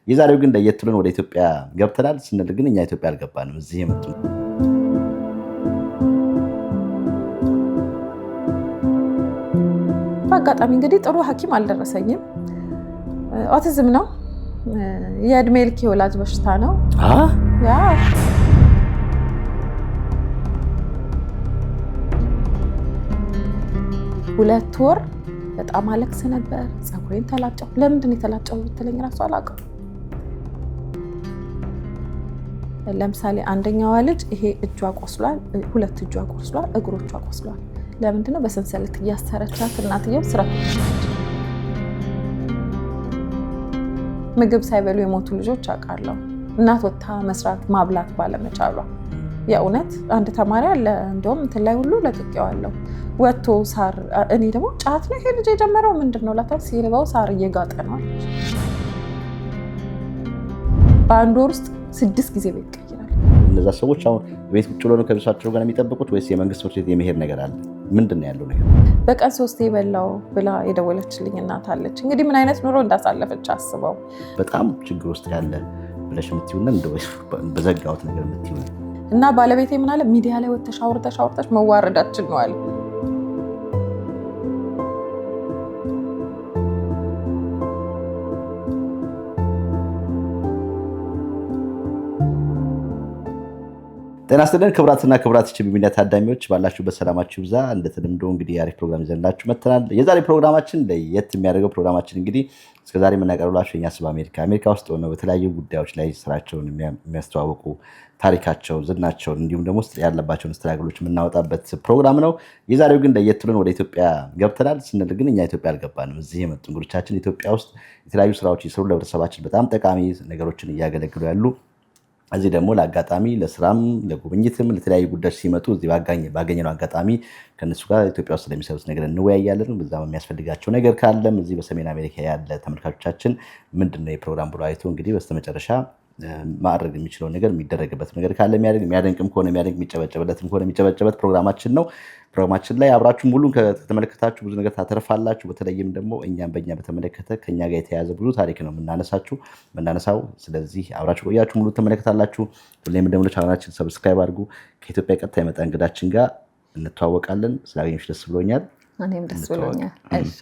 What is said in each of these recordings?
የዛሬው ግን ለየት ብለን ወደ ኢትዮጵያ ገብተናል ስንል ግን እኛ ኢትዮጵያ አልገባንም እዚህ የመጡ በአጋጣሚ እንግዲህ ጥሩ ሐኪም አልደረሰኝም ኦቲዝም ነው የእድሜ ልክ የወላጅ በሽታ ነው ያ 2 ወር በጣም አለቅስ ነበር ፀጉሬን ተላጨው ለምንድን የተላጨው ብትለኝ ራሱ አላውቅም ለምሳሌ አንደኛዋ ልጅ ይሄ እጇ ቆስሏል ሁለት እጇ ቆስሏል እግሮቿ ቆስሏል ለምንድን ነው በሰንሰለት ያሰረቻት እናትየው ስራ ምግብ ሳይበሉ የሞቱ ልጆች አውቃለሁ እናት ወጣ መስራት ማብላት ባለመቻሏ የእውነት አንድ ተማሪ አለ እንደውም እንትን ላይ ሁሉ ለጥቄዋለሁ ወጥቶ ሳር እኔ ደግሞ ጫት ነው ይሄ ልጅ የጀመረው ምንድነው ላታው ሲርባው ሳር እየጋጠ ነው በአንድ ወር ውስጥ 6 ጊዜ ቤት ቀይራል እነዛ ሰዎች አሁን ቤት ቁጭ ብለው ነው ከቤተሰባቸው ጋር የሚጠብቁት ወይስ የመንግስት ትምህርት ቤት የመሄድ ነገር አለ ምንድነው ያለው ነገር በቀን 3 ይበላው ብላ የደወለችልኝ እናት አለች እንግዲህ ምን አይነት ኑሮ እንዳሳለፈች አስበው በጣም ችግር ውስጥ ያለ ብለሽ የምትይውና እንደው በዘጋውት ነገር የምትይው እና ባለቤቴ ምን አለ ሚዲያ ላይ ወጥተሽ አውርተሽ መዋረዳችን ነው አለ ጤና ይስጥልን ክቡራትና ክቡራት ሚዲያ ታዳሚዎች ባላችሁበት ሰላማችሁ ይብዛ እንደተለምዶ እንግዲህ አሪፍ ፕሮግራም ይዘንላችሁ መጥተናል የዛሬ ፕሮግራማችን ለየት የሚያደርገው ፕሮግራማችን እንግዲህ እስከዛሬ የምናቀርብላችሁ የኛ ስለ አሜሪካ ውስጥ ሆነው በተለያዩ ጉዳዮች ላይ ስራቸውን የሚያስተዋውቁ ታሪካቸው ዝናቸው እንዲሁም ደግሞ ያለባቸውን ስትራግሎች የምናወጣበት ፕሮግራም ነው የዛሬው ግን ለየት ብለን ወደ ኢትዮጵያ ገብተናል ስንል ግን እኛ ኢትዮጵያ አልገባንም እዚህ የመጡ እንግዶቻችን ኢትዮጵያ ውስጥ የተለያዩ ስራዎች ይሰሩ ለህብረተሰባችን በጣም ጠቃሚ ነገሮችን እያገለግሉ ያሉ እዚህ ደግሞ ለአጋጣሚ ለስራም ለጉብኝትም ለተለያዩ ጉዳዮች ሲመጡ እዚህ ባገኘነው አጋጣሚ ከነሱ ጋር ኢትዮጵያ ውስጥ ለሚሰሩት ነገር እንወያያለን በዛም የሚያስፈልጋቸው ነገር ካለም እዚህ በሰሜን አሜሪካ ያለ ተመልካቾቻችን ምንድነው የፕሮግራም ብሎ አይቶ እንግዲህ በስተመጨረሻ ማድረግ የሚችለው ነገር የሚደረግበት ነገር ካለ የሚያደንቅም ከሆነ የሚያደንቅ የሚጨበጨበለትም ከሆነ የሚጨበጨበት ፕሮግራማችን ነው ፕሮግራማችን ላይ አብራችሁ ሙሉን ከተመለከታችሁ ብዙ ነገር ታተርፋላችሁ በተለይም ደግሞ እኛም በእኛ በተመለከተ ከኛ ጋር የተያያዘ ብዙ ታሪክ ነው የምናነሳው ስለዚህ አብራችሁ ቆያችሁ ሙሉ ተመለከታላችሁ ሁሌም ደግሞ ቻናላችን ሰብስክራይብ አድርጉ ከኢትዮጵያ ቀጥታ የመጣ እንግዳችን ጋር እንተዋወቃለን ስላገኘሽ ደስ ብሎኛል እኔም ደስ ብሎኛል እሺ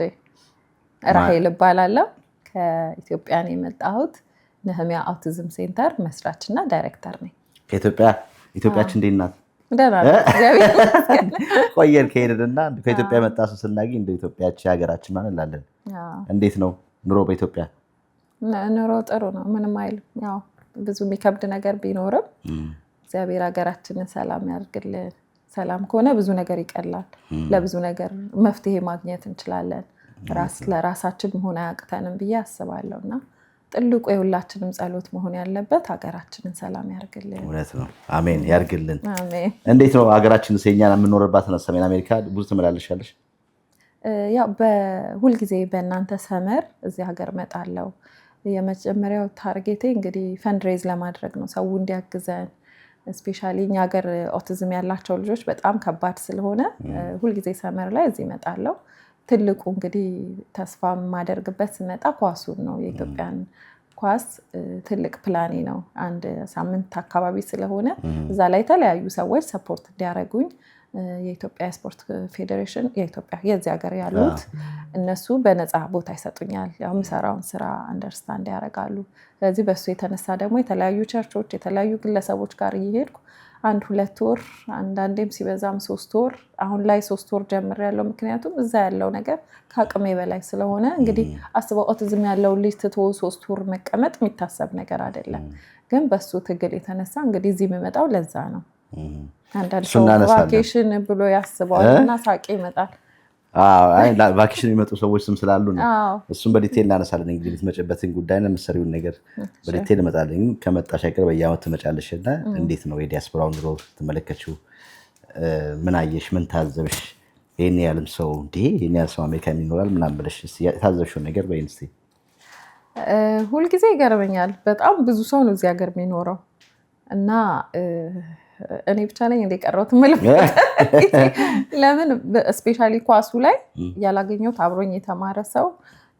ራሄል እባላለሁ ከኢትዮጵያ ነው የመጣሁት ነህሚያ አውቲዝም ሴንተር መስራችና ዳይሬክተር ነኝ ኢትዮጵያችን እንዴት ናት ደህና ነው ቆየን ከሄድንና ከኢትዮጵያ መጣ ሰው ስናገኝ እንደ ኢትዮጵያችን ሀገራችን ማለት አለን እንዴት ነው ኑሮ በኢትዮጵያ ኑሮ ጥሩ ነው ምንም አይልም ያው ብዙ የሚከብድ ነገር ቢኖርም እግዚአብሔር ሀገራችንን ሰላም ያድርግልን ሰላም ከሆነ ብዙ ነገር ይቀላል ለብዙ ነገር መፍትሄ ማግኘት እንችላለን ለራሳችን መሆን አያቅተንም ብዬ አስባለሁና ጥልቁ የሁላችንም ጸሎት መሆን ያለበት ሀገራችንን ሰላም ያርግልን እውነት ነው አሜን ያርግልን አሜን እንዴት ነው ሀገራችን ሰኛና የምንኖርባት ነው ሰሜን አሜሪካ ብዙ ተመላለሻለሽ ያው በሁል ጊዜ በእናንተ ሰመር እዚህ ሀገር መጣለው የመጀመሪያው ታርጌቴ እንግዲህ ፈንድሬዝ ለማድረግ ነው ሰው እንዲያግዘን ስፔሻሊ እኛ ሀገር ኦቲዝም ያላቸው ልጆች በጣም ከባድ ስለሆነ ሁል ጊዜ ሰመር ላይ እዚህ መጣለው ትልቁ እንግዲህ ተስፋ ማደርግበት ስመጣ ኳሱን ነው የኢትዮጵያን ኳስ ትልቅ ፕላኔ ነው አንድ ሳምንት አካባቢ ስለሆነ እዛ ላይ የተለያዩ ሰዎች ሰፖርት እንዲያደርጉኝ የኢትዮጵያ ስፖርት ፌዴሬሽን የኢትዮጵያ የዚህ ሀገር ያሉት እነሱ በነፃ ቦታ ይሰጡኛል ያው ምሰራውን ስራ አንደርስታንድ ያደርጋሉ ስለዚህ በሱ የተነሳ ደግሞ የተለያዩ ቸርቾች የተለያዩ ግለሰቦች ጋር እየሄድኩ 1-2 ወር አንዳንዴም ሲበዛም 3 ወር አሁን ላይ 3 ወር ጀምሬያለሁ ምክንያቱም እዛ ያለው ነገር ከአቅሜ በላይ ስለሆነ እንግዲህ አስበው ኦቲዝም ያለው ልጅ ትቶ 3 ወር መቀመጥ የሚታሰብ ነገር አይደለም ግን በሱ ትግል የተነሳ እንግዲህ እዚህ የምመጣው ለዛ ነው አንዳንድ ሰው ቫኬሽን ብሎ ያስባልና ሳቄ ይመጣል ቫኬሽን የሚመጡ ሰዎች ስም ስላሉ ነው እሱም በዲቴል እናነሳለን እንግዲህ ልትመጭበትን ጉዳይና መሰሪውን ነገር በዲቴል እመጣለሁ ከመጣሽ አይቀር በየዓመቱ ትመጫለሽና እንዴት ነው የዲያስፖራውን ኑሮ ትመለከቺው ምን አየሽ ምን ታዘብሽ ይሄን ያለም ሰው ይሄን ያለም ሰው አሜሪካ ይኖራል ምናምን ብለሽ ታዘብሽው ነገር በይን እስቲ ሁል ጊዜ ይገርመኛል በጣም ብዙ ሰው ነው እዚህ ሀገር የሚኖረው እና እኔ ብቻ ነኝ እንደቀረውት መልኩት ለምን ስፔሻሊ ኳሱ ላይ ያላገኘሁት አብሮኝ የተማረ ሰው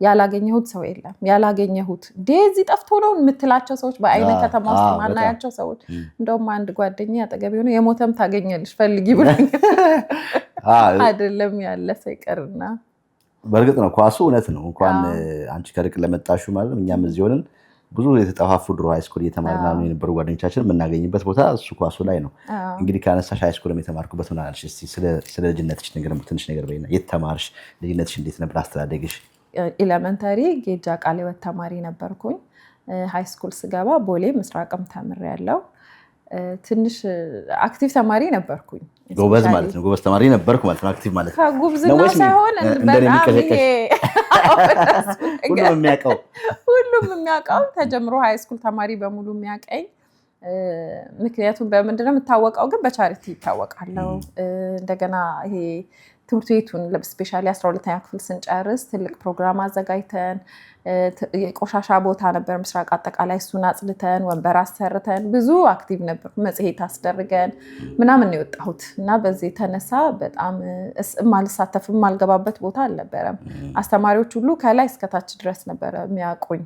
ያላገኘሁት ሰው የለም። ያላገኘሁት ዴዚ ጠፍቶ ነው የምትላቸው ሰዎች በአይነት ከተማ ውስጥ ማናያቸው ሰዎች። እንደውም አንድ ጓደኛ አጠገቤ ሆነ የሞተም ታገኛለሽ ፈልጊ ብሎኝ አይደለም ያለፈ ይቀርና በእርግጥ ነው ኳሱ እውነት ነው። እንኳን አንቺ ከርቅ ለመጣሹ ማለት እኛም እዚህ ሆነን ብዙ የተጠፋፉ ድሮ ሃይስኩል እየተማርን የነበሩ ጓደኞቻችን የምናገኝበት ቦታ እሱ ኳሱ ላይ ነው። እንግዲህ ከአነሳሽ ሃይስኩልም የተማርኩበት ምን አልሽ? እስኪ ስለ ልጅነትሽ ነገር ትንሽ ነገር በይና። የት ተማርሽ? ልጅነትሽ እንዴት ነበር? አስተዳደግሽ? ኤሌመንተሪ ጌጃ ቃለ ሕይወት ተማሪ ነበርኩኝ። ሃይስኩል ስገባ ቦሌ ምስራቅም ተምሬያለሁ። ትንሽ አክቲቭ ተማሪ ነበርኩኝ። ጎበዝ ማለት ነው። ጎበዝ ተማሪ ነበርኩ ማለት ነው። አክቲቭ ማለት ከጉብዝና ሳይሆን በጣም ይሄ ሁሉም የሚያውቀው ተጀምሮ ሃይስኩል ተማሪ በሙሉ የሚያውቀኝ። ምክንያቱም በምንድነው የምታወቀው? ግን በቻሪቲ ይታወቃለሁ። እንደገና ይሄ ትምህርት ቤቱን ስፔሻሊ 12ኛ ክፍል ስንጨርስ ትልቅ ፕሮግራም አዘጋጅተን የቆሻሻ ቦታ ነበር ምስራቅ አጠቃላይ፣ እሱን አጽድተን ወንበር አሰርተን ብዙ አክቲቭ ነበር። መጽሔት አስደርገን ምናምን ነው የወጣሁት እና በዚህ የተነሳ በጣም ማልሳተፍ ማልገባበት ቦታ አልነበረም። አስተማሪዎች ሁሉ ከላይ እስከታች ድረስ ነበረ የሚያውቁኝ።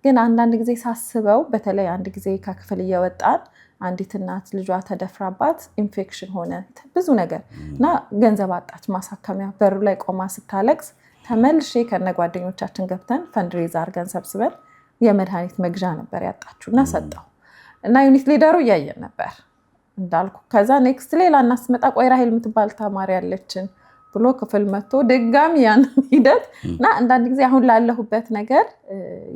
ግን አንዳንድ ጊዜ ሳስበው በተለይ አንድ ጊዜ ከክፍል እየወጣን አንዲት እናት ልጇ ተደፍራባት ኢንፌክሽን ሆነ ብዙ ነገር እና ገንዘብ አጣች ማሳከሚያ። በሩ ላይ ቆማ ስታለቅስ ተመልሼ ከነ ጓደኞቻችን ገብተን ፈንድሬዝ አድርገን ሰብስበን የመድኃኒት መግዣ ነበር ያጣችሁ እና ሰጠው እና ዩኒት ሊደሩ እያየን ነበር እንዳልኩ። ከዛ ኔክስት ሌላ እናስመጣ ቆይ ራሄል የምትባል ተማሪ ያለችን ብሎ ክፍል መጥቶ ድጋሚ ያን ሂደት እና አንዳንድ ጊዜ አሁን ላለሁበት ነገር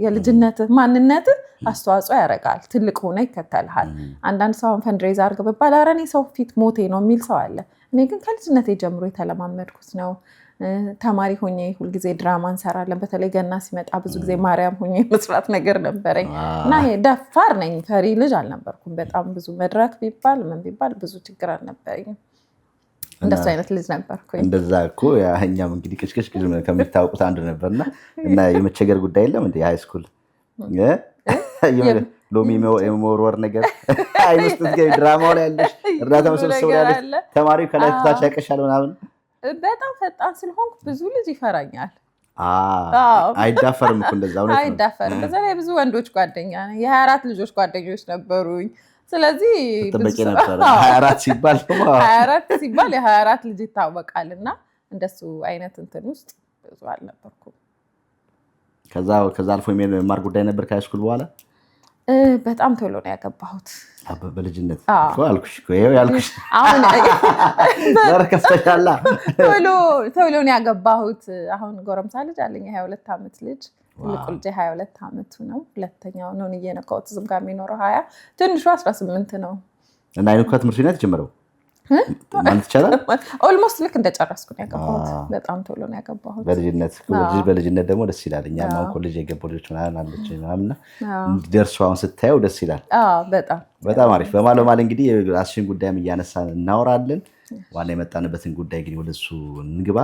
የልጅነት ማንነት አስተዋጽኦ ያደርጋል። ትልቅ ሆነ ይከተልሃል። አንዳንድ ሰው አሁን ፈንድሬዝ አድርገው በባል ኧረ እኔ ሰው ፊት ሞቴ ነው የሚል ሰው አለ። እኔ ግን ከልጅነቴ ጀምሮ የተለማመድኩት ነው። ተማሪ ሆኜ ሁልጊዜ ድራማ እንሰራለን። በተለይ ገና ሲመጣ ብዙ ጊዜ ማርያም ሆኜ መስራት ነገር ነበረኝ እና ደፋር ነኝ። ፈሪ ልጅ አልነበርኩም። በጣም ብዙ መድረክ ቢባል ምን ቢባል ብዙ ችግር አልነበረኝም። እንደሱ አይነት ልጅ ነበርኩኝ። እንደዛ እኮ እኛም እንግዲህ ቅሽቅሽ ከሚታወቁት አንዱ ነበርና እና የመቸገር ጉዳይ የለም እንደ ሃይስኩል ሎሚ የመወርወር ነገር አይን ውስጥ ትገቢ፣ ድራማው ላይ ያለሽ እርዳታ መሰብሰብ ያለሽ ተማሪው ከላይ ታች ያቀሻል ምናምን። በጣም ፈጣን ስለሆንኩ ብዙ ልጅ ይፈራኛል። አይዳፈርም እኮ እንደዛ ነው። አይዳፈርም። በዛ ላይ ብዙ ወንዶች ጓደኛ ነኝ። የ24 ልጆች ጓደኞች ነበሩኝ። ስለዚህ ተጠበቂ ነበር 24 ሲባል የ24 ልጅ ይታወቃል እና እንደሱ አይነት እንትን ውስጥ ብዙ አልነበርኩም። ከዛ አልፎ የመማር ጉዳይ ነበር ከሃይስኩል በኋላ። በጣም ቶሎ ነው ያገባሁት። በልጅነት አልኩሽ እኮ ይሄው ያልኩሽ አሁን በረከስተሻላ ቶሎ ነው ያገባሁት። አሁን ጎረምሳ ልጅ አለኝ፣ 22 ዓመት ልጅ። ትልቁ ልጅ 22 ዓመቱ ነው። ሁለተኛው ነው ከኦቲዝም ጋር የሚኖረው 20፣ ትንሹ 18 ነው። እና አይኑ ከትምህርት ቤት ጀመረው ማለት ይቻላል። ኦልሞስት ልክ እንደጨረስኩ ነው ያገባሁት። በጣም ቶሎ ነው ያገባሁት በልጅነት ደግሞ ደስ ይላል። እኛም አሁን ኮሌጅ የገቡ ልጆች ምናምን አለች ምናምን እንዲደርሱ አሁን ስታየው ደስ ይላል። በጣም አሪፍ። በማለማል እንግዲህ ራስሽን ጉዳይም እያነሳን እናወራለን። ዋና የመጣንበትን ጉዳይ እንግዲህ ወደሱ እንግባ።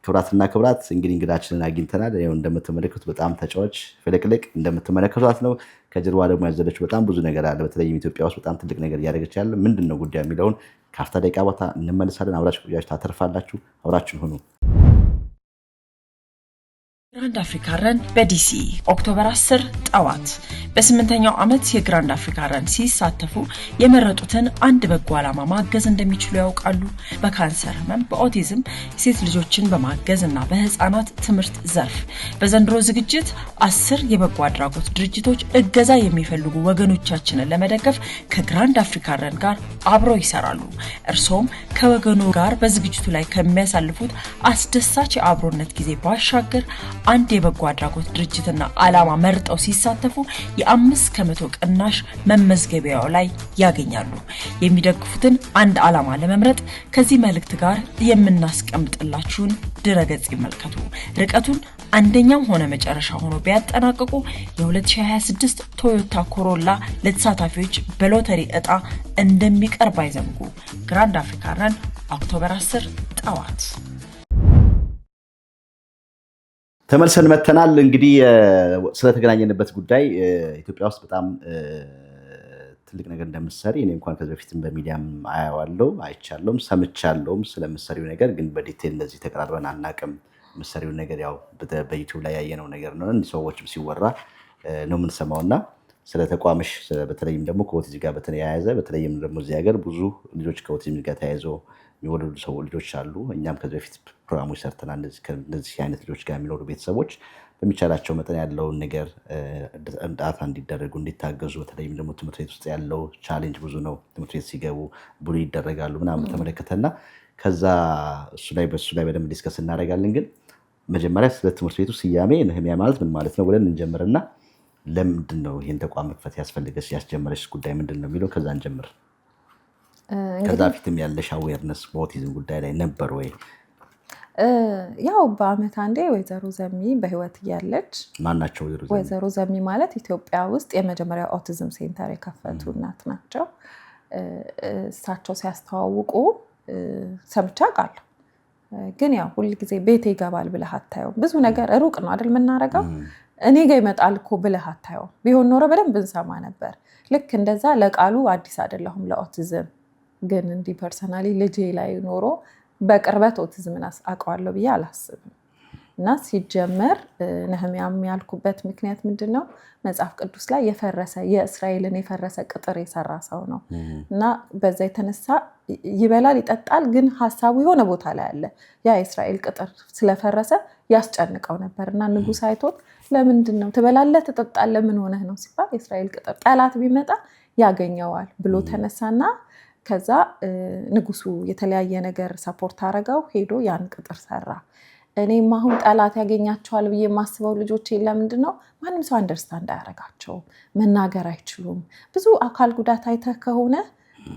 ክብራትና ክብራት እንግዲህ እንግዳችንን አግኝተናል። እንደምትመለከቱት በጣም ተጫዋች ፍልቅልቅ እንደምትመለከቷት ነው። ከጀርባ ደግሞ ያዘለችው በጣም ብዙ ነገር አለ። በተለይም ኢትዮጵያ ውስጥ በጣም ትልቅ ነገር እያደረገች ያለ ምንድን ነው ጉዳዩ የሚለውን ከአፍታ ደቂቃ ቦታ እንመልሳለን። አብራችሁ ቆያችሁ ታተርፋላችሁ። አብራችን ሁኑ። ግራንድ አፍሪካ ረን በዲሲ ኦክቶበር 10 ጠዋት በ8ኛው ዓመት የግራንድ አፍሪካ ረን ሲሳተፉ የመረጡትን አንድ በጎ ዓላማ ማገዝ እንደሚችሉ ያውቃሉ? በካንሰር ህመም፣ በኦቲዝም፣ ሴት ልጆችን በማገዝ እና በህፃናት ትምህርት ዘርፍ። በዘንድሮ ዝግጅት 10 የበጎ አድራጎት ድርጅቶች እገዛ የሚፈልጉ ወገኖቻችንን ለመደገፍ ከግራንድ አፍሪካ ረን ጋር አብረው ይሰራሉ። እርሶም ከወገኑ ጋር በዝግጅቱ ላይ ከሚያሳልፉት አስደሳች የአብሮነት ጊዜ ባሻገር አንድ የበጎ አድራጎት ድርጅትና ዓላማ መርጠው ሲሳተፉ የ5% ቅናሽ መመዝገቢያው ላይ ያገኛሉ። የሚደግፉትን አንድ ዓላማ ለመምረጥ ከዚህ መልእክት ጋር የምናስቀምጥላችሁን ድረገጽ ይመልከቱ። ርቀቱን አንደኛም ሆነ መጨረሻ ሆኖ ቢያጠናቅቁ የ2026 ቶዮታ ኮሮላ ለተሳታፊዎች በሎተሪ ዕጣ እንደሚቀርብ አይዘንጉ። ግራንድ አፍሪካ ረን ኦክቶበር 10 ጠዋት። ተመልሰን መተናል። እንግዲህ ስለተገናኘንበት ጉዳይ ኢትዮጵያ ውስጥ በጣም ትልቅ ነገር እንደምትሰሪ እኔ እንኳን ከዚህ በፊትም በሚዲያም አያዋለሁ አይቻለሁም ሰምቻለሁም ስለምትሰሪው ነገር፣ ግን በዲቴል እንደዚህ ተቀራርበን አናውቅም መሰሪውን ነገር ያው በዩቲዩብ ላይ ያየነው ነገር ነው። ሰዎችም ሲወራ ነው የምንሰማውና ስለ ተቋምሽ በተለይም ደግሞ ከኦቲዝም ጋር በተያያዘ በተለይም ደግሞ እዚህ ሀገር ብዙ ልጆች ከኦቲዝም ጋር ተያይዘው የሚወለዱ ልጆች አሉ። እኛም ከዚህ በፊት ፕሮግራሞች ሰርተናል። እንደዚህ አይነት ልጆች ጋር የሚኖሩ ቤተሰቦች በሚቻላቸው መጠን ያለውን ነገር እርዳታ እንዲደረጉ እንዲታገዙ፣ በተለይም ደግሞ ትምህርት ቤት ውስጥ ያለው ቻሌንጅ ብዙ ነው። ትምህርት ቤት ሲገቡ ቡሊ ይደረጋሉ ምናምን ተመለከተና ከዛ በሱ ላይ በደንብ ዲስከስ እናደርጋለን። ግን መጀመሪያ ስለ ትምህርት ቤቱ ስያሜ ነህምያ ማለት ምን ማለት ነው ብለን እንጀምርና ለምንድን ነው ይህን ተቋም መክፈት ያስፈልገሽ ያስጀመረሽ ጉዳይ ምንድን ነው የሚለው ከዛ እንጀምር። ከዛ ፊትም ያለሽ አዌርነስ በኦቲዝም ጉዳይ ላይ ነበር ወይ? ያው በአመት አንዴ ወይዘሮ ዘሚ በህይወት እያለች ማናቸው? ወይዘሮ ዘሚ ማለት ኢትዮጵያ ውስጥ የመጀመሪያ ኦቲዝም ሴንተር የከፈቱ እናት ናቸው። እሳቸው ሲያስተዋውቁ ሰምቻ ቃለሁ። ግን ያው ሁልጊዜ ቤቴ ይገባል ብለህ አታየውም። ብዙ ነገር ሩቅ ነው አይደል የምናደርገው። እኔ ጋር ይመጣል እኮ ብለህ አታየውም። ቢሆን ኖሮ በደንብ እንሰማ ነበር። ልክ እንደዛ ለቃሉ አዲስ አይደለሁም ለኦቲዝም። ግን እንዲህ ፐርሰናሊ ልጄ ላይ ኖሮ በቅርበት ኦቲዝምን አውቀዋለሁ ብዬ አላስብም። እና ሲጀመር ነህምያም ያልኩበት ምክንያት ምንድን ነው? መጽሐፍ ቅዱስ ላይ የእስራኤልን የፈረሰ ቅጥር የሰራ ሰው ነው። እና በዛ የተነሳ ይበላል ይጠጣል፣ ግን ሀሳቡ የሆነ ቦታ ላይ አለ። ያ የእስራኤል ቅጥር ስለፈረሰ ያስጨንቀው ነበር። እና ንጉሥ አይቶት ለምንድን ነው ትበላለህ ትጠጣለህ ምን ሆነህ ነው ሲባል የእስራኤል ቅጥር ጠላት ቢመጣ ያገኘዋል ብሎ ተነሳና ከዛ ንጉሱ የተለያየ ነገር ሰፖርት አረገው፣ ሄዶ ያን ቅጥር ሰራ። እኔም አሁን ጠላት ያገኛቸዋል ብዬ የማስበው ልጆች ለምንድን ነው ማንም ሰው አንደርስታንድ አያደርጋቸውም፣ መናገር አይችሉም። ብዙ አካል ጉዳት አይተህ ከሆነ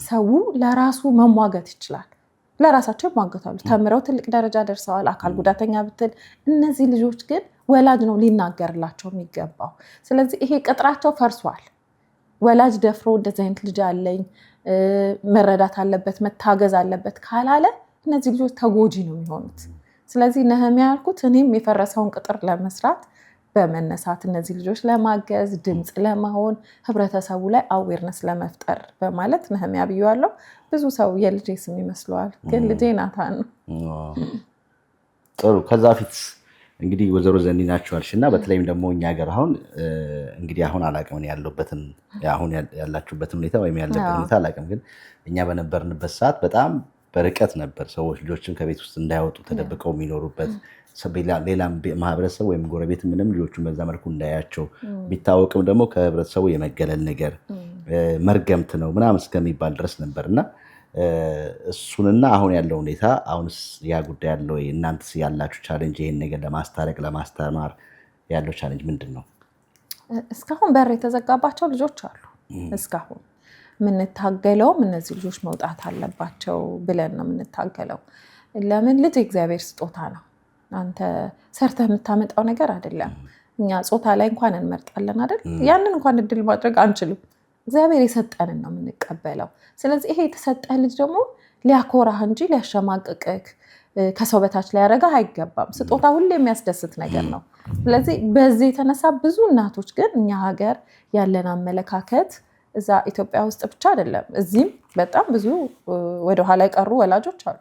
ሰው ለራሱ መሟገት ይችላል። ለራሳቸው ይሟገታሉ። ተምረው ትልቅ ደረጃ ደርሰዋል። አካል ጉዳተኛ ብትል፣ እነዚህ ልጆች ግን ወላጅ ነው ሊናገርላቸው የሚገባው። ስለዚህ ይሄ ቅጥራቸው ፈርሷል። ወላጅ ደፍሮ እንደዚህ አይነት ልጅ አለኝ መረዳት አለበት መታገዝ አለበት ካላለ እነዚህ ልጆች ተጎጂ ነው የሚሆኑት። ስለዚህ ነህምያ ያልኩት እኔም የፈረሰውን ቅጥር ለመስራት በመነሳት እነዚህ ልጆች ለማገዝ ድምፅ ለመሆን ህብረተሰቡ ላይ አዌርነስ ለመፍጠር በማለት ነህምያ ብዬዋለሁ። ብዙ ሰው የልጄ ስም ይመስለዋል፣ ግን ልጄ ናታን ነው። ጥሩ። ከዛ ፊት እንግዲህ ወይዘሮ ዘኒ ናቸዋልሽ እና በተለይም ደግሞ እኛ ሀገር አሁን እንግዲህ አሁን አላውቅም ያለሁበትን አሁን ያላችሁበትን ሁኔታ ወይም ያለበት ሁኔታ አላውቅም፣ ግን እኛ በነበርንበት ሰዓት በጣም በርቀት ነበር ሰዎች ልጆችን ከቤት ውስጥ እንዳይወጡ ተደብቀው የሚኖሩበት። ሌላም ማህበረሰብ ወይም ጎረቤት ምንም ልጆቹን በዛ መልኩ እንዳያቸው ቢታወቅም ደግሞ ከህብረተሰቡ የመገለል ነገር መርገምት ነው ምናምን እስከሚባል ድረስ ነበርና እሱንና አሁን ያለው ሁኔታ አሁንስ ያ ጉዳይ ያለው ወይ? እናንተስ ያላችሁ ቻሌንጅ ይሄን ነገር ለማስታረቅ ለማስተማር ያለው ቻሌንጅ ምንድን ነው? እስካሁን በር የተዘጋባቸው ልጆች አሉ። እስካሁን የምንታገለውም እነዚህ ልጆች መውጣት አለባቸው ብለን ነው የምንታገለው። ለምን? ልጅ እግዚአብሔር ስጦታ ነው። አንተ ሰርተህ የምታመጣው ነገር አይደለም። እኛ ጾታ ላይ እንኳን እንመርጣለን አይደል? ያንን እንኳን እድል ማድረግ አንችልም። እግዚአብሔር የሰጠንን ነው የምንቀበለው። ስለዚህ ይሄ የተሰጠህ ልጅ ደግሞ ሊያኮራህ እንጂ ሊያሸማቅቅህ ከሰው በታች ሊያደርግህ አይገባም። ስጦታ ሁሌ የሚያስደስት ነገር ነው። ስለዚህ በዚህ የተነሳ ብዙ እናቶች ግን እኛ ሀገር ያለን አመለካከት እዛ ኢትዮጵያ ውስጥ ብቻ አይደለም፣ እዚህም በጣም ብዙ ወደኋላ የቀሩ ወላጆች አሉ።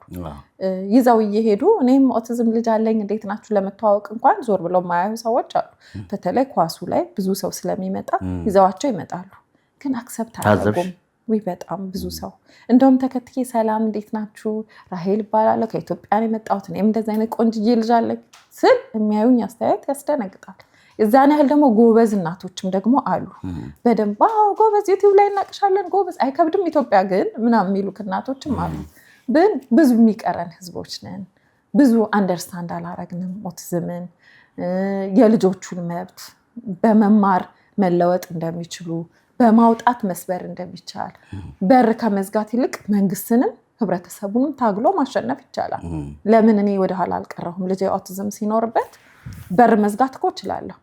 ይዘው እየሄዱ እኔም ኦቲዝም ልጅ አለኝ እንዴት ናችሁ ለመተዋወቅ እንኳን ዞር ብለው የማያዩ ሰዎች አሉ። በተለይ ኳሱ ላይ ብዙ ሰው ስለሚመጣ ይዘዋቸው ይመጣሉ። ግን አክሰፕት አያደርጉም። በጣም ብዙ ሰው እንደውም ተከትዬ ሰላም እንዴት ናችሁ ራሄል እባላለሁ ከኢትዮጵያ ነው የመጣሁት እኔም እንደዚህ አይነት ቆንጅዬ ልጅ አለኝ ስል የሚያዩኝ አስተያየት ያስደነግጣል። የዛን ያህል ደግሞ ጎበዝ እናቶችም ደግሞ አሉ። በደንብ ጎበዝ ዩቲዩብ ላይ እናቅሻለን ጎበዝ አይከብድም ኢትዮጵያ ግን ምናምን የሚሉ እናቶችም አሉ። ግን ብዙ የሚቀረን ህዝቦች ነን። ብዙ አንደርስታንድ አላረግንም ኦቲዝምን፣ የልጆቹን መብት በመማር መለወጥ እንደሚችሉ በማውጣት መስበር እንደሚቻል በር ከመዝጋት ይልቅ መንግስትንም ህብረተሰቡንም ታግሎ ማሸነፍ ይቻላል። ለምን እኔ ወደኋላ አልቀረሁም? ልጄ ኦቲዝም ሲኖርበት በር መዝጋት እኮ እችላለሁ፣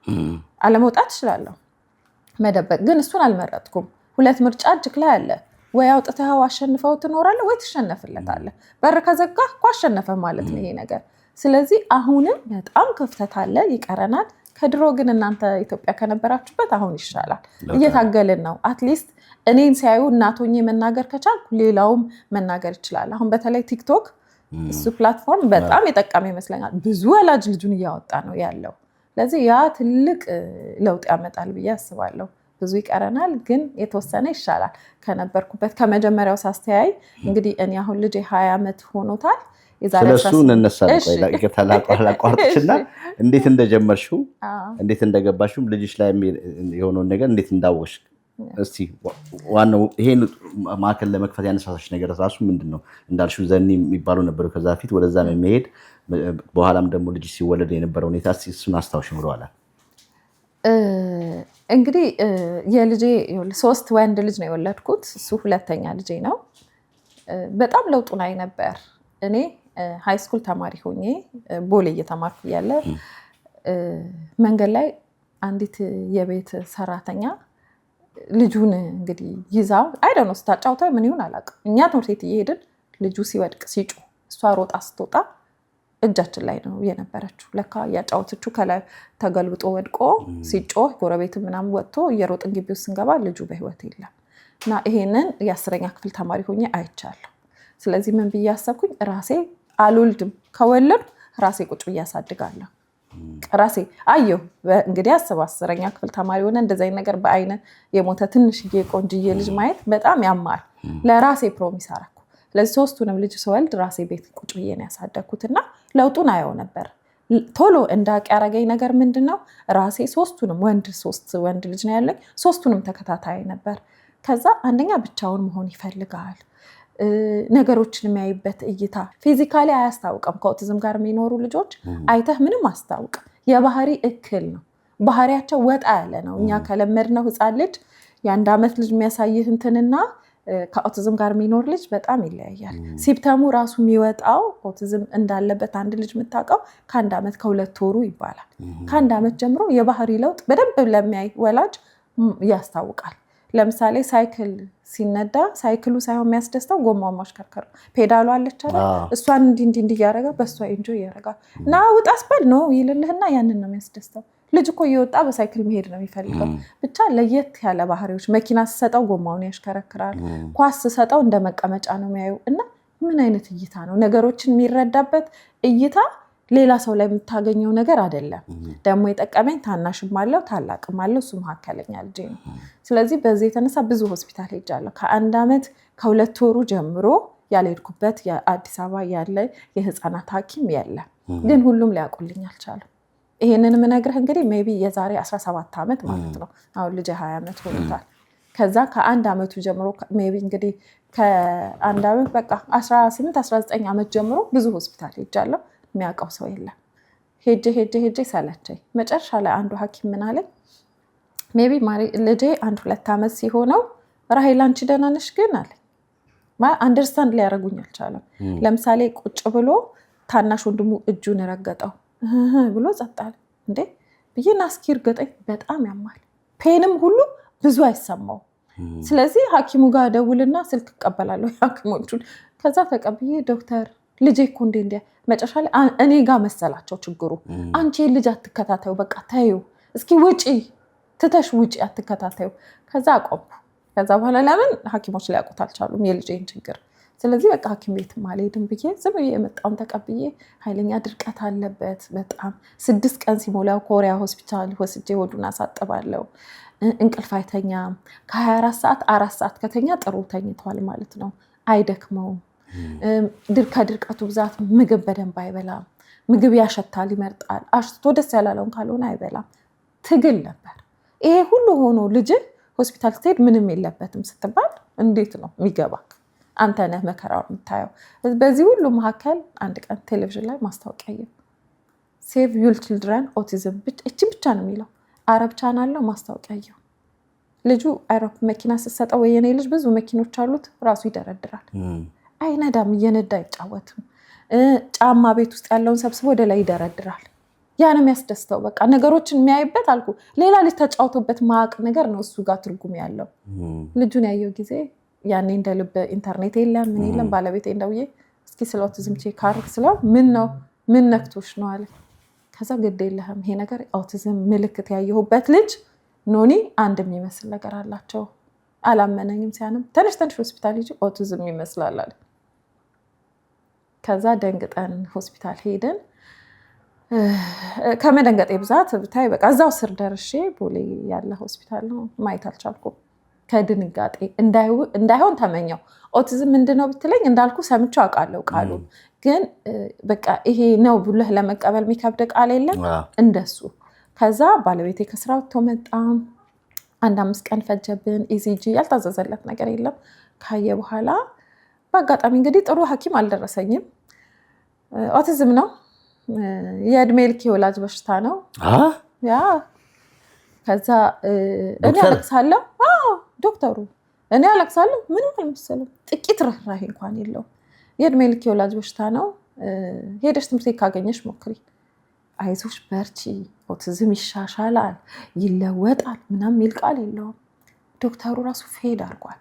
አለመውጣት እችላለሁ፣ መደበቅ ግን እሱን አልመረጥኩም። ሁለት ምርጫ እጅግ ላይ አለ። ወይ አውጥተኸው አሸንፈው ትኖራለህ ወይ ትሸነፍለታለህ። በር ከዘጋ እኮ አሸነፈ ማለት ነው ይሄ ነገር። ስለዚህ አሁንም በጣም ክፍተት አለ፣ ይቀረናል። ከድሮ ግን እናንተ ኢትዮጵያ ከነበራችሁበት አሁን ይሻላል። እየታገልን ነው። አትሊስት እኔን ሲያዩ እናቶኜ መናገር ከቻልኩ ሌላውም መናገር ይችላል። አሁን በተለይ ቲክቶክ እሱ ፕላትፎርም በጣም የጠቃሚ ይመስለኛል። ብዙ ወላጅ ልጁን እያወጣ ነው ያለው። ስለዚህ ያ ትልቅ ለውጥ ያመጣል ብዬ አስባለሁ። ብዙ ይቀረናል፣ ግን የተወሰነ ይሻላል ከነበርኩበት ከመጀመሪያው ሳስተያይ። እንግዲህ እኔ አሁን ልጅ 20 ዓመት ሆኖታል። ስለሱ እንነሳለን። ላቋርጥሽና እንዴት እንደጀመርሽው እንዴት እንደገባሽው ልጅሽ ላይ የሆነውን ነገር እንዴት እንዳወቅሽ እስቲ ዋናው ይሄን ማዕከል ለመክፈት ያነሳሳሽ ነገር ራሱ ምንድነው? እንዳልሽው ዘኒ የሚባሉ ነበሩ ከዛ ፊት ወደዛ ነው የሚሄድ በኋላም ደግሞ ልጅ ሲወለድ የነበረው ሁኔታ እሱን አስታውሽ ብለዋል። እንግዲህ የልጄ 3 ወንድ ልጅ ነው የወለድኩት። እሱ ሁለተኛ ልጄ ነው። በጣም ለውጡን አይ ነበር። እኔ ሃይ ስኩል ተማሪ ሆኜ ቦሌ እየተማርኩ እያለ መንገድ ላይ አንዲት የቤት ሰራተኛ ልጁን እንግዲህ ይዛው አይደነው ስታጫውተው ምን ይሁን አላውቅም። እኛ ትምህርት ቤት እየሄድን ልጁ ሲወድቅ ሲጮህ እሷ ሮጣ ስትወጣ እጃችን ላይ ነው የነበረችው። ለካ ያጫወተችው ከላይ ተገልብጦ ወድቆ ሲጮህ ጎረቤት ምናምን ወጥቶ እየሮጥን ግቢ ውስጥ ስንገባ ልጁ በህይወት የለም። እና ይሄንን የ10ኛ ክፍል ተማሪ ሆኜ አይቻለሁ። ስለዚህ ምን ብዬ አሰብኩኝ፣ ራሴ አልወልድም፣ ከወለድኩ ራሴ ቁጭ ብዬ አሳድጋለሁ። ራሴ አየሁ እንግዲህ አስብ 10ኛ ክፍል ተማሪ ሆነ እንደዚህ አይነት ነገር በአይነ የሞተ ትንሽዬ ቆንጅዬ ልጅ ማየት በጣም ያማል። ለራሴ ፕሮሚስ አደረኩ። ስለዚህ 3ቱንም ልጅ ስወልድ ራሴ ቤት ቁጭ ብዬ ነው ያሳደግኩትና ለውጡን አየው ነበር። ቶሎ እንዳውቅ ያደረገኝ ነገር ምንድነው? ራሴ 3ቱንም 3 ወንድ ልጅ ነው ያለኝ፣ 3ቱንም ተከታታይ ነበር። ከዛ አንደኛ ብቻውን መሆን ይፈልጋል። ነገሮችን የሚያይበት እይታ ፊዚካሊ አያስታውቅም። ከኦቲዝም ጋር የሚኖሩ ልጆች አይተህ ምንም አስታውቅም። የባህሪ እክል ነው። ባህሪያቸው ወጣ ያለ ነው። እኛ ከለመድነው ህፃን ልጅ የ1 ዓመት ልጅ የሚያሳይህ እንትንና ከኦቲዝም ጋር የሚኖር ልጅ በጣም ይለያያል። ሲምፕተሙ ራሱ የሚወጣው ኦቲዝም እንዳለበት አንድ ልጅ የምታውቀው ከ1 ዓመት ከ2 ወሩ ይባላል። ከ1 ዓመት ጀምሮ የባህሪ ለውጥ በደንብ ለሚያይ ወላጅ ያስታውቃል። ለምሳሌ ሳይክል ሲነዳ ሳይክሉ ሳይሆን የሚያስደስተው ጎማውን ማሽከርከር ነው። ፔዳሉ አለች አይደል? እሷን እንዲህ እያደረገ በእሷ ኢንጆይ ያደርጋል። እና ውጣ አስበል ነው ይልልህና ያንን ነው የሚያስደስተው። ልጅ እኮ እየወጣ በሳይክል መሄድ ነው የሚፈልገው። ብቻ ለየት ያለ ባህሪዎች። መኪና ስሰጠው ጎማውን ያሽከረክራል። ኳስ ስሰጠው እንደ መቀመጫ ነው የሚያየው። እና ምን አይነት እይታ ነው! ነገሮችን የሚረዳበት እይታ ሌላ ሰው ላይ የምታገኘው ነገር አይደለም። ደግሞ የጠቀመኝ ታናሽም አለው ታላቅም አለው። እሱ መካከለኛ ልጅ ነው። ስለዚህ በዚህ የተነሳ ብዙ ሆስፒታል ሄጃለሁ። ከ1 ዓመት ከ2 ወሩ ጀምሮ ያልሄድኩበት የአዲስ አበባ ያለ የህፃናት ሐኪም የለም። ግን ሁሉም ሊያውቁልኝ አልቻለም። ይሄንን የምነግርህ እንግዲህ ሜይ ቢ የዛሬ 17 ዓመት ማለት ነው። አሁን ልጅ 20 ዓመት ሆኖታል። ከዛ ከ1 ዓመቱ ጀምሮ ሜይ ቢ እንግዲህ ከ1 ዓመት በቃ 18 19 ዓመት ጀምሮ ብዙ ሆስፒታል ሄጃለሁ። የሚያውቀው ሰው የለም። ሄጄ ሰለቸኝ። መጨረሻ ላይ አንዱ ሐኪም ምን አለኝ፣ ሜይ ቢ ልጄ 1-2 ዓመት ሲሆነው ራሄል አንቺ ደህና ነሽ ግን አለኝ። አንደርስታንድ ሊያደርጉኝ አልቻለም። ለምሳሌ ቁጭ ብሎ ታናሽ ወንድሙ እጁን ረገጠው ብሎ ጸጥ አለ። እንዴ ብዬ ናስኪ እርገጠኝ። በጣም ያማል። ፔንም ሁሉ ብዙ አይሰማው። ስለዚህ ሐኪሙ ጋር ደውልና ስልክ እቀበላለሁ ሐኪሞቹን። ከዛ ተቀብዬ ዶክተር ልጄ እኮ እንደ መጨረሻ ላይ እኔ ጋር መሰላቸው ችግሩ። አንቺ ልጅ አትከታተዩ፣ በቃ ታዩ፣ እስኪ ውጪ ትተሽ ውጪ አትከታተዩ። ከዛ አቆምኩ። ከዛ በኋላ ለምን ሐኪሞች ሊያውቁት አልቻሉም የልጄን ችግር። ስለዚህ በቃ ሐኪም ቤት አልሄድም ብዬ ዝም ብዬ የመጣውን ተቀብዬ ኃይለኛ ድርቀት አለበት በጣም 6 ቀን ሲሞላው ኮሪያ ሆስፒታል ወስጄ ሆዱን አሳጥባለሁ። እንቅልፍ አይተኛም። ከ24 ሰዓት 4 ሰዓት ከተኛ ጥሩ ተኝቷል ማለት ነው። አይደክመውም። ከድርቀቱ ብዛት ምግብ በደንብ አይበላም። ምግብ ያሸታል፣ ይመርጣል። አሽቶ ደስ ያላለውን ካልሆነ አይበላም። ትግል ነበር። ይሄ ሁሉ ሆኖ ልጅ ሆስፒታል ስትሄድ ምንም የለበትም ስትባል እንዴት ነው የሚገባክ? አንተ ነህ መከራውን የምታየው። በዚህ ሁሉ መካከል አንድ ቀን ቴሌቪዥን ላይ ማስታወቂያ ሴቭ ዩር ችልድረን ኦቲዝም እቺ ብቻ ነው የሚለው አረብ ቻናል ነው ማስታወቂያ። ልጁ አይሮፕ መኪና ስትሰጠው የኔ ልጅ ብዙ መኪኖች አሉት፣ ራሱ ይደረድራል። አይነዳም፣ እየነዳ አይጫወትም። ጫማ ቤት ውስጥ ያለውን ሰብስቦ ወደ ላይ ይደረድራል። ያ ነው የሚያስደስተው። በቃ ነገሮችን የሚያይበት አልኩ ሌላ ልጅ ተጫውቶበት ማቅ ነገር ነው እሱ ጋር ትርጉም ያለው። ልጁን ያየው ጊዜ ያኔ እንደ ልብ ኢንተርኔት የለም ምን የለም። ባለቤቴ እንደውዬ እስኪ ስለ ኦቲዝም ቼክ አድርግ ስለው ምን ነክቶሽ ነው አለ። ከዛ ግድ የለህም ይሄ ነገር ኦቲዝም ምልክት ያየሁበት ልጅ ኖኒ አንድ የሚመስል ነገር አላቸው። አላመነኝም። ሲያንም ትንሽ ሆስፒታል ልጅ ኦቲዝም ይመስላል አለ። ከዛ ደንግጠን ሆስፒታል ሄድን። ከመደንገጤ ብዛት ብታይ በቃ እዛው ስር ደርሼ ቦሌ ያለ ሆስፒታል ነው ማየት አልቻልኩም። ከድንጋጤ እንዳይሆን ተመኘው። ኦቲዝም ምንድነው ብትለኝ እንዳልኩ ሰምቼው አውቃለሁ ቃሉን፣ ግን በቃ ይሄ ነው ብለህ ለመቀበል የሚከብድ ቃል የለም እንደሱ። ከዛ ባለቤቴ ከስራ ወጥቶ መጣ። 1-5 ቀን ፈጀብን። ኢሲጂ ያልታዘዘለት ነገር የለም። ካየ በኋላ በአጋጣሚ እንግዲህ ጥሩ ሐኪም አልደረሰኝም። ኦቲዝም ነው፣ የእድሜ ልክ የወላጅ በሽታ ነው። ያ ከዛ እኔ አለቅሳለሁ። ዶክተሩ እኔ አለቅሳለሁ፣ ምንም አልመሰለም። ጥቂት ርህራሄ እንኳን የለውም። የእድሜ ልክ የወላጅ በሽታ ነው፣ ሄደሽ ትምህርት ቤት ካገኘሽ ሞክሪ፣ አይዞሽ በርቺ፣ ኦቲዝም ይሻሻላል፣ ይለወጣል ምናምን የሚል ቃል የለውም። ዶክተሩ ራሱ ፌድ አድርጓል።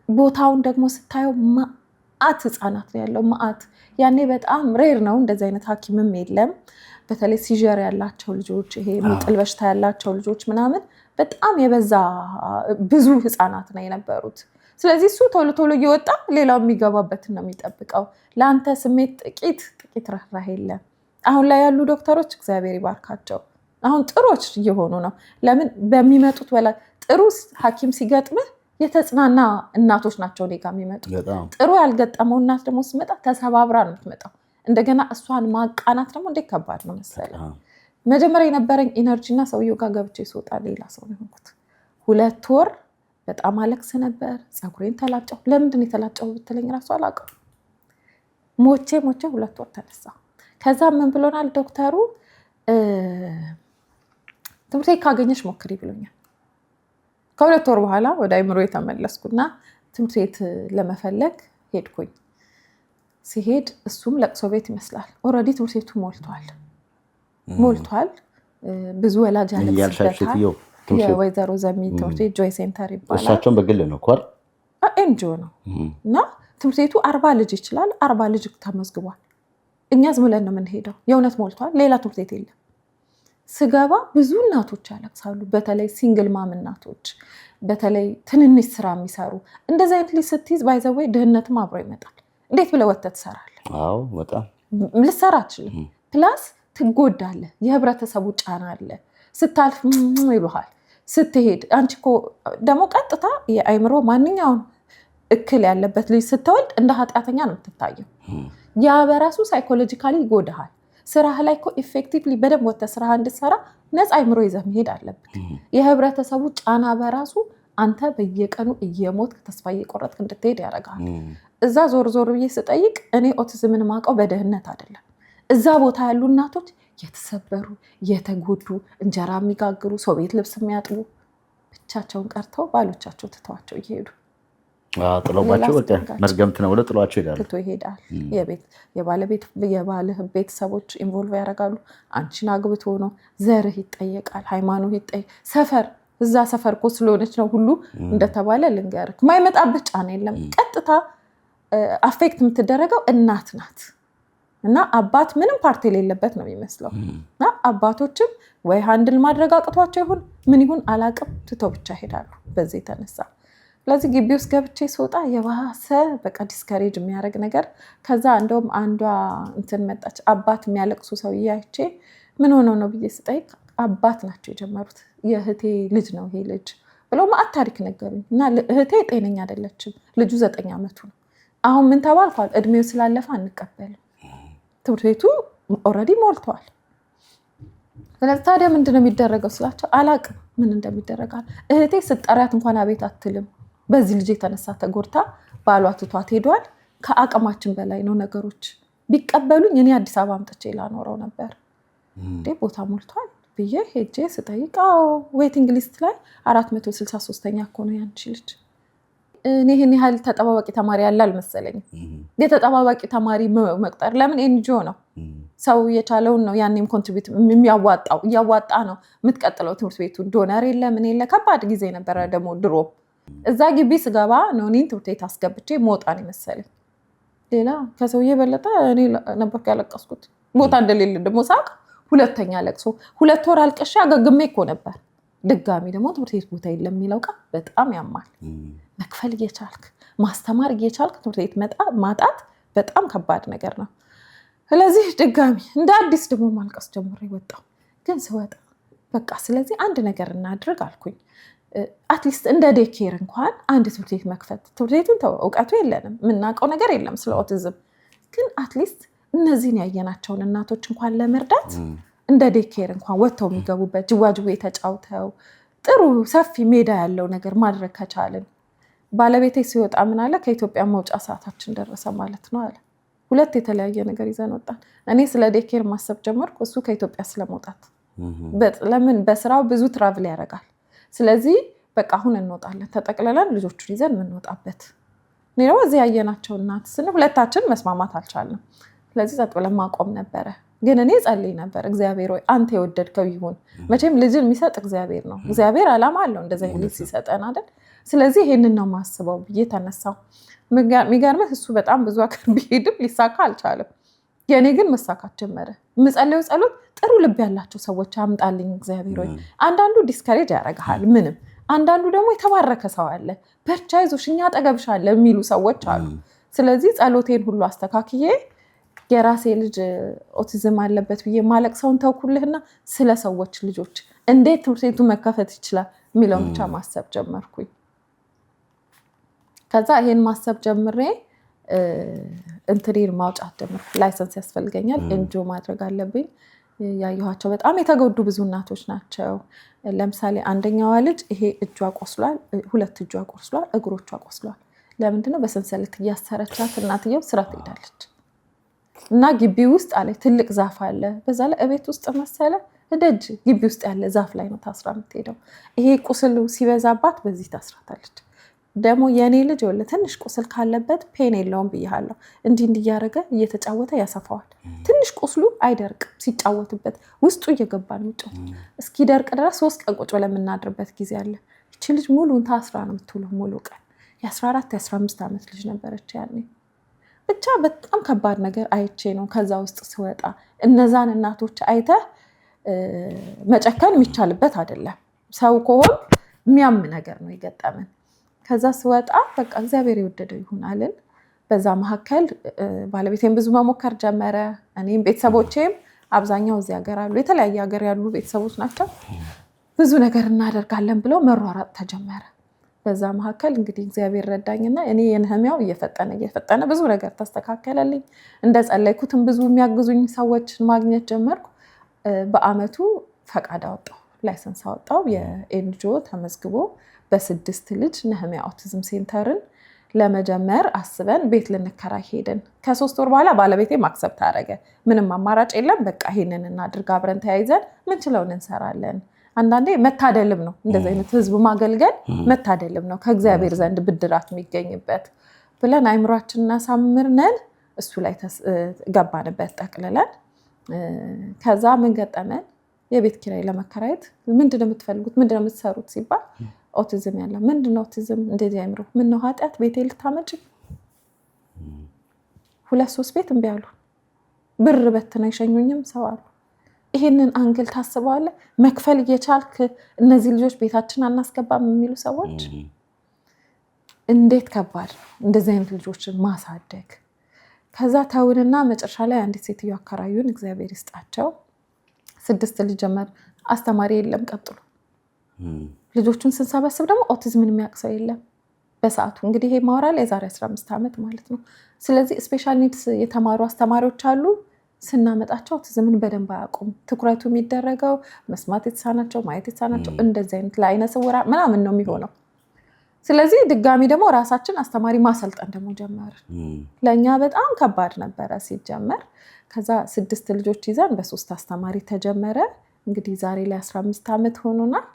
ቦታውን ደግሞ ስታየው መዓት ህፃናት ነው ያለው፣ መዓት። ያኔ በጣም ሬር ነው፣ እንደዚህ አይነት ሐኪምም የለም። በተለይ ሲጀር ያላቸው ልጆች፣ ይሄ ምጥል በሽታ ያላቸው ልጆች ምናምን በጣም የበዛ ብዙ ህፃናት ነው የነበሩት። ስለዚህ እሱ ቶሎ ቶሎ እየወጣ ሌላው የሚገባበትን ነው የሚጠብቀው። ለአንተ ስሜት ጥቂት ርህራሄ የለም። አሁን ላይ ያሉ ዶክተሮች እግዚአብሔር ይባርካቸው፣ አሁን ጥሩዎች እየሆኑ ነው። ለምን በሚመጡት ጥሩ ሐኪም ሲገጥምህ የተጽናና እናቶች ናቸው እኔ ጋር የሚመጡት። ጥሩ ያልገጠመው እናት ደግሞ ስመጣ ተሰባብራ ነው የምትመጣው። እንደገና እሷን ማቃናት ደግሞ እንዴት ከባድ ነው መሰለህ። መጀመሪያ የነበረኝ ኢነርጂ እና ሰውየው ጋር ገብቼ ስወጣ ሌላ ሰው ነው የሆንኩት። 2 ወር በጣም አለቅስ ነበር። ፀጉሬን ተላጨሁ። ለምንድን የተላጨሁ ብትለኝ ራሱ አላውቅም። ሞቼ 2 ወር ተነሳ። ከዛ ምን ብሎናል ዶክተሩ? ትምህርት ቤት ካገኘሽ ሞክሪ ብሎኛል። ከ2 ወር በኋላ ወደ አይምሮ የተመለስኩና ትምህርት ቤት ለመፈለግ ሄድኩኝ። ሲሄድ እሱም ለቅሶ ቤት ይመስላል። ኦልሬዲ ትምህርት ቤቱ ሞልቷል። ብዙ ወላጅ ያለቅስበታል። የወይዘሮ ዘሚ ትምህርት ቤት ጆይ ሴንተር ይባላል። እሳቸውን በግል ነው ኳር ኤንጂኦ ነው እና ትምህርት ቤቱ 40 ልጅ ይችላል። 40 ልጅ ተመዝግቧል። እኛ ዝም ብለን ነው የምንሄደው። የእውነት ሞልቷል። ሌላ ትምህርት ቤት የለም። ስገባ ብዙ እናቶች ያለቅሳሉ። በተለይ ሲንግል ማም እናቶች፣ በተለይ ትንንሽ ስራ የሚሰሩ። እንደዚህ አይነት ልጅ ስትይዝ ባይዘወይ ድህነትም አብሮ ይመጣል። እንዴት ብለህ ወጥተህ ትሰራለህ? በጣም ልሰራ አችልም። ፕላስ ትጎዳለህ። የህብረተሰቡ ጫና አለ። ስታልፍ ይሉሃል። ስትሄድ አንቺ እኮ ደግሞ ቀጥታ የአይምሮ ማንኛውን እክል ያለበት ልጅ ስትወልድ እንደ ኃጢአተኛ ነው የምትታየው። ያ በራሱ ሳይኮሎጂካሊ ይጎዳሃል። ስራህ ላይ እኮ ኢፌክቲቭሊ በደንብ ወጥተህ ስራህ እንድትሰራ ነፃ አይምሮ ይዘህ መሄድ አለብህ። የህብረተሰቡ ጫና በራሱ አንተ በየቀኑ እየሞትክ ተስፋ እየቆረጥክ እንድትሄድ ያደርጋል። እዛ ዞር ብዬ ስጠይቅ እኔ ኦቲዝምን ማውቀው በድህነት አይደለም። እዛ ቦታ ያሉ እናቶች የተሰበሩ፣ የተጎዱ፣ እንጀራ የሚጋግሩ፣ ሰው ቤት ልብስ የሚያጥቡ ብቻቸውን ቀርተው ባሎቻቸው ትተዋቸው እየሄዱ ጥለውባቸው መርገምት ነው ብለው ጥሏቸው ይሄዳሉ። ትቶ ይሄዳል። የባልህ ቤተሰቦች ኢንቮልቭ ያደርጋሉ። አንቺን አግብቶ ነው፣ ዘርህ ይጠየቃል፣ ሃይማኖት ይጠየቃል። እዛ ሰፈር እኮ ስለሆነች ነው ሁሉ እንደተባለ ልንገርህ፣ ማይመጣበት ጫና የለም። ቀጥታ አፌክት የምትደረገው እናት ናት እና አባት ምንም ፓርቲ የሌለበት ነው የሚመስለው። እና አባቶችም ወይ ሃንድል ማድረግ አቅቷቸው ይሁን ምን ይሁን አላቅም፣ ትተው ብቻ ሄዳሉ በዚህ የተነሳ። ስለዚህ ግቢ ውስጥ ገብቼ ስወጣ የባሰ በቃ ዲስከሬጅ የሚያደርግ ነገር። ከዛ እንደውም አንዷ እንትን መጣች፣ አባት የሚያለቅሱ ሰውዬ አይቼ ምን ሆኖ ነው ብዬ ስጠይቅ አባት ናቸው የጀመሩት፣ የእህቴ ልጅ ነው ይሄ ልጅ ብለው ማአት ታሪክ ነገሩኝ። እና እህቴ ጤነኛ አይደለችም፣ ልጁ 9 ዓመቱ ነው። አሁን ምን ተባልኳል? እድሜው ስላለፈ አንቀበልም፣ ትምህርት ቤቱ ኦልሬዲ ሞልቷል። ስለዚህ ታዲያ ምንድነው የሚደረገው ስላቸው አላቅም ምን እንደሚደረጋል። እህቴ ስጠሪያት እንኳን አቤት አትልም። በዚህ ልጅ የተነሳ ተጎድታ ባሏ ትቷት ሄዷል። ከአቅማችን በላይ ነው ነገሮች። ቢቀበሉኝ እኔ አዲስ አበባ አምጥቼ ላኖረው ነበር። ቦታ ሞልቷል ብዬ ሄጄ ስጠይቅ ዌቲንግ ሊስት ላይ 463ኛ እኮ ነው ያንቺ ልጅ። እኔ ይህን ያህል ተጠባባቂ ተማሪ ያለ አልመሰለኝም። የተጠባባቂ ተማሪ መቅጠር ለምን ኤንጂኦ ነው፣ ሰው የቻለውን ነው ያኔም ኮንትሪቢዩት የሚያዋጣው እያዋጣ ነው የምትቀጥለው። ትምህርት ቤቱ ዶነር የለ ምን የለ፣ ከባድ ጊዜ ነበረ። ደግሞ ድሮ እዛ ግቢ ስገባ ነው እኔን ትምህርት ቤት አስገብቼ መውጣን ይመሰለኝ። ሌላ ከሰውዬ በለጠ እኔ ነበር ያለቀስኩት። ቦታ እንደሌለ ደግሞ ሳቅ። 2ኛ ለቅሶ 2 ወር አልቀሻ አገግሜ እኮ ነበር። ድጋሚ ደግሞ ትምህርት ቤት ቦታ የለም የሚለው ቃል በጣም ያማል። መክፈል እየቻልክ ማስተማር እየቻልክ ትምህርት ቤት ማጣት በጣም ከባድ ነገር ነው። ስለዚህ ድጋሚ እንደ አዲስ ደግሞ ማልቀስ ጀምሬ ወጣሁ። ግን ስወጣ በቃ ስለዚህ አንድ ነገር እናድርግ አልኩኝ። አትሊስት እንደ ዴኬር እንኳን አንድ ትምህርት ቤት መክፈት። ትምህርት ቤቱን እውቀቱ የለንም፣ የምናውቀው ነገር የለም ስለ ኦቲዝም። ግን አትሊስት እነዚህን ያየናቸውን እናቶች እንኳን ለመርዳት እንደ ዴኬር እንኳን ወጥተው የሚገቡበት ጅዋጅዌ ተጫውተው ጥሩ ሰፊ ሜዳ ያለው ነገር ማድረግ ከቻልን። ባለቤቴ ሲወጣ ምን አለ፣ ከኢትዮጵያ መውጫ ሰዓታችን ደረሰ ማለት ነው አለ። ሁለት የተለያየ ነገር ይዘን ወጣን። እኔ ስለ ዴኬር ማሰብ ጀመርኩ፣ እሱ ከኢትዮጵያ ስለመውጣት። ለምን በስራው ብዙ ትራቭል ያደርጋል። ስለዚህ በቃ አሁን እንወጣለን ተጠቅልለን ልጆቹን ይዘን የምንወጣበት። እኔ ደግሞ እዚህ ያየናቸው እናት ስንል ሁለታችን መስማማት አልቻልንም። ስለዚህ ጸጥ ብለን ማቆም ነበረ። ግን እኔ ጸልይ ነበር፣ እግዚአብሔር ወይ አንተ የወደድከው ይሁን። መቼም ልጅን የሚሰጥ እግዚአብሔር ነው። እግዚአብሔር ዓላማ አለው እንደዚህ ልጅ ሲሰጠን አይደል? ስለዚህ ይሄንን ነው ማስበው ብዬ ተነሳው። የሚገርምህ እሱ በጣም ብዙ አገር ቢሄድም ሊሳካ አልቻለም። የኔ ግን መሳካት ጀመረ። የምጸልየው ጸሎት ጥሩ ልብ ያላቸው ሰዎች አምጣልኝ እግዚአብሔር ወይ። አንዳንዱ ዲስከሬጅ ያደርግሃል ምንም፣ አንዳንዱ ደግሞ የተባረከ ሰው አለ፣ በርቻ ይዞሽ እኛ አጠገብሻለ የሚሉ ሰዎች አሉ። ስለዚህ ጸሎቴን ሁሉ አስተካክዬ የራሴ ልጅ ኦቲዝም አለበት ብዬ ማለቅ ሰውን ተውኩልህና ስለ ሰዎች ልጆች እንዴት ትምህርት ቤቱ መከፈት ይችላል የሚለውን ብቻ ማሰብ ጀመርኩኝ። ከዛ ይሄን ማሰብ ጀምሬ እንትሪን ማውጣት ጀመርኩ። ላይሰንስ ያስፈልገኛል፣ ኤንጂኦ ማድረግ አለብኝ። ያየኋቸው በጣም የተጎዱ ብዙ እናቶች ናቸው። ለምሳሌ አንደኛዋ ልጅ ይሄ እጇ ቆስሏል፣ ሁለት እጇ ቆስሏል፣ እግሮቿ ቆስሏል። ለምንድነው? በሰንሰለት እያሰረቻት እናትየው ስራ ትሄዳለች እና ግቢ ውስጥ አለ ትልቅ ዛፍ አለ። በዛ ላይ እቤት ውስጥ መሰለ ደጅ ግቢ ውስጥ ያለ ዛፍ ላይ ነው ታስራ የምትሄደው። ይሄ ቁስል ሲበዛባት በዚህ ታስራታለች። ደግሞ የኔ ልጅ ወለ ትንሽ ቁስል ካለበት ፔን የለውም ብያለሁ። እንዲህ እያደረገ እየተጫወተ ያሰፋዋል። ትንሽ ቁስሉ አይደርቅም፣ ሲጫወትበት ውስጡ እየገባ ነው የሚጫወተው። እስኪደርቅ ድረስ 3 ቀን ቁጭ ብለን የምናድርበት ጊዜ አለ። እቺ ልጅ ሙሉን ታስራ ነው የምትውለው ሙሉ ቀን። የ14 የ15 ዓመት ልጅ ነበረች ያኔ። ብቻ በጣም ከባድ ነገር አይቼ ነው ከዛ ውስጥ ስወጣ እነዛን እናቶች አይተህ መጨከን የሚቻልበት አይደለም። ሰው ከሆን የሚያም ነገር ነው የገጠመን። ከዛ ስወጣ በቃ እግዚአብሔር የወደደው ይሁን አልን። በዛ መካከል ባለቤቴም ብዙ መሞከር ጀመረ። እኔም ቤተሰቦቼም አብዛኛው እዚህ ሀገር አሉ፣ የተለያየ ሀገር ያሉ ቤተሰቦች ናቸው። ብዙ ነገር እናደርጋለን ብለው መሯሯጥ ተጀመረ። በዛ መካከል እንግዲህ እግዚአብሔር ረዳኝና እኔ የነህሚያው እየፈጠነ ብዙ ነገር ተስተካከለልኝ። እንደ ጸለይኩትም ብዙ የሚያግዙኝ ሰዎችን ማግኘት ጀመርኩ። በአመቱ ፈቃድ አወጣሁ፣ ላይሰንስ አወጣሁ። የኤንጂኦ ተመዝግቦ በ6 ልጅ ነህሚያ ኦቲዝም ሴንተርን ለመጀመር አስበን ቤት ልንከራይ ሄድን። ከ3 ወር በኋላ ባለቤቴ ማክሰብት አደረገ። ምንም አማራጭ የለም፣ በቃ ይሄንን እናድርግ፣ አብረን ተያይዘን ምንችለውን እንሰራለን። አንዳንዴ መታደልም ነው እንደዚህ አይነት ህዝብ ማገልገል፣ መታደልም ነው ከእግዚአብሔር ዘንድ ብድራት የሚገኝበት ብለን አይምሯችንን አሳምርነን እሱ ላይ ገባንበት ጠቅልለን። ከዛ ምን ገጠመን? የቤት ኪራይ ለመከራየት ምንድነው የምትፈልጉት? ምንድነው የምትሰሩት ሲባል ኦቲዝም ያለ ምንድነው ኦቲዝም እንደዚህ አይምሮ ምን ነው ኃጢአት ቤቴ ልታመጭ? 2-3 ቤት እምቢ አሉ። ብር በትነው ይሸኙኝም ሰው አሉ። ይሄንን አንግል ታስበዋለህ? መክፈል እየቻልክ እነዚህ ልጆች ቤታችን አናስገባም የሚሉ ሰዎች እንዴት ከባድ እንደዚህ አይነት ልጆችን ማሳደግ። ከዛ ተውንና መጨረሻ ላይ አንዲት ሴትዮ አከራዩን፣ እግዚአብሔር ይስጣቸው። 6 ልጅ ጀመር። አስተማሪ የለም ቀጥሎ። ልጆቹን ስንሰበስብ ደግሞ ኦቲዝምን የሚያውቅ ሰው የለም በሰዓቱ። እንግዲህ ይሄ ማወራ ላይ የዛሬ 15 ዓመት ማለት ነው። ስለዚህ ስፔሻል ኒድስ የተማሩ አስተማሪዎች አሉ። ስናመጣቸው ኦቲዝምን በደንብ አያውቁም። ትኩረቱ የሚደረገው መስማት የተሳናቸው፣ ማየት የተሳናቸው እንደዚህ አይነት ለአይነ ስውራ ምናምን ነው የሚሆነው። ስለዚህ ድጋሚ ደግሞ ራሳችን አስተማሪ ማሰልጠን ደግሞ ጀመርን። ለእኛ በጣም ከባድ ነበረ ሲጀመር። ከዛ 6 ልጆች ይዘን በ3 አስተማሪ ተጀመረ። እንግዲህ ዛሬ ላይ 15 ዓመት ሆኖናል።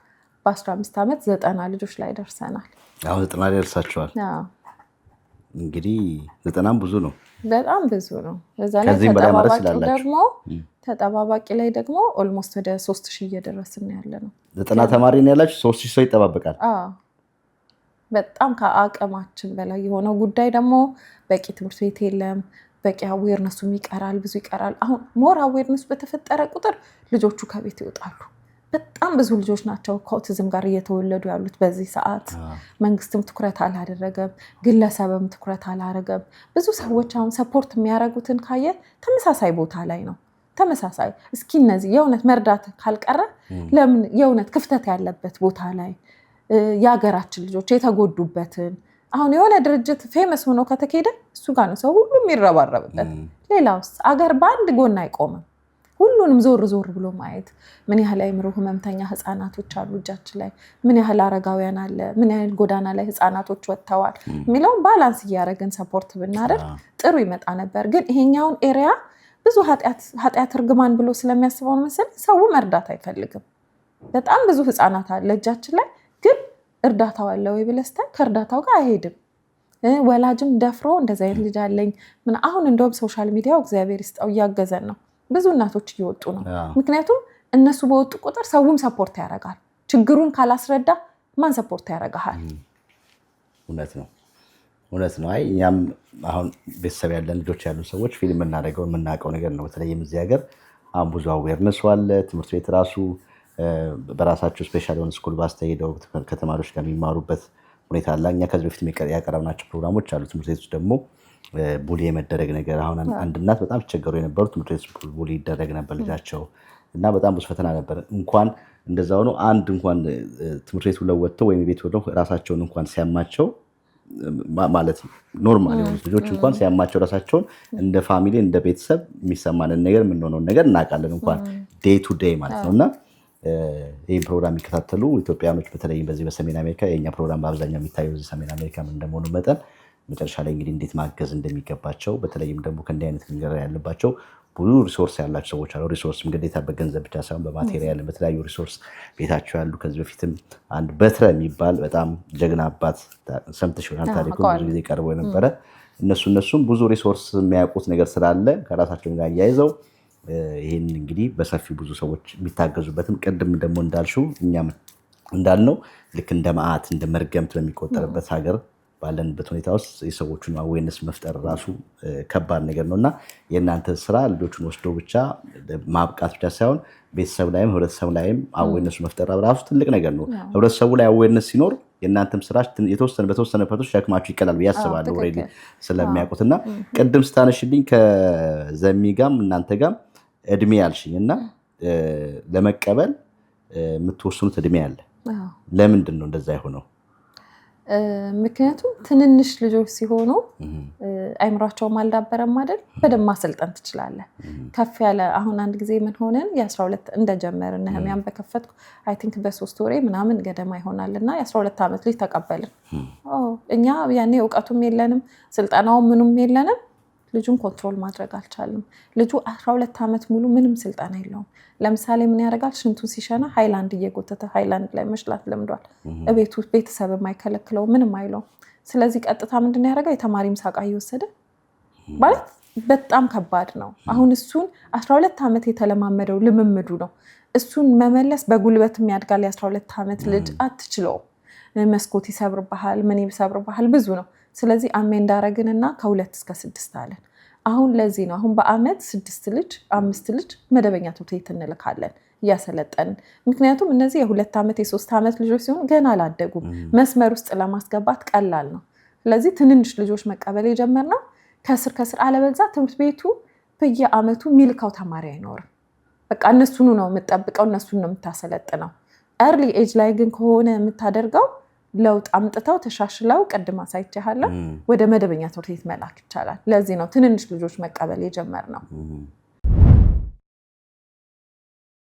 በ15 ዓመት 90 ልጆች ላይ ደርሰናል። አሁን 90 ላይ ደርሳችኋል። እንግዲህ 90 ብዙ ነው፣ በጣም ብዙ ነው። በዛ ላይ ተጠባባቂ ላይ ደግሞ ኦልሞስት ወደ 3000 እየደረስን ያለ ነው። 90 ተማሪ ነው ያላችሁ፣ 3000 ሰው ይጠባበቃል። በጣም ከአቅማችን በላይ የሆነው ጉዳይ ደግሞ በቂ ትምህርት ቤት የለም። በቂ አዌርነሱም ይቀራል፣ ብዙ ይቀራል። አሁን ሞር አዌርነሱ በተፈጠረ ቁጥር ልጆቹ ከቤት ይወጣሉ። በጣም ብዙ ልጆች ናቸው ከኦቲዝም ጋር እየተወለዱ ያሉት በዚህ ሰዓት። መንግስትም ትኩረት አላደረገም፣ ግለሰብም ትኩረት አላደረገም። ብዙ ሰዎች አሁን ሰፖርት የሚያደርጉትን ካየ ተመሳሳይ ቦታ ላይ ነው። ተመሳሳይ እስኪ እነዚህ የእውነት መርዳት ካልቀረ ለምን የእውነት ክፍተት ያለበት ቦታ ላይ የሀገራችን ልጆች የተጎዱበትን አሁን የሆነ ድርጅት ፌመስ ሆኖ ከተኬደ እሱ ጋር ነው ሰው ሁሉም ይረባረብበት። ሌላውስ አገር በአንድ ጎን አይቆምም። ሁሉንም ዞር ዞር ብሎ ማየት ምን ያህል አእምሮ ህመምተኛ ህፃናቶች አሉ እጃችን ላይ፣ ምን ያህል አረጋውያን አለ፣ ምን ያህል ጎዳና ላይ ህፃናቶች ወጥተዋል የሚለውን ባላንስ እያደረግን ሰፖርት ብናደርግ ጥሩ ይመጣ ነበር። ግን ይሄኛውን ኤሪያ ብዙ ኃጢአት እርግማን ብሎ ስለሚያስበው መሰለኝ ሰው መርዳት አይፈልግም። በጣም ብዙ ህፃናት አለ እጃችን ላይ ግን እርዳታው አለ ወይ ብለህ ስታይ ከእርዳታው ጋር አይሄድም። ወላጅም ደፍሮ እንደዚህ አይነት ልጅ አለኝ ምን አሁን እንደውም ሶሻል ሚዲያው እግዚአብሔር ይስጠው እያገዘን ነው። ብዙ እናቶች እየወጡ ነው። ምክንያቱም እነሱ በወጡ ቁጥር ሰውም ሰፖርት ያደርጋል። ችግሩን ካላስረዳ ማን ሰፖርት ያደርጋል? እውነት ነው። አይ እኛም አሁን ቤተሰብ ያለን ልጆች ያሉ ሰዎች ፊልም እናደርገው የምናውቀው ነገር ነው። በተለይም እዚህ ሀገር አሁን ብዙ አዌርነስ አለ። ትምህርት ቤት ራሱ በራሳቸው ስፔሻል የሆነ ስኩል ባስ ተሄደው ከተማሪዎች ጋር የሚማሩበት ሁኔታ አለ። እኛ ከዚህ በፊት ያቀረብናቸው ፕሮግራሞች አሉ። ትምህርት ቤት ውስጥ ደግሞ ቡሊ የመደረግ ነገር አሁን አንድ እናት በጣም ሲቸገሩ የነበሩ ትምህርት ቤት ቡሊ ይደረግ ነበር ልጃቸው እና በጣም ብዙ ፈተና ነበር። እንኳን እንደዛ ሆኖ አንድ እንኳን ትምህርት ቤቱ ለወጥተው ወይም ቤት ወደው ራሳቸውን እንኳን ሲያማቸው ማለት ኖርማል የሆኑ ልጆች እንኳን ሲያማቸው ራሳቸውን እንደ ፋሚሊ እንደ ቤተሰብ የሚሰማንን ነገር የምንሆነውን ነገር እናውቃለን እንኳን ዴይ ቱ ዴይ ማለት ነው። እና ይህን ፕሮግራም የሚከታተሉ ኢትዮጵያኖች በተለይም በዚህ በሰሜን አሜሪካ የእኛ ፕሮግራም በአብዛኛው የሚታየው እዚህ ሰሜን አሜሪካ እንደመሆኑ መጠን መጨረሻ ላይ እንግዲህ እንዴት ማገዝ እንደሚገባቸው በተለይም ደግሞ ከእንዲህ አይነት ነገር ያለባቸው ብዙ ሪሶርስ ያላቸው ሰዎች አሉ። ሪሶርስም ግዴታ በገንዘብ ብቻ ሳይሆን በማቴሪያል በተለያዩ ሪሶርስ ቤታቸው ያሉ ከዚህ በፊትም አንድ በትረ የሚባል በጣም ጀግና አባት ሰምተሽ ይሆናል ታሪኩ ብዙ ጊዜ ቀርቦ የነበረ እነሱም ብዙ ሪሶርስ የሚያውቁት ነገር ስላለ ከራሳቸው ጋር አያይዘው ይህን እንግዲህ በሰፊው ብዙ ሰዎች የሚታገዙበትም ቅድም ደግሞ እንዳልሽው እኛም እንዳልነው ልክ እንደ መዓት እንደ መርገምት በሚቆጠርበት ሀገር ባለንበት ሁኔታ ውስጥ የሰዎቹን አዌርነስ መፍጠር ራሱ ከባድ ነገር ነው እና የእናንተ ስራ ልጆቹን ወስዶ ብቻ ማብቃት ብቻ ሳይሆን ቤተሰብ ላይም ህብረተሰብ ላይም አዌርነሱ መፍጠር ራሱ ትልቅ ነገር ነው። ህብረተሰቡ ላይ አዌርነስ ሲኖር የእናንተም ስራ በተወሰነ ፐቶች ሸክማችሁ ይቀላል ብዬ አስባለሁ ስለሚያውቁት። እና ቅድም ስታነሽልኝ ከዘሚ ጋም እናንተ ጋም እድሜ ያልሽኝ እና ለመቀበል የምትወስኑት እድሜ አለ። ለምንድን ነው እንደዛ የሆነው? ምክንያቱም ትንንሽ ልጆች ሲሆኑ አይምሯቸውም አልዳበረም አይደል? በደንብ ማሰልጠን ትችላለህ። ከፍ ያለ አሁን አንድ ጊዜ ምን ሆነን የ12 እንደጀመርን ነህሚያን በከፈትኩ አይ ቲንክ በ3 ወሬ ምናምን ገደማ ይሆናል እና የ12 ዓመት ልጅ ተቀበልን። እኛ ያኔ እውቀቱም የለንም ስልጠናውም ምኑም የለንም። ልጁን ኮንትሮል ማድረግ አልቻልንም። ልጁ 12 ዓመት ሙሉ ምንም ስልጠና የለውም። ለምሳሌ ምን ያደርጋል? ሽንቱን ሲሸና ሃይላንድ እየጎተተ ሃይላንድ ላይ መሽላት ለምዷል። እቤቱ ቤተሰብ የማይከለክለው ምንም አይለውም። ስለዚህ ቀጥታ ምንድን ያደርጋል? የተማሪ ምሳቃ እየወሰደ ማለት በጣም ከባድ ነው። አሁን እሱን 12 ዓመት የተለማመደው ልምምዱ ነው። እሱን መመለስ በጉልበት የሚያድጋል። የ12 ዓመት ልጅ አትችለውም። መስኮት ይሰብርብሃል፣ ምን ይሰብርብሃል፣ ብዙ ነው። ስለዚህ አሜን እንዳረግንና ከ2 እስከ 6 አለን። አሁን ለዚህ ነው አሁን በአመት 6 ልጅ 5 ልጅ መደበኛ ትምህርት ቤት እንልካለን እያሰለጠንን። ምክንያቱም እነዚህ የ2 ዓመት የ3 ዓመት ልጆች ሲሆኑ ገና አላደጉም። መስመር ውስጥ ለማስገባት ቀላል ነው። ስለዚህ ትንንሽ ልጆች መቀበል የጀመርነው ከስር አለበዛ ትምህርት ቤቱ በየአመቱ ሚልካው ተማሪ አይኖርም። በቃ እነሱኑ ነው የምጠብቀው፣ እነሱን ነው የምታሰለጥነው። ኤርሊ ኤጅ ላይ ግን ከሆነ የምታደርገው ለውጥ አምጥተው ተሻሽለው ቅድም አሳይቻለሁ ወደ መደበኛ ትምህርት ቤት መላክ ይቻላል። ለዚህ ነው ትንንሽ ልጆች መቀበል የጀመርነው።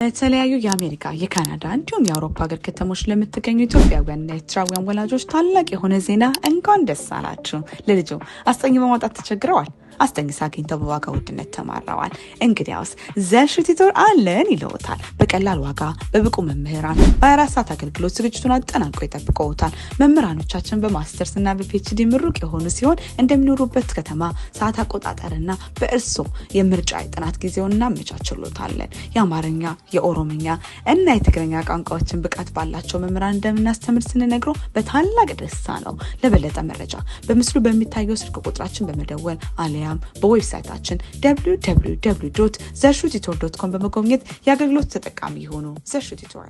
የተለያዩ የአሜሪካ፣ የካናዳ እንዲሁም የአውሮፓ ሀገር ከተሞች ለምትገኙ ኢትዮጵያውያንና ኤርትራውያን ወላጆች ታላቅ የሆነ ዜና እንኳን ደስ አላችሁ። ለልጆ አስጠኝ በማውጣት ተቸግረዋል? አስጠኝ አግኝተው በዋጋ ውድነት ተማረዋል? እንግዲያውስ ዘሹ ቲቶር አለን ይለውታል። በቀላል ዋጋ በብቁ መምህራን በ24 ሰዓት አገልግሎት ዝግጅቱን አጠናቀው ይጠብቀውታል። መምህራኖቻችን በማስተርስ እና በፒኤችዲ ምሩቅ የሆኑ ሲሆን እንደሚኖሩበት ከተማ ሰዓት አቆጣጠርና በእርሶ የምርጫ የጥናት ጊዜውን እናመቻችሎታለን። የአማርኛ፣ የኦሮምኛ እና የትግርኛ ቋንቋዎችን ብቃት ባላቸው መምህራን እንደምናስተምር ስንነግሮ በታላቅ ደስታ ነው። ለበለጠ መረጃ በምስሉ በሚታየው ስልክ ቁጥራችን በመደወል አሊያ አሊያም በዌብሳይታችን www.ዘሹቲቶር.com በመጎብኘት የአገልግሎት ተጠቃሚ ይሁኑ። ዘሹቲቶር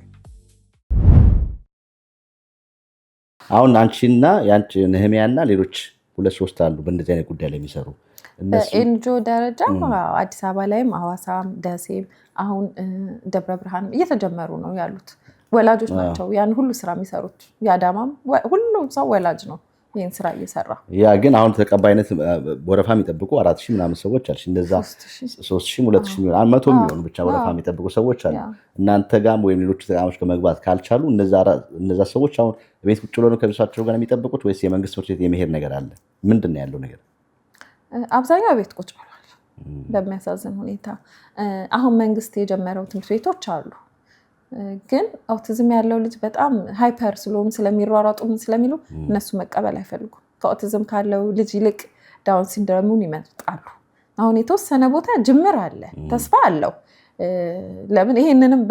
አሁን አንቺና ያንቺ ነህሚያና ሌሎች 2-3 አሉ በእንደዚህ አይነት ጉዳይ ላይ የሚሰሩ በኤንጂኦ ደረጃ አዲስ አበባ ላይም ሐዋሳም ደሴም አሁን ደብረ ብርሃን እየተጀመሩ ነው ያሉት። ወላጆች ናቸው ያን ሁሉ ስራ የሚሰሩት። ያዳማም ሁሉም ሰው ወላጅ ነው ይሄን ስራ እየሰራ። ያ ግን አሁን ተቀባይነት ወረፋ የሚጠብቁ 4000 ምናምን ሰዎች አሉ። እንደዛ 3000 2000 100 ሚሊዮን ብቻ ወረፋ የሚጠብቁ ሰዎች አሉ። እናንተ ጋም ወይም ሌሎች ተቋሞች ከመግባት ካልቻሉ እነዛ ሰዎች አሁን ቤት ቁጭ ብለው ነው ከቤተሰባቸው ጋር የሚጠብቁት ወይስ የመንግስት ትምህርት ቤት የመሄድ ነገር አለ? ምንድን ነው ያለው ነገር? አብዛኛው ቤት ቁጭ ብሏል በሚያሳዝን ሁኔታ። አሁን መንግስት የጀመረው ትምህርት ቤቶች አሉ፣ ግን ኦቲዝም ያለው ልጅ በጣም ሃይፐር ስለሆኑ ስለሚሯሯጡ ስለሚሉ እነሱ መቀበል አይፈልጉም። ከኦቲዝም ካለው ልጅ ይልቅ ዳውን ሲንድሮሙን ይመርጣሉ። አሁን የተወሰነ ቦታ ጅምር አለ፣ ተስፋ አለው። ለምን ይሄንንም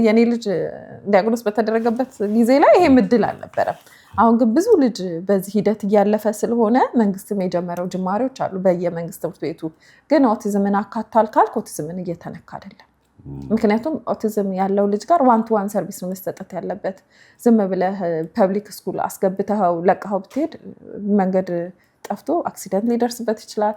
የኔ ልጅ ዲያግኖስ በተደረገበት ጊዜ ላይ ይሄ ምድል አልነበረም። አሁን ግን ብዙ ልጅ በዚህ ሂደት እያለፈ ስለሆነ መንግስትም የጀመረው ጅማሬዎች አሉ በየመንግስት ትምህርት ቤቱ። ግን ኦቲዝምን አካቷል ካልክ ኦቲዝምን እየተነካ አይደለም። ምክንያቱም ኦቲዝም ያለው ልጅ ጋር 1-to-1 ሰርቪስ ነው መስጠት ያለበት። ዝም ብለህ ፐብሊክ ስኩል አስገብተኸው ለቀኸው ብትሄድ መንገድ ጠፍቶ አክሲደንት ሊደርስበት ይችላል።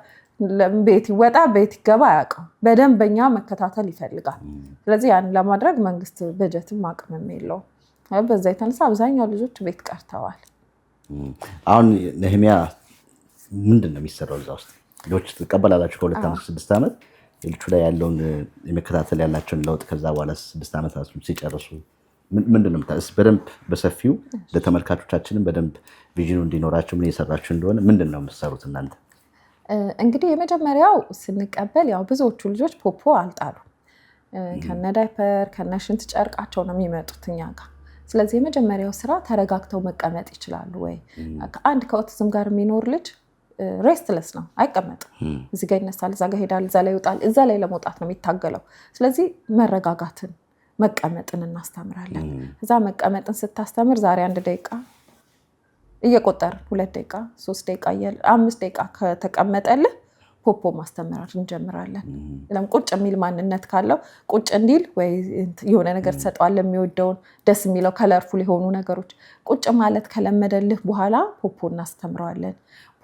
ቤት ይወጣ ቤት ይገባ አያውቅም። በደንበኛ መከታተል ይፈልጋል። ስለዚህ ያን ለማድረግ መንግስት በጀትም አቅምም የለውም። በዛ የተነሳ አብዛኛው ልጆች ቤት ቀርተዋል። አሁን ነህሚያ ምንድን ነው የሚሰራው እዛ ውስጥ? ልጆች ትቀበላላችሁ ከ2 ዓመት 6 ዓመት ልጆቹ ላይ ያለውን የመከታተል ያላቸውን ለውጥ ከዛ በኋላ 6 ዓመታት ሲጨርሱ ምንድን ነው በደንብ በሰፊው ለተመልካቾቻችንም በደንብ ቪዥኑ እንዲኖራቸው ምን እየሰራችሁ እንደሆነ ምንድን ነው የምትሰሩት እናንተ? እንግዲህ የመጀመሪያው ስንቀበል ያው ብዙዎቹ ልጆች ፖፖ አልጣሉ ከነ ዳይፐር ከነ ሽንት ጨርቃቸው ነው የሚመጡት እኛ ጋር። ስለዚህ የመጀመሪያው ስራ ተረጋግተው መቀመጥ ይችላሉ ወይ? አንድ ከኦቲዝም ጋር የሚኖር ልጅ ሬስትለስ ነው፣ አይቀመጥም። እዚህ ጋር ይነሳል፣ እዛ ጋር ሄዳል፣ እዛ ላይ ይወጣል። እዛ ላይ ለመውጣት ነው የሚታገለው። ስለዚህ መረጋጋትን መቀመጥን እናስተምራለን። እዛ መቀመጥን ስታስተምር ዛሬ 1 ደቂቃ እየቆጠር 2 ደቂቃ 3 ደቂቃ 5 ደቂቃ ከተቀመጠልህ ፖፖ ማስተማር እንጀምራለን። ለምን ቁጭ የሚል ማንነት ካለው ቁጭ እንዲል ወይ የሆነ ነገር ተሰጠዋል የሚወደውን ደስ የሚለው ከለርፉል የሆኑ ነገሮች ቁጭ ማለት ከለመደልህ በኋላ ፖፖ እናስተምረዋለን።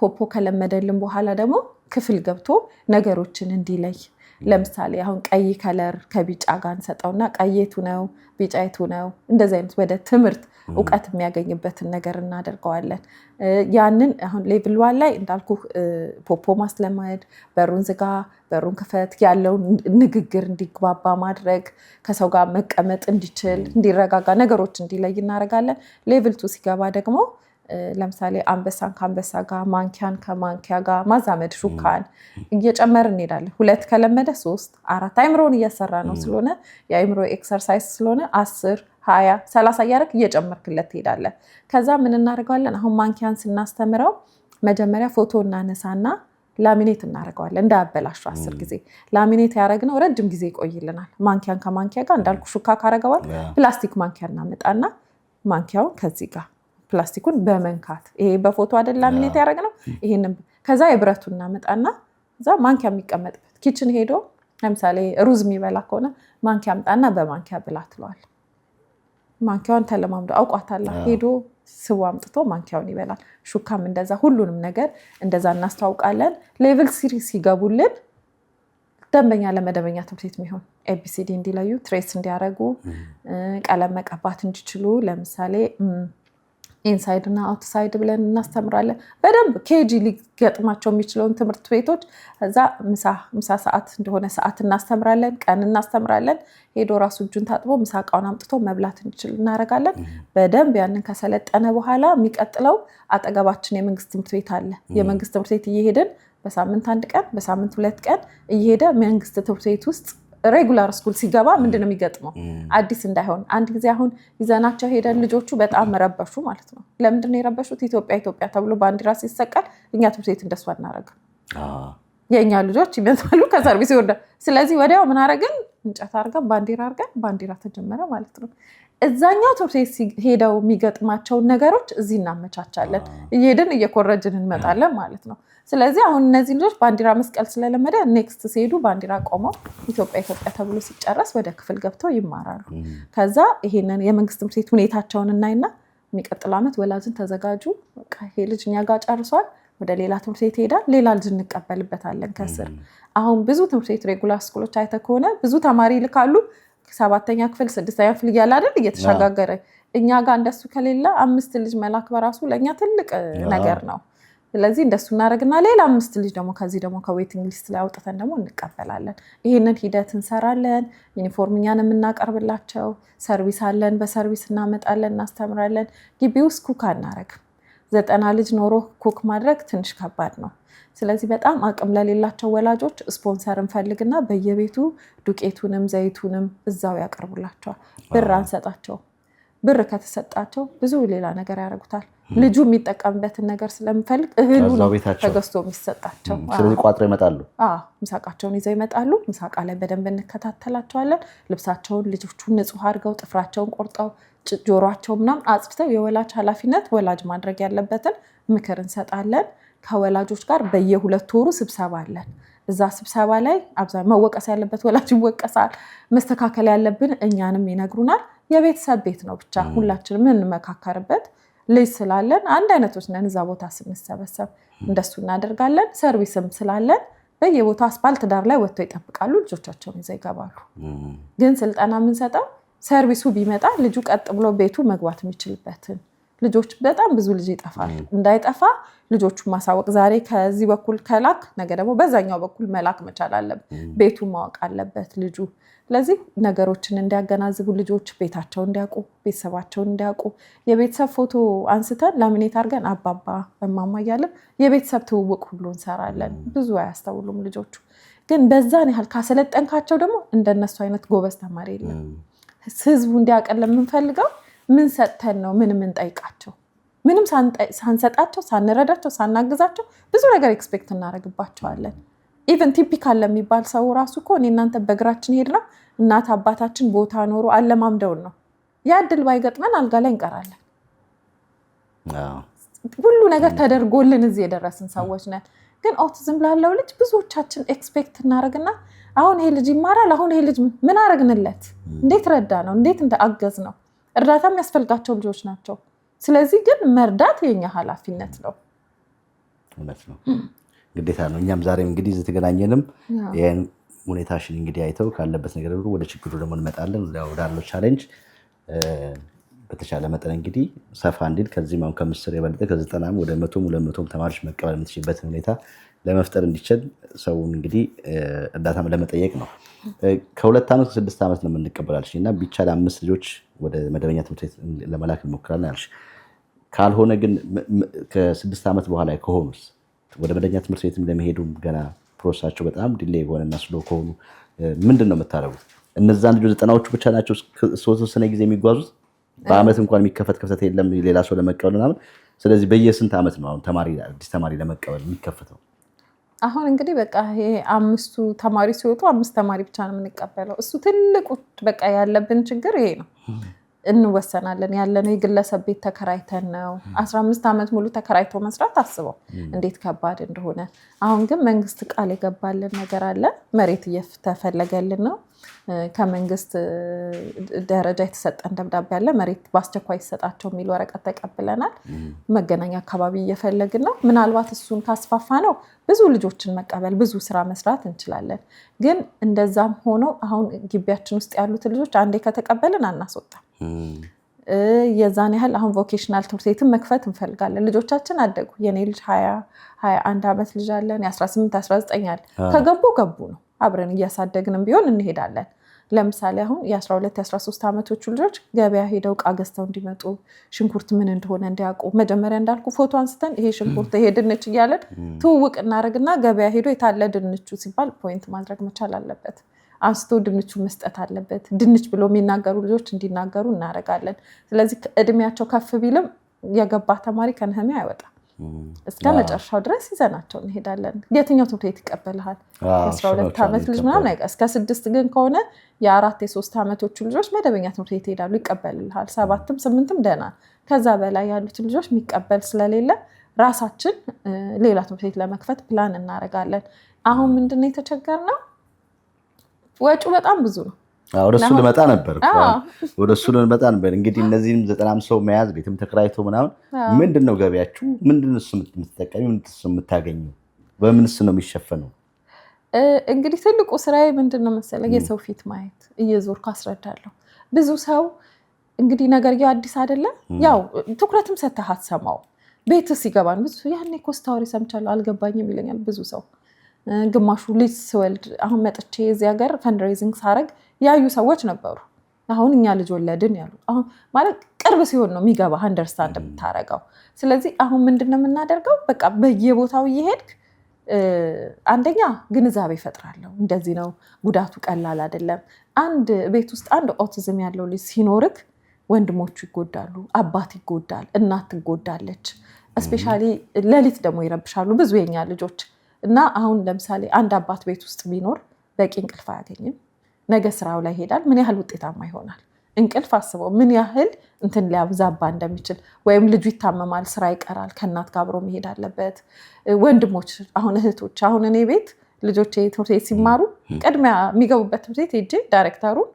ፖፖ ከለመደልን በኋላ ደግሞ ክፍል ገብቶ ነገሮችን እንዲለይ። ለምሳሌ አሁን ቀይ ከለር ከቢጫ ጋር እንሰጠውና ቀይቱ ነው ቢጫይቱ ነው እንደዚህ አይነት ወደ ትምህርት እውቀት የሚያገኝበትን ነገር እናደርገዋለን። ያንን አሁን ሌቭል 1 ላይ እንዳልኩ ፖፖ ማስለማድ፣ በሩን ዝጋ በሩን ክፈት ያለውን ንግግር እንዲግባባ ማድረግ፣ ከሰው ጋር መቀመጥ እንዲችል እንዲረጋጋ ነገሮች እንዲለይ እናደርጋለን። ሌቭል 2 ሲገባ ደግሞ ለምሳሌ አንበሳን ከአንበሳ ጋር ማንኪያን ከማንኪያ ጋር ማዛመድ ሹካን እየጨመር እንሄዳለን። 2 ከለመደ 3 4 አይምሮን እያሰራ ነው ስለሆነ የአይምሮ ኤክሰርሳይዝ ስለሆነ 10 20 30 እያደረግ እየጨመርክለት ትሄዳለህ። ከዛ ምን እናደርገዋለን? አሁን ማንኪያን ስናስተምረው መጀመሪያ ፎቶ እናነሳና ላሚኔት እናደርገዋለን እንዳያበላሹ 10 ጊዜ ላሚኔት ያደረግነው ረጅም ጊዜ ይቆይልናል። ማንኪያን ከማንኪያ ጋር እንዳልኩ ሹካ ካረገዋል ፕላስቲክ ማንኪያ እናመጣና ማንኪያውን ከዚህ ጋር ፕላስቲኩን በመንካት ይሄ በፎቶ አይደል ላሚኔት ያደረግነው ይሄንን ከዛ የብረቱን እናመጣና እዛ ማንኪያ የሚቀመጥበት ኪችን ሄዶ ለምሳሌ ሩዝ የሚበላ ከሆነ ማንኪያ አምጣና በማንኪያ ብላ ትለዋል። ማንኪያውን ተለማምዶ አውቋታላ ሄዶ ስቡ አምጥቶ ማንኪያውን ይበላል። ሹካም እንደዛ ሁሉንም ነገር እንደዛ እናስተዋውቃለን። ሌቭል 3 ሲገቡልን ደንበኛ ለመደበኛ ትምህርት ቤት የሚሆን ኤቢሲዲ እንዲለዩ ትሬስ እንዲያደርጉ ቀለም መቀባት እንዲችሉ ለምሳሌ ኢንሳይድ እና አውትሳይድ ብለን እናስተምራለን። በደንብ ኬጂ ሊገጥማቸው የሚችለውን ትምህርት ቤቶች እዛ ምሳ ሰዓት እንደሆነ ሰዓት እናስተምራለን፣ ቀን እናስተምራለን። ሄዶ ራሱ እጁን ታጥቦ ምሳ እቃውን አምጥቶ መብላት እንዲችል እናደርጋለን። በደንብ ያንን ከሰለጠነ በኋላ የሚቀጥለው አጠገባችን የመንግስት ትምህርት ቤት አለ። የመንግስት ትምህርት ቤት እየሄድን በሳምንት 1 ቀን በሳምንት 2 ቀን እየሄደ መንግስት ትምህርት ቤት ውስጥ ሬጉላር ስኩል ሲገባ ምንድነው የሚገጥመው? አዲስ እንዳይሆን አንድ ጊዜ አሁን ይዘናቸው ሄደን ልጆቹ በጣም ረበሹ ማለት ነው። ለምንድነው የረበሹት? ኢትዮጵያ ተብሎ ባንዲራ ሲሰቀል እኛ ትምህርት ቤት እንደሱ አናረግም። የኛ ልጆች ይመጣሉ ከሰርቪስ ይወርዳል። ስለዚህ ወዲያው ምን አረግን? እንጨት አርገን ባንዲራ ተጀመረ ማለት ነው። እዛኛው ትምህርት ቤት ሄደው የሚገጥማቸውን ነገሮች እዚህ እናመቻቻለን። እየሄድን እየኮረጅን እንመጣለን ማለት ነው። ስለዚህ አሁን እነዚህ ልጆች ባንዲራ መስቀል ስለለመደ ኔክስት ሲሄዱ ባንዲራ ቆመው ኢትዮጵያ ተብሎ ሲጨረስ ወደ ክፍል ገብተው ይማራሉ። ከዛ ይሄንን የመንግስት ትምህርት ቤት ሁኔታቸውን እናይና የሚቀጥለው ዓመት ወላጅን ተዘጋጁ፣ በቃ ይሄ ልጅ እኛ ጋር ጨርሷል፣ ወደ ሌላ ትምህርት ቤት ይሄዳል፣ ሌላ ልጅ እንቀበልበታለን ከስር። አሁን ብዙ ትምህርት ቤት ሬጉላር ስኩሎች አይተህ ከሆነ ብዙ ተማሪ ይልካሉ 7ኛ ክፍል 6ኛ ክፍል እያለ አይደል እየተሸጋገረ። እኛ ጋር እንደሱ ከሌለ 5 ልጅ መላክ በራሱ ለእኛ ትልቅ ነገር ነው። ስለዚህ እንደሱ እናደርግና ሌላ 5 ልጅ ደግሞ ከዚህ ደግሞ ከዌቲንግ ሊስት ላይ አውጥተን ደግሞ እንቀበላለን። ይሄንን ሂደት እንሰራለን። ዩኒፎርም እኛን የምናቀርብላቸው፣ ሰርቪስ አለን፣ በሰርቪስ እናመጣለን፣ እናስተምራለን። ግቢ ውስጥ ኩክ አናረግም። 90 ልጅ ኖሮ ኩክ ማድረግ ትንሽ ከባድ ነው። ስለዚህ በጣም አቅም ለሌላቸው ወላጆች ስፖንሰር እንፈልግና በየቤቱ ዱቄቱንም ዘይቱንም እዛው ያቀርቡላቸዋል። ብር አንሰጣቸው። ብር ከተሰጣቸው ብዙ ሌላ ነገር ያደርጉታል። ልጁ የሚጠቀምበትን ነገር ስለምፈልግ እህሉ ተገዝቶ የሚሰጣቸው። ስለዚህ ቋጥረው ይመጣሉ። ምሳቃቸውን ይዘው ይመጣሉ። ምሳቃ ላይ በደንብ እንከታተላቸዋለን። ልብሳቸውን ልጆቹን ንጹህ አድርገው ጥፍራቸውን ቆርጠው ጆሯቸው ምናምን አጽድተው የወላጅ ኃላፊነት ወላጅ ማድረግ ያለበትን ምክር እንሰጣለን። ከወላጆች ጋር በየ2 ወሩ ስብሰባ አለን። እዛ ስብሰባ ላይ አብዛኛው መወቀስ ያለበት ወላጅ ይወቀሳል። መስተካከል ያለብን እኛንም ይነግሩናል። የቤተሰብ ቤት ነው ብቻ ሁላችንም እንመካከርበት። ልጅ ስላለን አንድ አይነቶች ነን። እዛ ቦታ ስንሰበሰብ እንደሱ እናደርጋለን። ሰርቪስም ስላለን በየቦታው አስፋልት ዳር ላይ ወጥተው ይጠብቃሉ። ልጆቻቸውን ይዘው ይገባሉ። ግን ስልጠና የምንሰጠው ሰርቪሱ ቢመጣ ልጁ ቀጥ ብሎ ቤቱ መግባት የሚችልበትን። ልጆች በጣም ብዙ ልጅ ይጠፋል። እንዳይጠፋ ልጆቹን ማሳወቅ፣ ዛሬ ከዚህ በኩል ከላክ ነገ ደግሞ በዛኛው በኩል መላክ መቻል አለበት። ቤቱ ማወቅ አለበት ልጁ። ስለዚህ ነገሮችን እንዲያገናዝቡ ልጆች ቤታቸውን እንዲያውቁ፣ ቤተሰባቸውን እንዲያውቁ፣ የቤተሰብ ፎቶ አንስተን ላሚኔት አድርገን አባባ እማማ እያለን የቤተሰብ ትውውቅ ሁሉ እንሰራለን። ብዙ አያስተውሉም ልጆቹ። ግን በዛን ያህል ካሰለጠንካቸው ደግሞ እንደነሱ አይነት ጎበዝ ተማሪ የለም። ህዝቡ እንዲያቀል የምንፈልገው ምን ሰጥተን ነው ምን የምንጠይቃቸው? ምንም ሳንሰጣቸው፣ ሳንረዳቸው፣ ሳናግዛቸው ብዙ ነገር ኤክስፔክት እናደርግባቸዋለን። ኢቨን ቲፒካል ለሚባል ሰው ራሱ እኮ እኔ እናንተ በእግራችን ሄድ ነው እናት አባታችን ቦታ ኖሮ አለማምደውን ነው። ያ እድል ባይገጥመን አልጋ ላይ እንቀራለን። ሁሉ ነገር ተደርጎልን እዚህ የደረስን ሰዎች ነን። ግን ኦቲዝም ላለው ልጅ ብዙዎቻችን ኤክስፔክት እናደርግና አሁን ይሄ ልጅ ይማራል፣ አሁን ይሄ ልጅ ምን አደረግንለት፣ እንዴት ረዳ ነው፣ እንዴት አገዝ ነው። እርዳታ የሚያስፈልጋቸው ልጆች ናቸው። ስለዚህ ግን መርዳት የኛ ኃላፊነት ነው። እውነት ነው፣ ግዴታ ነው። እኛም ዛሬም እንግዲህ እዚህ ተገናኘንም ይሄን ሁኔታሽን እንግዲህ አይተው ካለበት ነገር ወደ ችግሩ ደግሞ እንመጣለን። ወዳለው ቻሌንጅ በተቻለ መጠን እንግዲህ ሰፋ እንዲል ከዚህ ማን ከምስር የበለጠ ከ90 ወደ 100 200 ተማሪዎች መቀበል የምትችልበትን ሁኔታ ለመፍጠር እንዲችል ሰውን እንግዲህ እርዳታም ለመጠየቅ ነው። ከ2 ዓመት ከ6 ዓመት ነው የምንቀበላልሽ እና ቢቻል 5 ልጆች ወደ መደበኛ ትምህርት ቤት ለመላክ እንሞክራለን ያልሽ። ካልሆነ ግን ከ6 ዓመት በኋላ ከሆኑስ ወደ መደበኛ ትምህርት ቤት ለመሄዱም ገና ፕሮሰሳቸው በጣም ዲሌይ ሆነና ስሎ ከሆኑ ምንድን ነው የምታደርጉት? እነዛን ልጆች 90ዎቹ ብቻ ናቸው ሶስት ጊዜ የሚጓዙት? በአመት እንኳን የሚከፈት ክፍተት የለም ሌላ ሰው ለመቀበል ምናምን። ስለዚህ በየስንት ዓመት ነው አሁን አዲስ ተማሪ ለመቀበል የሚከፈተው? አሁን እንግዲህ በቃ ይሄ 5 ተማሪ ሲወጡ 5 ተማሪ ብቻ ነው የምንቀበለው። እሱ ትልቁ በቃ ያለብን ችግር ይሄ ነው። እንወሰናለን ያለነው የግለሰብ ቤት ተከራይተን ነው። 15 ዓመት ሙሉ ተከራይቶ መስራት አስበው እንዴት ከባድ እንደሆነ። አሁን ግን መንግስት ቃል የገባልን ነገር አለ። መሬት እየተፈለገልን ነው። ከመንግስት ደረጃ የተሰጠን ደብዳቤ አለ። መሬት በአስቸኳይ ይሰጣቸው የሚል ወረቀት ተቀብለናል። መገናኛ አካባቢ እየፈለግን ነው። ምናልባት እሱን ካስፋፋ ነው ብዙ ልጆችን መቀበል ብዙ ስራ መስራት እንችላለን። ግን እንደዛም ሆኖ አሁን ግቢያችን ውስጥ ያሉት ልጆች አንዴ ከተቀበልን አናስወጣም። የዛን ያህል አሁን ቮኬሽናል ትምህርት ቤትን መክፈት እንፈልጋለን። ልጆቻችን አደጉ። የኔ ልጅ 21 ዓመት ልጅ አለን። 18 19 አለ። ከገቡ ነው። አብረን እያሳደግንም ቢሆን እንሄዳለን። ለምሳሌ አሁን የ12 የ13 ዓመቶቹ ልጆች ገበያ ሄደው ዕቃ ገዝተው እንዲመጡ ሽንኩርት ምን እንደሆነ እንዲያውቁ መጀመሪያ እንዳልኩ ፎቶ አንስተን ይሄ ሽንኩርት ይሄ ድንች እያለን ትውውቅ እናደርግና ገበያ ሄዶ የታለ ድንቹ ሲባል ፖይንት ማድረግ መቻል አለበት። አንስቶ ድንቹ መስጠት አለበት። ድንች ብሎ የሚናገሩ ልጆች እንዲናገሩ እናደርጋለን። ስለዚህ እድሜያቸው ከፍ ቢልም የገባ ተማሪ ከነህሚያ አይወጣም። እስከ መጨረሻው ድረስ ይዘናቸው እንሄዳለን። የትኛው ትምህርት ቤት ይቀበልሃል? 12 ዓመት ልጅ ምናምን አይቀር እስከ 6 ግን ከሆነ የ4 የ3 ዓመቶቹ ልጆች መደበኛ ትምህርት ቤት ይሄዳሉ፣ ይቀበልልሃል። 7ም 8ም ደህና። ከዛ በላይ ያሉትን ልጆች የሚቀበል ስለሌለ ራሳችን ሌላ ትምህርት ቤት ለመክፈት ፕላን እናደርጋለን። አሁን ምንድነው የተቸገርነው? ወጪው በጣም ብዙ ነው። ወደ እሱ ልመጣ ነበር። እንግዲህ እነዚህም 90 ሰው መያዝ ቤትም ተከራይቶ ምናምን ምንድነው ገቢያችሁ? ምንድነው የምትጠቀሚው? ምንድነው የምታገኙ? በምንስ ነው የሚሸፈነው? እንግዲህ ትልቁ ስራዬ ምንድነው መሰለህ? የሰው ፊት ማየት፣ እየዞርኩ አስረዳለሁ። ብዙ ሰው እንግዲህ ነገርየው አዲስ አይደለም። ያው ትኩረትም ሰተህ አትሰማው። ቤት ሲገባን ብዙ ያኔ እኮ ስታወሪ ሰምቻለሁ አልገባኝም ይለኛል ብዙ ሰው። ግማሹ ልጅ ስወልድ አሁን መጥቼ እዚህ ሀገር ፈንድሬዚንግ ሳረግ ያዩ ሰዎች ነበሩ። አሁን እኛ ልጅ ወለድን ያሉ። አሁን ማለት ቅርብ ሲሆን ነው የሚገባ አንደርስታንድ የምታረገው። ስለዚህ አሁን ምንድነው የምናደርገው? በቃ በየቦታው እየሄድክ አንደኛ ግንዛቤ እፈጥራለሁ። እንደዚህ ነው፣ ጉዳቱ ቀላል አይደለም። አንድ ቤት ውስጥ አንድ ኦቲዝም ያለው ልጅ ሲኖርክ ወንድሞቹ ይጎዳሉ፣ አባት ይጎዳል፣ እናት ትጎዳለች። እስፔሻሊ ሌሊት ደግሞ ይረብሻሉ ብዙ የኛ ልጆች እና አሁን ለምሳሌ አንድ አባት ቤት ውስጥ ቢኖር በቂ እንቅልፍ አያገኝም። ነገ ስራው ላይ ይሄዳል። ምን ያህል ውጤታማ ይሆናል? እንቅልፍ አስበው ምን ያህል እንትን ሊያብዛባ እንደሚችል። ወይም ልጁ ይታመማል፣ ስራ ይቀራል፣ ከእናት ጋር አብሮ መሄድ አለበት። ወንድሞች፣ አሁን እህቶች፣ አሁን እኔ ቤት ልጆች ትምህርት ቤት ሲማሩ ቅድሚያ የሚገቡበት ትምህርት ቤት ሄጄ ዳይሬክተሩን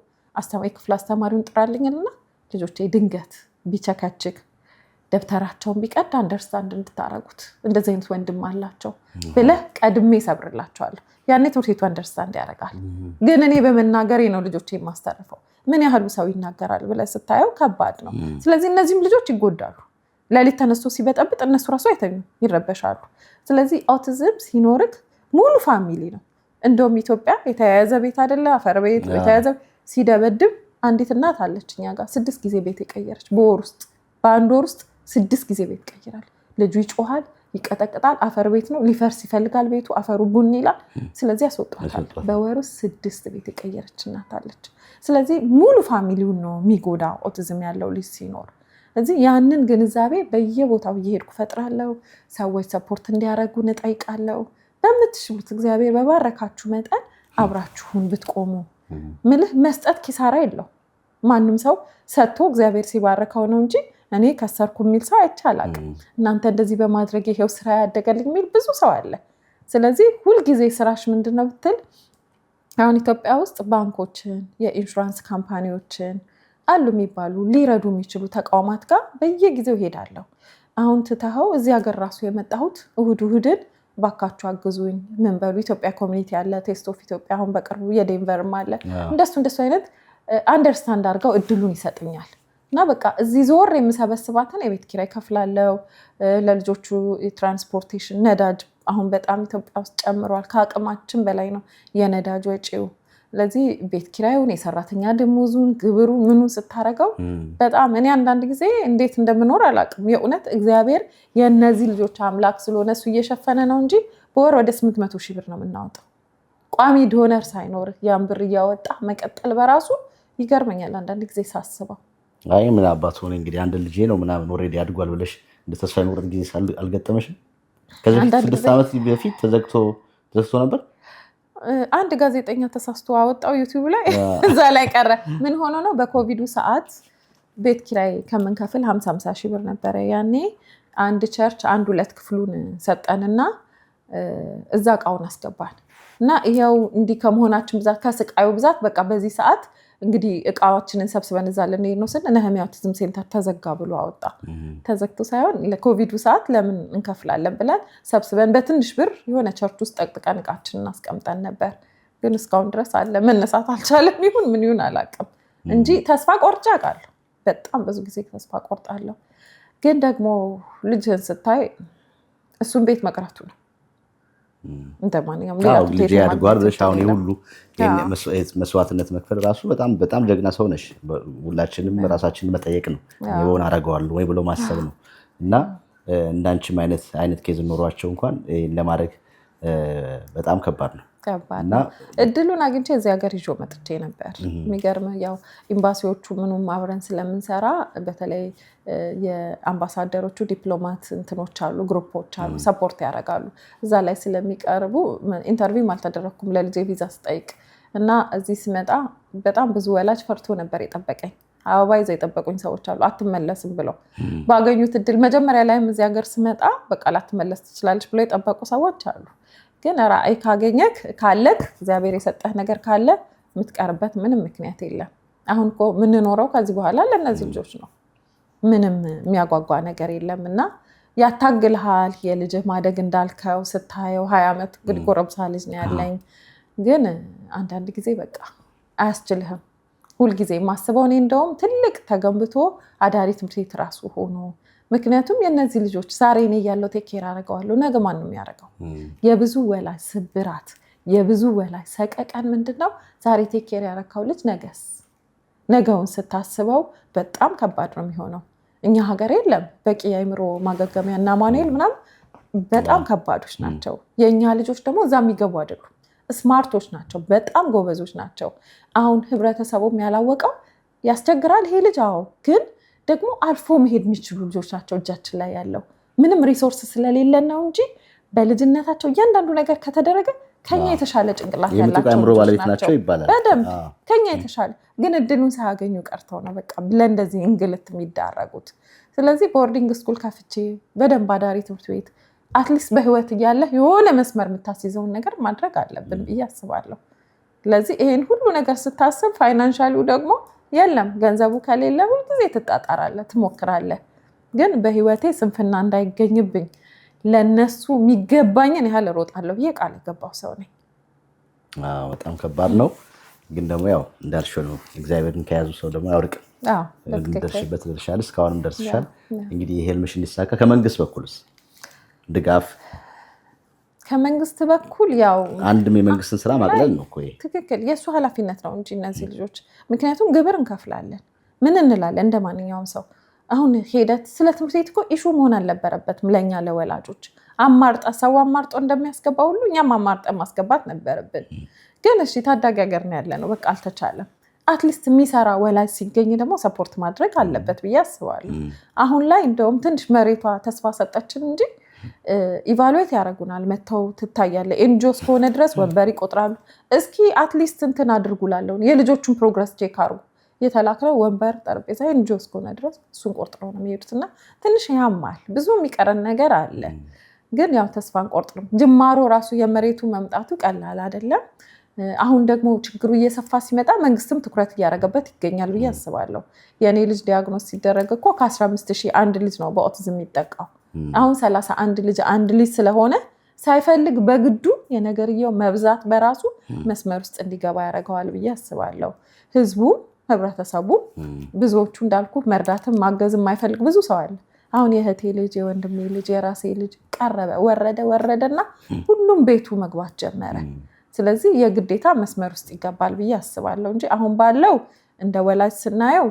የክፍል አስተማሪውን ጥራልኝና ልጆቼ ድንገት ቢቸከችክ ደብተራቸውን ቢቀድ አንደርስታንድ እንድታረጉት እንደዚህ አይነት ወንድም አላቸው ብለህ ቀድሜ ሰብርላቸዋለሁ። ያኔ ትምህርት ቤቱ አንደርስታንድ ያደርጋል። ግን እኔ በመናገሬ ነው ልጆቼ የማስተርፈው። ምን ያህሉ ሰው ይናገራል ብለህ ስታየው ከባድ ነው። ስለዚህ እነዚህም ልጆች ይጎዳሉ። ሌሊት ተነስቶ ሲበጠብጥ እነሱ ራሱ አይተኙም፣ ይረበሻሉ። ስለዚህ ኦቲዝም ሲኖርክ ሙሉ ፋሚሊ ነው። እንደውም ኢትዮጵያ የተያያዘ ቤት አይደለ? አፈር ቤት የተያያዘ ሲደበድብ አንዲት እናት አለች እኛ ጋር 6 ጊዜ ቤት የቀየረች በአንድ ወር ውስጥ 6 ጊዜ ቤት ቀይራል። ልጁ ይጮሃል፣ ይቀጠቅጣል። አፈር ቤት ነው፣ ሊፈርስ ይፈልጋል ቤቱ፣ አፈሩ ቡን ይላል። ስለዚህ ያስወጣታል። በወር ውስጥ 6 ቤት የቀየረች እናት አለች። ስለዚህ ሙሉ ፋሚሊውን ነው የሚጎዳ ኦቲዝም ያለው ልጅ ሲኖር። ስለዚህ ያንን ግንዛቤ በየቦታው እየሄድኩ ፈጥራለሁ። ሰዎች ሰፖርት እንዲያደርጉን እጠይቃለሁ። በምትችሉት እግዚአብሔር በባረካችሁ መጠን አብራችሁን ብትቆሙ ምልህ መስጠት ኪሳራ የለው። ማንም ሰው ሰጥቶ እግዚአብሔር ሲባረከው ነው እንጂ እኔ ከሰርኩ የሚል ሰው አይቻላል። እናንተ እንደዚህ በማድረግ ይሄው ስራ ያደገልኝ የሚል ብዙ ሰው አለ። ስለዚህ ሁልጊዜ ስራሽ ምንድነው ብትል አሁን ኢትዮጵያ ውስጥ ባንኮችን፣ የኢንሹራንስ ካምፓኒዎችን አሉ የሚባሉ ሊረዱ የሚችሉ ተቋማት ጋር በየጊዜው ሄዳለሁ። አሁን ትተኸው እዚህ ሀገር ራሱ የመጣሁት እሁድን ባካችሁ አግዙኝ ምን በሉ ኢትዮጵያ ኮሚኒቲ አለ፣ ቴስት ኦፍ ኢትዮጵያ አሁን በቅርቡ የዴንቨርም አለ። እንደሱ አይነት አንደርስታንድ አድርገው እድሉን ይሰጥኛል። እና በቃ እዚህ ዞር የምሰበስባትን የቤት ኪራይ ከፍላለሁ። ለልጆቹ የትራንስፖርቴሽን ነዳጅ አሁን በጣም ኢትዮጵያ ውስጥ ጨምሯል። ከአቅማችን በላይ ነው የነዳጅ ወጪው። ስለዚህ ቤት ኪራዩን፣ የሰራተኛ ደሞዙን፣ ግብሩ ምኑ ስታረገው በጣም እኔ አንዳንድ ጊዜ እንዴት እንደምኖር አላውቅም። የእውነት እግዚአብሔር የእነዚህ ልጆች አምላክ ስለሆነ እሱ እየሸፈነ ነው እንጂ በወር ወደ 800 ሺህ ብር ነው የምናወጣው። ቋሚ ዶነር ሳይኖር ያን ብር እያወጣ መቀጠል በራሱ ይገርመኛል አንዳንድ ጊዜ ሳስበው። አይ ምን አባት ሆነ እንግዲህ አንድ ልጄ ነው ምናምን ኦልሬዲ አድጓል ብለሽ እንደ ተስፋ ይኖር ጊዜ አልገጠመሽም? ከዚህ 6 ዓመት በፊት ተዘግቶ ነበር። አንድ ጋዜጠኛ ተሳስቶ አወጣው ዩቲዩብ ላይ እዛ ላይ ቀረ። ምን ሆኖ ነው? በኮቪዱ ሰዓት ቤት ኪራይ ከምንከፍል 50 ሺህ ብር ነበረ ያኔ። አንድ ቸርች 1-2 ክፍሉን ሰጠንና እዛ እቃውን አስገባን እና ይሄው እንዲህ ከመሆናችን ብዛት ከስቃዩ ብዛት በቃ በዚህ ሰዓት እንግዲህ እቃዎችንን ሰብስበን እዛ ልንሄድ ነው ስል ነህምያ ኦቲዝም ሴንተር ተዘጋ ብሎ አወጣ። ተዘግቶ ሳይሆን ለኮቪዱ ሰዓት ለምን እንከፍላለን ብለን ሰብስበን በትንሽ ብር የሆነ ቸርች ውስጥ ጠቅጥቀን እቃችንን አስቀምጠን ነበር። ግን እስካሁን ድረስ አለ። መነሳት አልቻለም። ይሁን ምን ይሁን አላውቅም እንጂ ተስፋ ቆርጬ አውቃለሁ። በጣም ብዙ ጊዜ ተስፋ ቆርጣለሁ። ግን ደግሞ ልጅህን ስታይ እሱን ቤት መቅረቱ ነው እንደማንኛውም ልጅ ያድጓል ብለሽ አሁን ሁሉ መስዋዕትነት መክፈል ራሱ በጣም ጀግና ሰው ነሽ። ሁላችንም ራሳችንን መጠየቅ ነው የሆነ አደርገዋለሁ ወይ ብሎ ማሰብ ነው። እና እንዳንቺም አይነት ኬዝ ኖሯቸው እንኳን ለማድረግ በጣም ከባድ ነው። እና እድሉን አግኝቼ እዚህ ሀገር ይዞ መጥቼ ነበር። የሚገርም ያው ኤምባሲዎቹ ምኑም አብረን ስለምንሰራ በተለይ የአምባሳደሮቹ ዲፕሎማት እንትኖች አሉ፣ ግሩፖች አሉ፣ ሰፖርት ያደርጋሉ። እዛ ላይ ስለሚቀርቡ ኢንተርቪው አልተደረኩም ለልጄ ቪዛ ስጠይቅ እና እዚህ ስመጣ በጣም ብዙ ወላጅ ፈርቶ ነበር የጠበቀኝ። አበባ ይዘው የጠበቁኝ ሰዎች አሉ አትመለስም ብለው ባገኙት እድል። መጀመሪያ ላይም እዚህ ሀገር ስመጣ በቃ ላትመለስ ትችላለች ብለው የጠበቁ ሰዎች አሉ። ግን ራዕይ ካገኘክ ካለክ እግዚአብሔር የሰጠህ ነገር ካለ የምትቀርበት ምንም ምክንያት የለም። አሁን እኮ የምንኖረው ከዚህ በኋላ ለእነዚህ ልጆች ነው። ምንም የሚያጓጓ ነገር የለም እና ያታግልሃል። የልጅህ ማደግ እንዳልከው ስታየው 20 ዓመት እንግዲህ ጎረምሳ ልጅ ነው ያለኝ። ግን አንዳንድ ጊዜ በቃ አያስችልህም። ሁልጊዜ የማስበው እኔ እንደውም ትልቅ ተገንብቶ አዳሪ ትምህርት ቤት ራሱ ሆኖ፣ ምክንያቱም የእነዚህ ልጆች ዛሬ እኔ ያለው ቴኬር አደርገዋለሁ፣ ነገ ማን ነው የሚያደርገው? የብዙ ወላጅ ስብራት፣ የብዙ ወላጅ ሰቀቀን ምንድነው? ዛሬ ቴኬር ያረካው ልጅ ነገውን ስታስበው በጣም ከባድ ነው የሚሆነው። እኛ ሀገር የለም በቂ የአእምሮ ማገገሚያ እና ማኑኤል ምናምን በጣም ከባዶች ናቸው። የእኛ ልጆች ደግሞ እዛ የሚገቡ አይደሉም። ስማርቶች ናቸው፣ በጣም ጎበዞች ናቸው። አሁን ህብረተሰቡም ያላወቀው ያስቸግራል ይሄ ልጅ። አዎ፣ ግን ደግሞ አልፎ መሄድ የሚችሉ ልጆች ናቸው እጃችን ላይ ያለው። ምንም ሪሶርስ ስለሌለን ነው እንጂ በልጅነታቸው እያንዳንዱ ነገር ከተደረገ ከኛ የተሻለ ጭንቅላት ያላቸው ልጆች ናቸው ይባላል። በደንብ ከኛ የተሻለ ግን እድሉን ሳያገኙ ቀርተው ነው በቃ ለእንደዚህ እንግልት የሚዳረጉት። ስለዚህ ቦርዲንግ ስኩል ከፍቼ በደንብ አዳሪ ትምህርት ቤት አትሊስት በህይወት እያለ የሆነ መስመር የምታስይዘውን ነገር ማድረግ አለብን ብዬ አስባለሁ። ስለዚህ ይሄን ሁሉ ነገር ስታስብ ፋይናንሻሊው ደግሞ የለም ገንዘቡ ከሌለ ሁልጊዜ ትጣጣራለህ፣ ትሞክራለህ። ግን በህይወቴ ስንፍና እንዳይገኝብኝ ለነሱ የሚገባኝን ያህል እሮጣለሁ ብዬ ቃል የገባው ሰው ነኝ። በጣም ከባድ ነው። ግን ደግሞ ያው እንዳልሽው ነው፣ እግዚአብሔርን ከያዙ ሰው ደግሞ ያውርቅ። ደርሽበት ደርሻል፣ እስካሁንም ደርሰሻል። እንግዲህ የህልምሽ እንዲሳካ ከመንግስት በኩልስ ድጋፍ? ከመንግስት በኩል ያው አንድም የመንግስትን ስራ ማቅለል ነው እኮ ትክክል፣ የእሱ ኃላፊነት ነው እንጂ እነዚህ ልጆች ምክንያቱም ግብር እንከፍላለን፣ ምን እንላለን እንደ ማንኛውም ሰው። አሁን ሄደት ስለ ትምህርት ቤት እኮ ኢሹ መሆን አልነበረበትም ለእኛ ለወላጆች። ሰው አማርጦ እንደሚያስገባ ሁሉ እኛም አማርጠን ማስገባት ነበረብን። ግን እሺ ታዳጊ ሀገር ነው ያለ ነው፣ በቃ አልተቻለም። አትሊስት የሚሰራ ወላጅ ሲገኝ ደግሞ ሰፖርት ማድረግ አለበት ብዬ አስባለሁ። አሁን ላይ እንደውም ትንሽ መሬቷ ተስፋ ሰጠችን እንጂ ኢቫሉዌት ያደርጉናል፣ መተው ትታያለ። ኤንጂኦ እስከሆነ ድረስ ወንበር ይቆጥራሉ። እስኪ አትሊስት እንትን አድርጉላለሁ፣ የልጆቹን ፕሮግረስ ቼክ አድርጉ። የተላክለው ወንበር ጠረጴዛ ኤንጂኦ እስከሆነ ድረስ እሱን ቆርጥረው ነው የሚሄዱት እና ትንሽ ያማል። ብዙ የሚቀረን ነገር አለ። ግን ያው ተስፋ አንቆርጥም። ጅማሮ ራሱ የመሬቱ መምጣቱ ቀላል አይደለም። አሁን ደግሞ ችግሩ እየሰፋ ሲመጣ መንግስትም ትኩረት እያደረገበት ይገኛል ብዬ አስባለሁ። የእኔ ልጅ ዲያግኖስ ሲደረግ እኮ ከ15,000 አንድ ልጅ ነው በኦቲዝም የሚጠቃው። አሁን 31 ልጅ አንድ ልጅ ስለሆነ ሳይፈልግ በግዱ የነገርየው መብዛት በራሱ መስመር ውስጥ እንዲገባ ያደርገዋል ብዬ አስባለሁ። ህዝቡ፣ ህብረተሰቡ ብዙዎቹ እንዳልኩ መርዳትም ማገዝም የማይፈልግ ብዙ ሰው አለ። አሁን የእህቴ ልጅ፣ የወንድሜ ልጅ፣ የራሴ ልጅ ቀረበ ወረደና ሁሉም ቤቱ መግባት ጀመረ። ስለዚህ የግዴታ መስመር ውስጥ ይገባል ብዬ አስባለሁ እንጂ አሁን ባለው እንደ ወላጅ ስናየው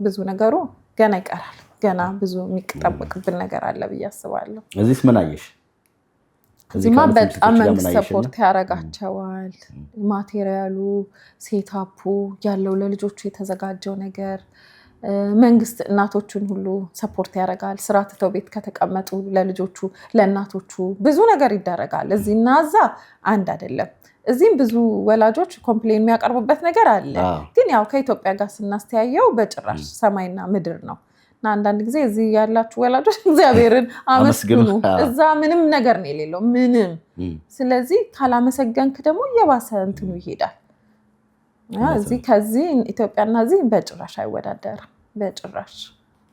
ብዙ ነገሩ ገና ይቀራል። ገና ብዙ የሚጠበቅብን ነገር አለ ብዬ አስባለሁ። እዚህስ ምን አየሽ? እዚህማ በጣም መንግስት ሰፖርት ያደርጋቸዋል። ማቴሪያሉ፣ ሴታፑ ያለው ለልጆቹ የተዘጋጀው ነገር መንግስት እናቶቹን ሁሉ ሰፖርት ያደርጋል። ስራ ትተው ቤት ከተቀመጡ ለልጆቹ ለእናቶቹ ብዙ ነገር ይደረጋል። እዚህና እዛ አንድ አይደለም። እዚህም ብዙ ወላጆች ኮምፕሌን የሚያቀርቡበት ነገር አለ። ግን ያው ከኢትዮጵያ ጋር ስናስተያየው በጭራሽ ሰማይና ምድር ነው እና አንዳንድ ጊዜ እዚህ ያላችሁ ወላጆች እግዚአብሔርን አመስግኑ። እዛ ምንም ነገር ነው የሌለው ምንም። ስለዚህ ካላመሰገንክ ደግሞ እየባሰ እንትኑ ይሄዳል። እዚህ ከዚህ ኢትዮጵያና እዚህ በጭራሽ አይወዳደርም። በጭራሽ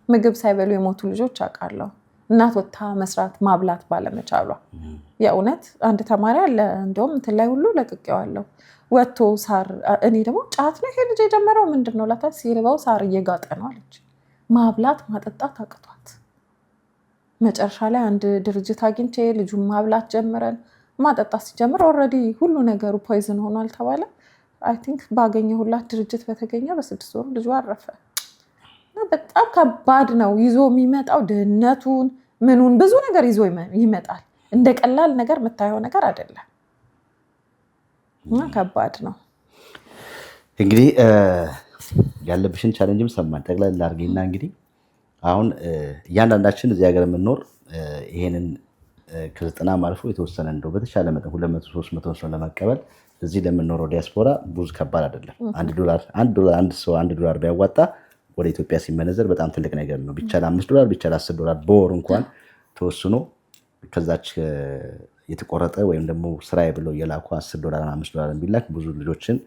ምግብ ሳይበሉ የሞቱ ልጆች አውቃለሁ። እናት ወጥታ መስራት ማብላት ባለመቻሏ። የእውነት አንድ ተማሪ አለ እንደውም እንትን ላይ ሁሉ ለቅቄዋለሁ። ወጥቶ ሳር እኔ ደግሞ ጫት ነው ይሄ ልጅ የጀመረው ምንድን ነው ላታ ሲርበው ሳር እየጋጠ ነው አለች። ማብላት ማጠጣት አቅቷት መጨረሻ ላይ አንድ ድርጅት አግኝቼ ልጁን ማብላት ጀምረን ማጠጣት ሲጀምር ኦልሬዲ ሁሉ ነገሩ ፖይዝን ሆኗል ተባለ። አይ ቲንክ ባገኘሁላት ድርጅት በተገኘ በ6 ወር ልጁ አረፈ። እና በጣም ከባድ ነው ይዞ የሚመጣው ድህነቱን ምኑን ብዙ ነገር ይዞ ይመጣል። እንደ ቀላል ነገር የምታየው ነገር አይደለም። ከባድ ነው። እንግዲህ ያለብሽን ቻሌንጅም ሰማን ጠቅላላ አድርጌና እንግዲህ አሁን እያንዳንዳችን እዚህ ሀገር የምንኖር ይሄንን ከ90 አልፎ የተወሰነ እንደው በተሻለ መጠን 200-300 ሰው ለመቀበል እዚህ ለምንኖረው ዲያስፖራ ብዙ ከባድ አይደለም። $1 ቢያዋጣ ወደ ኢትዮጵያ ሲመነዘር በጣም ትልቅ ነገር ነው። ቢቻል $5 ቢቻል $10 በወር እንኳን ተወስኖ ከዛች የተቆረጠ ወይም ደግሞ ስራዬ ብለው የላኩ $10 $5 ቢላክ ብዙ ልጆችን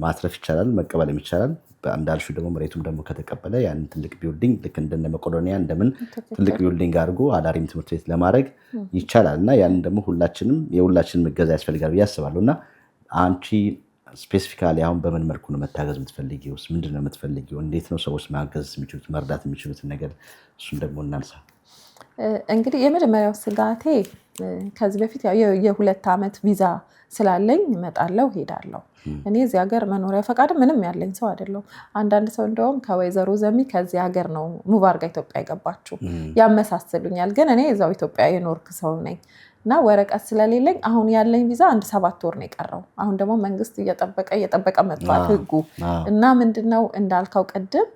ማትረፍ ይቻላል፣ መቀበልም ይቻላል። እንዳልሹ ደግሞ መሬቱም ደግሞ ከተቀበለ ያን ትልቅ ቢልዲንግ ልክ እንደነ መቄዶንያ እንደምን ትልቅ ቢልዲንግ አድርጎ አዳሪም ትምህርት ቤት ለማድረግ ይቻላል እና ያን ደግሞ የሁላችንም እገዛ ያስፈልጋል ብዬ አስባለሁ። እና አንቺ ስፔሲፊካሊ አሁን በምን መልኩ ነው መታገዝ የምትፈልጊው? ምንድን ነው የምትፈልጊው? እንዴት ነው ሰዎች ማገዝ የሚችሉት መርዳት የሚችሉትን ነገር እሱን ደግሞ እናንሳ። እንግዲህ የመጀመሪያው ስጋቴ ከዚህ በፊት የ2 ዓመት ቪዛ ስላለኝ እመጣለሁ ሄዳለሁ። እኔ እዚህ ሀገር መኖሪያ ፈቃድ ምንም ያለኝ ሰው አይደለሁም። አንዳንድ ሰው እንደውም ከወይዘሮ ዘሚ ከዚህ ሀገር ነው ሙቭ አድርጋ ኢትዮጵያ የገባችው ያመሳስሉኛል። ግን እኔ እዛው ኢትዮጵያ የኖርክ ሰው ነኝ እና ወረቀት ስለሌለኝ አሁን ያለኝ ቪዛ 7 ወር ነው የቀረው። አሁን ደግሞ መንግስት እየጠበቀ መጥቷል ህጉ እና ምንድነው እንዳልከው ቅድም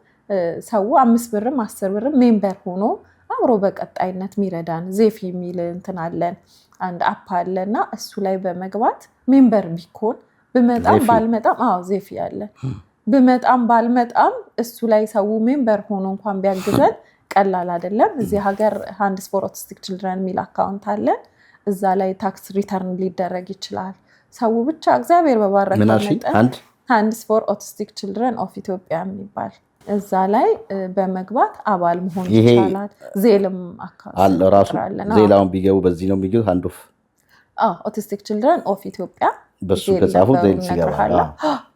ሰው 5 ብርም 10 ብርም ሜምበር ሆኖ አብሮ በቀጣይነት ሚረዳን ዜፍ የሚል እንትን አለን፣ አንድ አፕ አለና እሱ ላይ በመግባት ሜምበር ቢኮን ብመጣም ባልመጣም ዜፍ ያለ ብመጣም ባልመጣም እሱ ላይ ሰው ሜምበር ሆኖ እንኳን ቢያግዘን ቀላል አይደለም። እዚህ ሀገር ሃንድስ ፎር ኦቲስቲክ ችልድረን የሚል አካውንት አለ። እዛ ላይ ታክስ ሪተርን ሊደረግ ይችላል። ሰው ብቻ እግዚአብሔር በባረከው መጠን ሃንድስ ፎር ኦቲስቲክ ችልድረን ኦፍ ኢትዮጵያ የሚባል እዛ ላይ በመግባት አባል መሆን ይቻላል። ዜልም አለ ራሱ ዜላውን ቢገቡ በዚህ ነው የሚገቡ ሃንድ ኦፍ ኦቲስቲክ ችልድረን ኦፍ ኢትዮጵያ በሱ ከጻፉ ዜል ሲገባል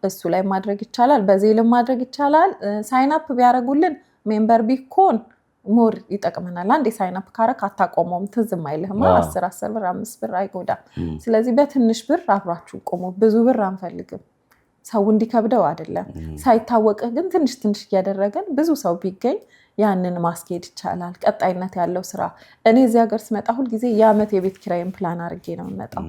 እሱ ላይ ማድረግ ይቻላል። በዜልም ማድረግ ይቻላል። ሳይን አፕ ቢያደርጉልን ሜምበር ቢኮን ሞር ይጠቅመናል። አንዴ ሳይን አፕ ካረክ አታቆመውም፣ ትዝም አይልህም። 10 ብር 5 ብር አይጎዳም። ስለዚህ በትንሽ ብር አብራችሁ ቆሙ። ብዙ ብር አንፈልግም፣ ሰው እንዲከብደው አይደለም። ሳይታወቅህ ግን ትንሽ ትንሽ እያደረገን ብዙ ሰው ቢገኝ ያንን ማስኬድ ይቻላል። ቀጣይነት ያለው ስራ። እኔ እዚህ ሀገር ስመጣ ሁልጊዜ የዓመት የቤት ኪራይን ፕላን አድርጌ ነው የምመጣው።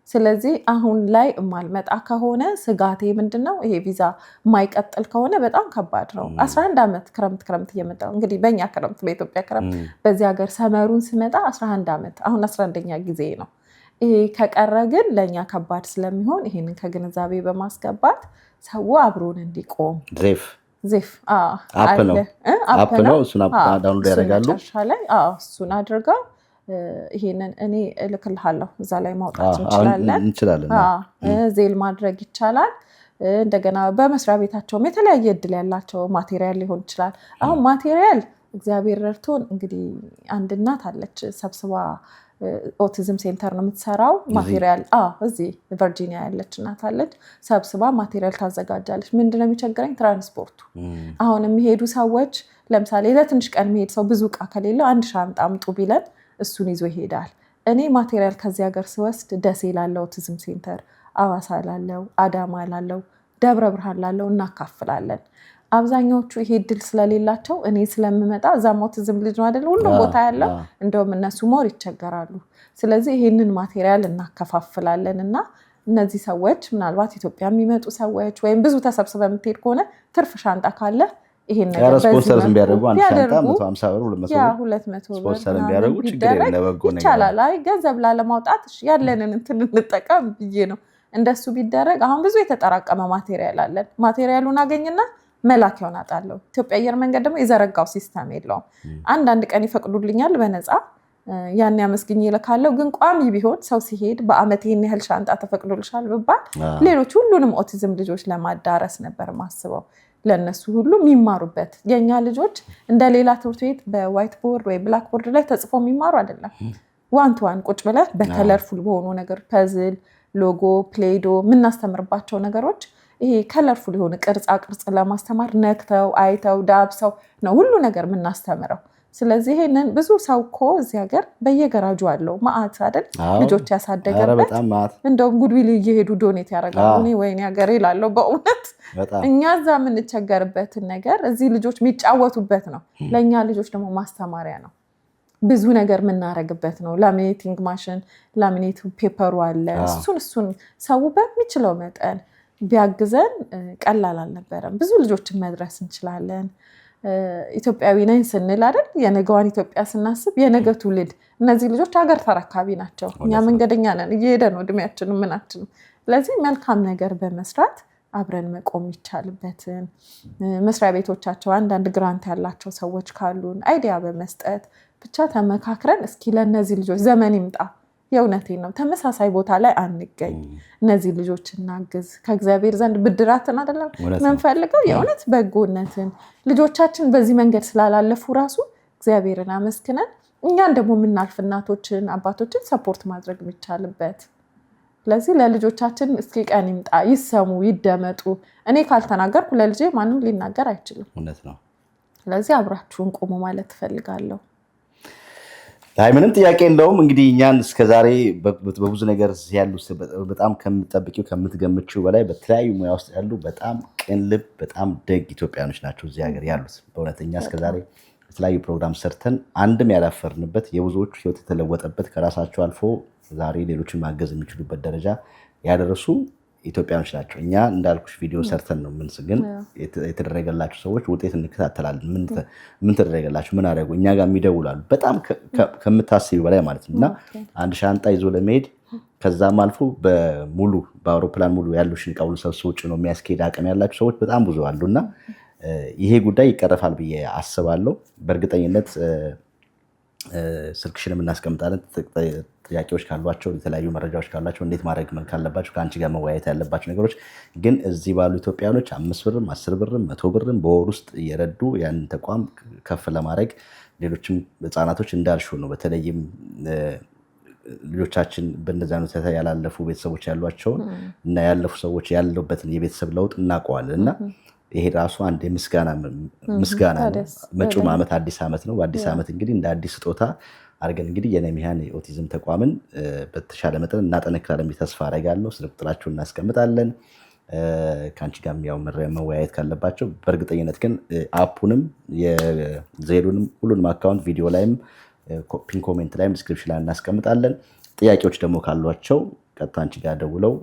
ስለዚህ አሁን ላይ የማልመጣ ከሆነ ስጋቴ ምንድነው? ይሄ ቪዛ የማይቀጥል ከሆነ በጣም ከባድ ነው። 11 ዓመት ክረምት እየመጣው እንግዲህ በእኛ ክረምት በኢትዮጵያ ክረምት በዚህ ሀገር ሰመሩን ስመጣ 11 ዓመት አሁን 11ኛ ጊዜ ነው። ይሄ ከቀረ ግን ለእኛ ከባድ ስለሚሆን ይሄንን ከግንዛቤ በማስገባት ሰው አብሮን እንዲቆም ዜፍ አፕ ነው እሱን ዳውንሎድ ያደርጋሉ። እሱን አድርገው ይሄንን እኔ እልክልሃለሁ እዛ ላይ ማውጣት እንችላለን። ዜል ማድረግ ይቻላል። እንደገና በመስሪያ ቤታቸውም የተለያየ እድል ያላቸው ማቴሪያል ሊሆን ይችላል። አሁን ማቴሪያል እግዚአብሔር ረድቶን እንግዲህ አንድ እናት አለች ሰብስባ ኦቲዝም ሴንተር ነው የምትሰራው። ማቴሪያል እዚህ ቨርጂኒያ ያለች እናት አለች ሰብስባ ማቴሪያል ታዘጋጃለች። ምንድነው የሚቸግረኝ? ትራንስፖርቱ። አሁን የሚሄዱ ሰዎች ለምሳሌ ለትንሽ ቀን የሚሄድ ሰው ብዙ እቃ ከሌለው 1 ሻንጣ አምጡ ቢለን እሱን ይዞ ይሄዳል። እኔ ማቴሪያል ከዚህ ሀገር ስወስድ ደሴ ላለው ኦቲዝም ሴንተር፣ አዋሳ ላለው፣ አዳማ ላለው፣ ደብረ ብርሃን ላለው እናካፍላለን። አብዛኛዎቹ ይሄ እድል ስለሌላቸው እኔ ስለምመጣ እዛም ኦቲዝም ልጅ ነው አይደል ሁሉም ቦታ ያለው እንደውም እነሱ ሞር ይቸገራሉ። ስለዚህ ይሄንን ማቴሪያል እናከፋፍላለን እና እነዚህ ሰዎች ምናልባት ኢትዮጵያ የሚመጡ ሰዎች ወይም ብዙ ተሰብስበ የምትሄድ ከሆነ ትርፍ ሻንጣ ካለ ይሄን ነገር ስፖንሰር ቢያደርጉ 1 ሻንጣ 150 ብር 200 ብር ስፖንሰር ቢያደርጉ ችግር የለም ይቻላል። አይ ገንዘብ ላለማውጣት ያለንን እንትን እንጠቀም ብዬ ነው እንደሱ ቢደረግ። አሁን ብዙ የተጠራቀመ ማቴሪያል አለን። ማቴሪያሉን አገኝና መላኪያውን አጣለው። ኢትዮጵያ አየር መንገድ ደግሞ የዘረጋው ሲስተም የለውም። አንዳንድ ቀን ይፈቅዱልኛል በነፃ ያን ያመስግኝ ይልካለው። ግን ቋሚ ቢሆን ሰው ሲሄድ በአመት ይሄን ያህል ሻንጣ ተፈቅዶልሻል ብባል ሌሎች ሁሉንም ኦቲዝም ልጆች ለማዳረስ ነበር ማስበው። ለነሱ ሁሉ የሚማሩበት የኛ ልጆች እንደሌላ ትምህርት ቤት በዋይት ቦርድ ወይ ብላክ ቦርድ ላይ ተጽፎ የሚማሩ አይደለም። 1-to-1 ቁጭ ብለህ በከለርፉል በሆኑ ነገር ፐዝል፣ ሎጎ፣ ፕሌዶ የምናስተምርባቸው ነገሮች ይሄ ከለርፉል የሆነ ቅርጻ ቅርጽ ለማስተማር ነክተው አይተው ዳብሰው ነው ሁሉ ነገር የምናስተምረው። ስለዚህ ይሄንን ብዙ ሰው እኮ እዚህ ሀገር በየገራጁ አለው ማአት አይደል ልጆች ያሳደገበት እንደውም ጉድዊል እየሄዱ ዶኔት ያደርጋሉ። እኔ ወይኔ ሀገሬ ላለው በእውነት እኛ እዛ የምንቸገርበትን ነገር እዚህ ልጆች የሚጫወቱበት ነው፣ ለእኛ ልጆች ደግሞ ማስተማሪያ ነው። ብዙ ነገር የምናረግበት ነው። ላሚኔቲንግ ማሽን፣ ላሚኔት ፔፐሩ አለ። እሱን ሰው በሚችለው መጠን ቢያግዘን ቀላል አልነበረም። ብዙ ልጆችን መድረስ እንችላለን። ኢትዮጵያዊ ነኝ ስንል አይደል የነገዋን ኢትዮጵያ ስናስብ የነገ ትውልድ እነዚህ ልጆች ሀገር ተረካቢ ናቸው። እኛ መንገደኛ ነን፣ እየሄደ ነው እድሜያችንም ምናችንም። ስለዚህ መልካም ነገር በመስራት አብረን መቆም ይቻልበትን መስሪያ ቤቶቻቸው አንዳንድ ግራንት ያላቸው ሰዎች ካሉን አይዲያ በመስጠት ብቻ ተመካክረን እስኪ ለእነዚህ ልጆች ዘመን ይምጣ። የእውነቴን ነው። ተመሳሳይ ቦታ ላይ አንገኝ፣ እነዚህ ልጆች እናግዝ። ከእግዚአብሔር ዘንድ ብድራትን አይደለም ምንፈልገው፣ የእውነት በጎነትን። ልጆቻችን በዚህ መንገድ ስላላለፉ ራሱ እግዚአብሔርን አመስግነን እኛን ደግሞ የምናልፍ እናቶችን አባቶችን ሰፖርት ማድረግ የሚቻልበት። ስለዚህ ለልጆቻችን እስኪ ቀን ይምጣ፣ ይሰሙ፣ ይደመጡ። እኔ ካልተናገርኩ ለልጄ ማንም ሊናገር አይችልም። እውነት ነው። ስለዚህ አብራችሁን ቆሙ ማለት ትፈልጋለሁ። ምንም ጥያቄ የለውም። እንግዲህ እኛን እስከዛሬ በብዙ ነገር ያሉ በጣም ከምትጠብቂው ከምትገምችው በላይ በተለያዩ ሙያ ውስጥ ያሉ በጣም ቅን ልብ በጣም ደግ ኢትዮጵያኖች ናቸው እዚህ ሀገር ያሉት። በእውነተኛ እስከዛሬ የተለያዩ ፕሮግራም ሰርተን አንድም ያላፈርንበት የብዙዎቹ ህይወት የተለወጠበት ከራሳቸው አልፎ ዛሬ ሌሎችን ማገዝ የሚችሉበት ደረጃ ያደረሱ ኢትዮጵያኖች ናቸው። እኛ እንዳልኩሽ ቪዲዮ ሰርተን ነው ግን የተደረገላቸው ሰዎች ውጤት እንከታተላለን። ምን ተደረገላቸው፣ ምን አደረጉ፣ እኛ ጋር የሚደውላሉ በጣም ከምታስቢ በላይ ማለት ነው። እና አንድ ሻንጣ ይዞ ለመሄድ ከዛም አልፎ በአውሮፕላን ሙሉ ያሉሽን ዕቃ ሁሉ ሰብስቦ ጭኖ የሚያስኬድ አቅም ያላቸው ሰዎች በጣም ብዙ አሉ። እና ይሄ ጉዳይ ይቀረፋል ብዬ አስባለሁ። በእርግጠኝነት ስልክሽንም እናስቀምጣለን። ጥያቄዎች ካሏቸው የተለያዩ መረጃዎች ካሏቸው እንዴት ማድረግ ካለባቸው ከአንቺ ጋር መወያየት ያለባቸው ነገሮች ግን እዚህ ባሉ ኢትዮጵያኖች 5 ብርም 10 ብርም 100 ብርም በወር ውስጥ እየረዱ ያንን ተቋም ከፍ ለማድረግ ሌሎችም ህፃናቶች እንዳልሽው ነው። በተለይም ልጆቻችን በእንደዚያ ሁኔታ ያላለፉ ቤተሰቦች ያሏቸውን እና ያለፉ ሰዎች ያለበትን የቤተሰብ ለውጥ እናውቀዋለን እና ይሄ ራሱ አንድ ምስጋና ነው። መጪው ዓመት አዲስ ዓመት ነው። በአዲስ ዓመት እንግዲህ እንደ አዲስ ስጦታ አድርገን እንግዲህ የነሚያን የኦቲዝም ተቋምን በተሻለ መጠን እናጠነክራለን ብዬ ተስፋ አደርጋለሁ። ስልክ ቁጥራችሁን እናስቀምጣለን። ከአንቺ ጋር ያው መወያየት ካለባቸው በእርግጠኝነት ግን አፑንም የዜሉንም ሁሉንም አካውንት ቪዲዮ ላይም ፒን ኮሜንት ላይም ዲስክሪፕሽን ላይ እናስቀምጣለን። ጥያቄዎች ደግሞ ካሏቸው ቀጥታ አንቺ ጋር ደውለው